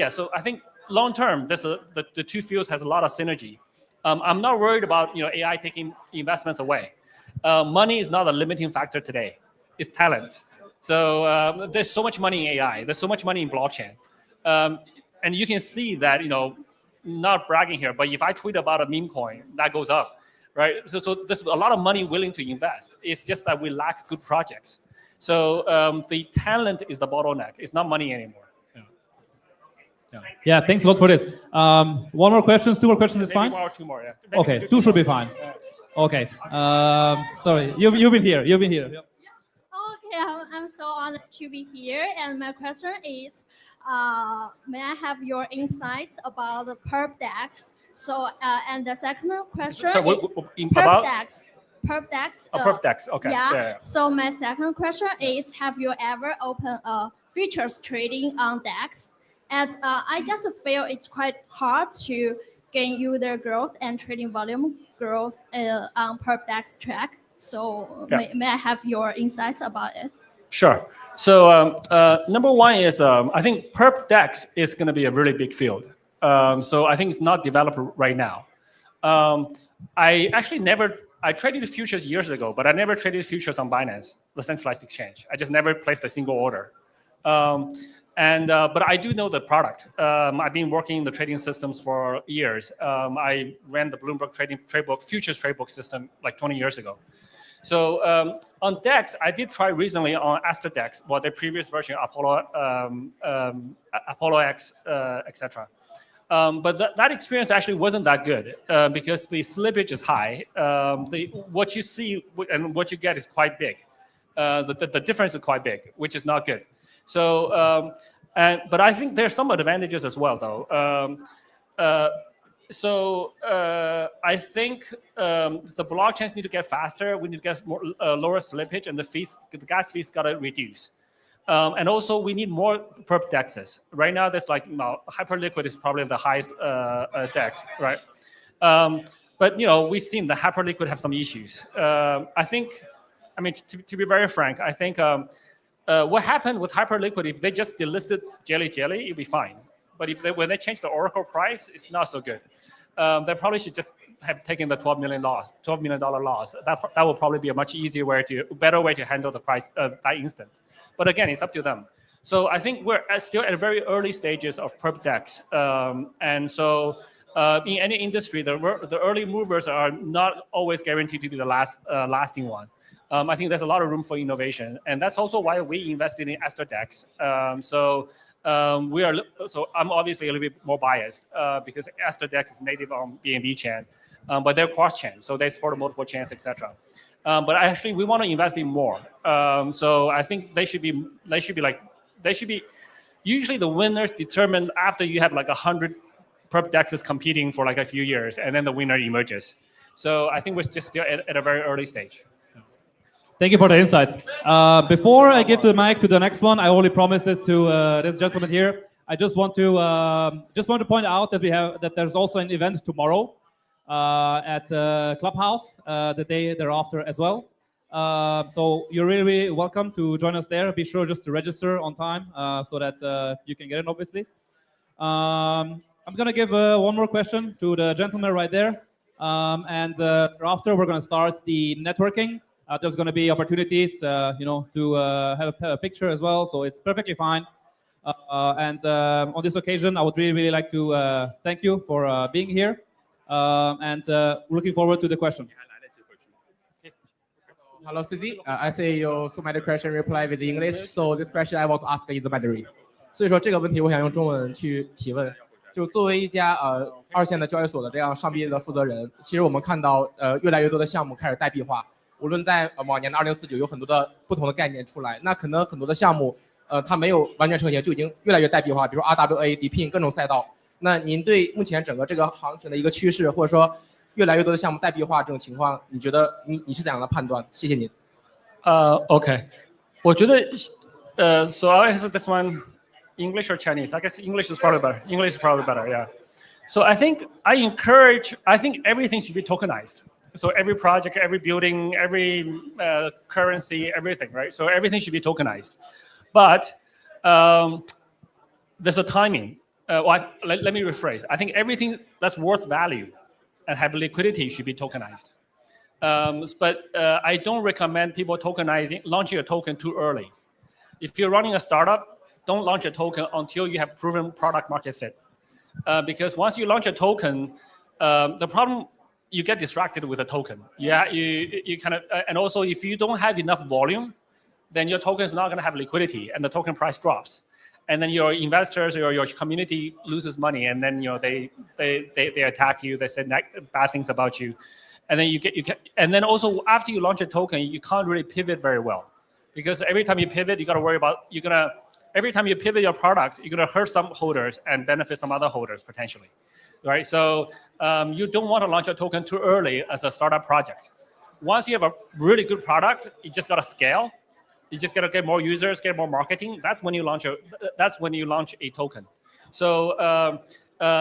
so I think long term, the two fields has a lot of synergy. I'm not worried about AI taking investments away. Money is not a limiting factor today. It's talent. So there's so much money in AI. There's so much money in blockchain. And you can see that, not bragging here, but if I tweet about a meme coin, that goes up, right? So there's a lot of money willing to invest. It's just that we lack good projects. So the talent is the bottleneck. It's not money anymore. Yeah, thanks a lot for this. One more questions, 2 more questions is fine? Maybe 1 or 2 more, yeah. Okay, 2 should be fine. Okay. Sorry, you've been here. Yep. Okay, I'm so honored to be here, and my question is, may I have your insights about the perp DEX? So, and the second question so is perp DEX. Perp DEX. Perp DEX. Okay. Yeah. So my second question is, have you ever opened futures trading on DEX? And I just feel it's quite hard to gain user growth and trading volume growth on perp DEX track. So may I have your insights about it? Sure. So number one is I think perp DEX is going to be a really big field. So I think it's not developed right now. I I traded futures years ago, but I never traded futures on Binance, the centralized exchange. I just never placed a single order. But I do know the product. I've been working in the trading systems for years. I ran the Bloomberg futures trade book system like 20 years ago. So on DEX, I did try recently on Aster DEX, well, the previous version, Apollo X, etc. But that experience actually wasn't that good because the slippage is high. What you see and what you get is quite big. The difference is quite big, which is not good. So, but I think there's some advantages as well, though. I think the blockchains need to get faster. We need to get more lower slippage, and the gas fees got to reduce. And also, we need more perp dexes. Right now, there's like Hyperliquid is probably the highest dex, right? But we've seen the Hyperliquid have some issues. I mean, to be very frank, I think what happened with Hyperliquid, if they just delisted Jelly, it'd be fine. But when they change the Oracle price, it's not so good. They probably should just have taken the $12 million loss. That will probably be a much better way to handle the price that instant. But again, it's up to them. So I think we're still at very early stages of perp dex. And so in any industry, the early movers are not always guaranteed to be the lasting one. I think there's a lot of room for innovation, and that's also why we invested in Aster DEX. So I'm obviously a little bit more biased because Aster DEX is native on BNB Chain, but they're cross-chain, so they support multiple chains, etc. But actually, we want to invest in more. So I think they should be. Usually, the winners determined after you have like 100 perp dexes competing for like a few years, and then the winner emerges. So I think we're just still at a very early stage. Thank you for the insights. Before I give the mic to the next one, I only promised it to this gentleman here. I just want to point out that there's also an event tomorrow at Clubhouse the day thereafter as well. So you're really welcome to join us there. Be sure just to register on time so that you can get in, obviously. I'm gonna give one more question to the gentleman right there, and after we're gonna start the networking. There's going to be opportunities, to have a picture as well, so it's perfectly fine. And on this occasion, I would really like to thank you for being here, and looking forward to the question. Hello, Cindy. I see you so many questions reply with English, so this question I want to ask is Mandarin. 所以说这个问题我想用中文去提问。就作为一家二线的交易所的这样上币的负责人，其实我们看到越来越多的项目开始代币化。 无论在往年的2049有很多的不同的概念出来，那可能很多的项目，它没有完全成型，就已经越来越代币化，比如说 RWA、DePIN 各种赛道。那您对目前整个这个行情的一个趋势，或者说越来越多的项目代币化这种情况，你觉得你是怎样的判断？谢谢您。Okay， 我觉得so I'll answer this one English or Chinese. I guess English is probably better. English is probably better. Yeah. So I think everything should be tokenized. So every project, every building, every currency, everything, right? So everything should be tokenized. But there's a timing. Let me rephrase. I think everything that's worth value and have liquidity should be tokenized. But I don't recommend people launching a token too early. If you're running a startup, don't launch a token until you have proven product market fit. Because once you launch a token, the problem, you get distracted with a token. Yeah, you kind of, and also if you don't have enough volume, then your token is not going to have liquidity, and the token price drops, and then your investors or your community loses money, and then they attack you, they say bad things about you, and then and then also after you launch a token, you can't really pivot very well, because every time you pivot, you got to worry about every time you pivot your product, you're going to hurt some holders and benefit some other holders potentially. Right, so you don't want to launch a token too early as a startup project. Once you have a really good product, you just got to scale. You just got to get more users, get more marketing. That's when you launch a token. So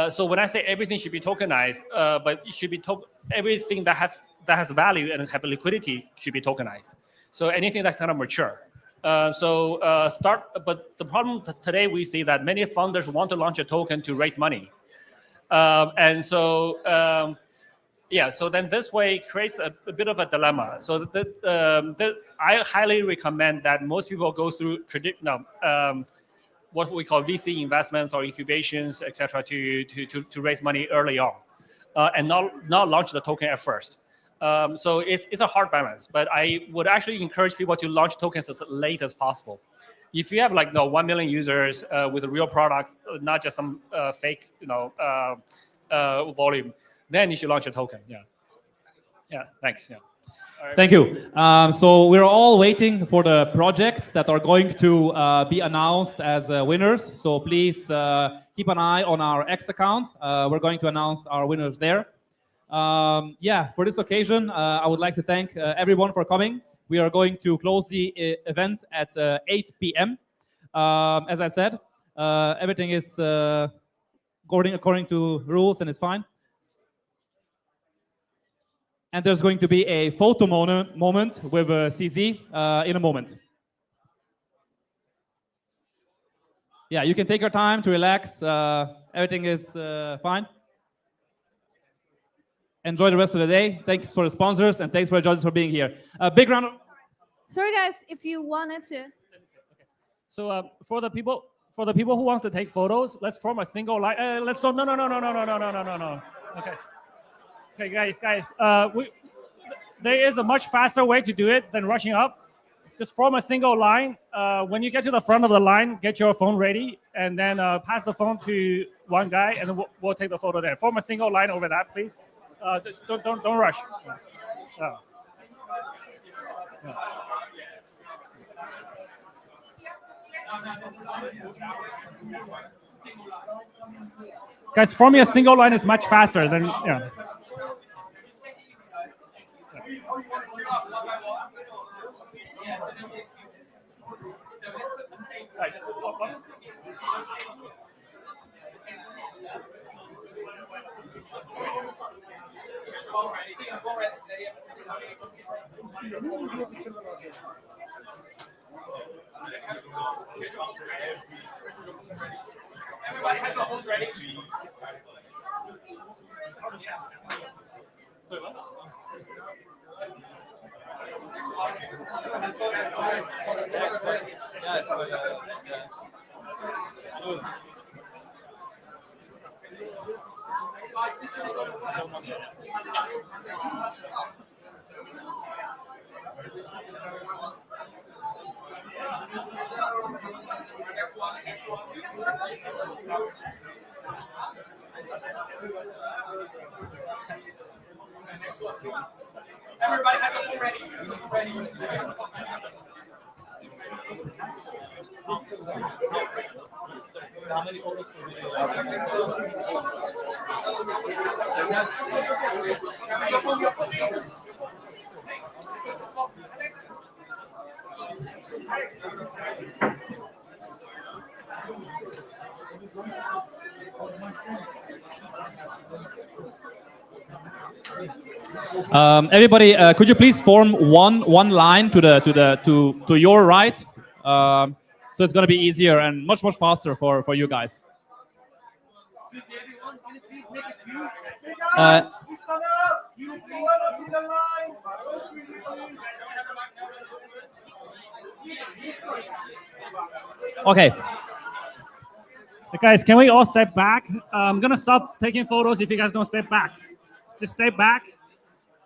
so when I say everything should be tokenized, but it should be everything that has value and have liquidity should be tokenized. So anything that's kind of mature. But the problem today we see that many founders want to launch a token to raise money. And so Yeah, so then this way creates a bit of a dilemma. So I highly recommend that most people go through traditional, what we call VC investments or incubations, etc., to raise money early on, and not launch the token at first. So it's a hard balance, but I would actually encourage people to launch tokens as late as possible. If you have 1 million users with a real product, not just some fake volume, then you should launch a token. Yeah. Thanks. Yeah. Thank you. So we're all waiting for the projects that are going to be announced as winners. So please keep an eye on our X account. We're going to announce our winners there. For this occasion, I would like to thank everyone for coming. We are going to close the event at 8 p.m. As I said, everything is going according to rules and it's fine. And there's going to be a photo moment with CZ in a moment. Yeah, you can take your time to relax. Everything is fine. Enjoy the rest of the day. Thanks for the sponsors and thanks for the judges for being here. A big round of... Sorry, guys, if you wanted to. So for the people who wants to take photos, let's form a single line. Let's go. No. Okay, guys. There is a much faster way to do it than rushing up. Just form a single line. When you get to the front of the line, get your phone ready, and then pass the phone to one guy, and then we'll take the photo there. Form a single line over that, please. Don't rush. Guys, forming a single line is much faster than Everybody has their phones ready. Everybody have their phone ready. How many photos should we Everybody, could you please form one line to your right? So it's going to be easier and much faster for you guys. Okay. Guys, can we all step back? I'm gonna stop taking photos if you guys don't step back. Just step back,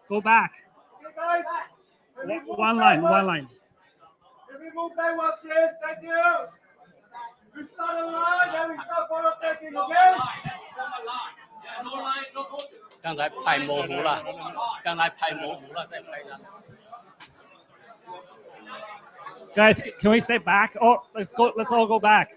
go back. One line. Can we move backward, please? Thank you. We start a line, then we start photo taking, okay? No line, no photos. 刚才拍模糊了，再拍了。 Guys, can we step back? Oh, let's go. Let's all go back.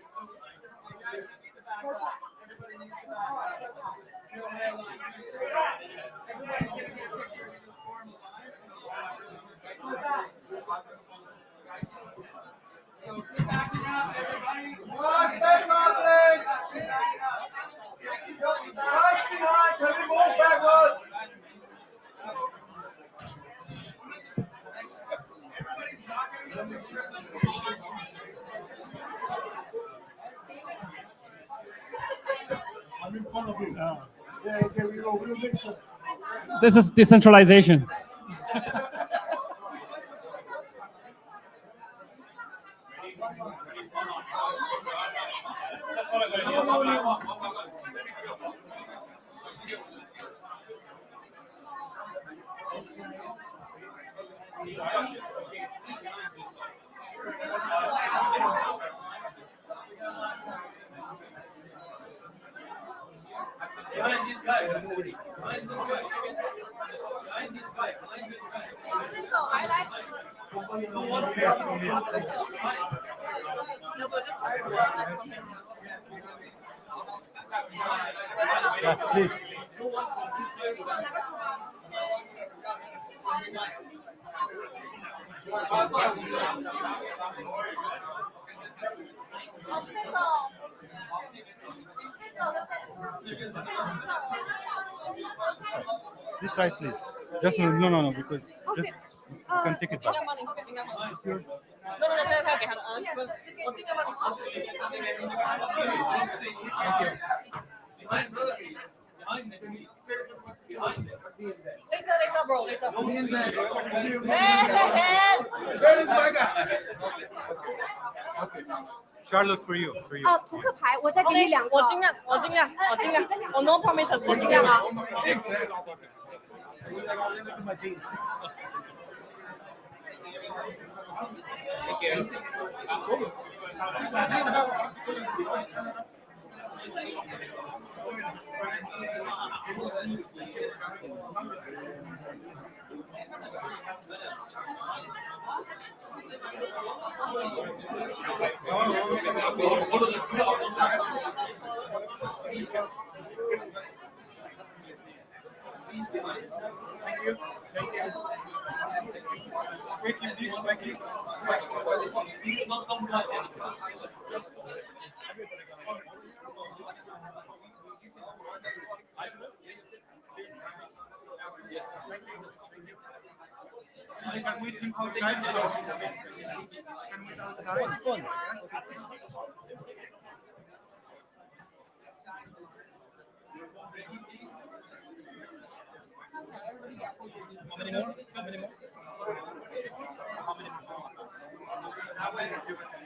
I'm in front of you. Yeah, okay, we'll mix it. This is decentralization. Yeah, please. This side, please. Just no, because just you can take it back. Charlotte, for you. 扑克牌，我再给你两个。我尽量，我 no promises， 我尽量啊。Can we think outside? Can we outside? How many more? How many more? How many more?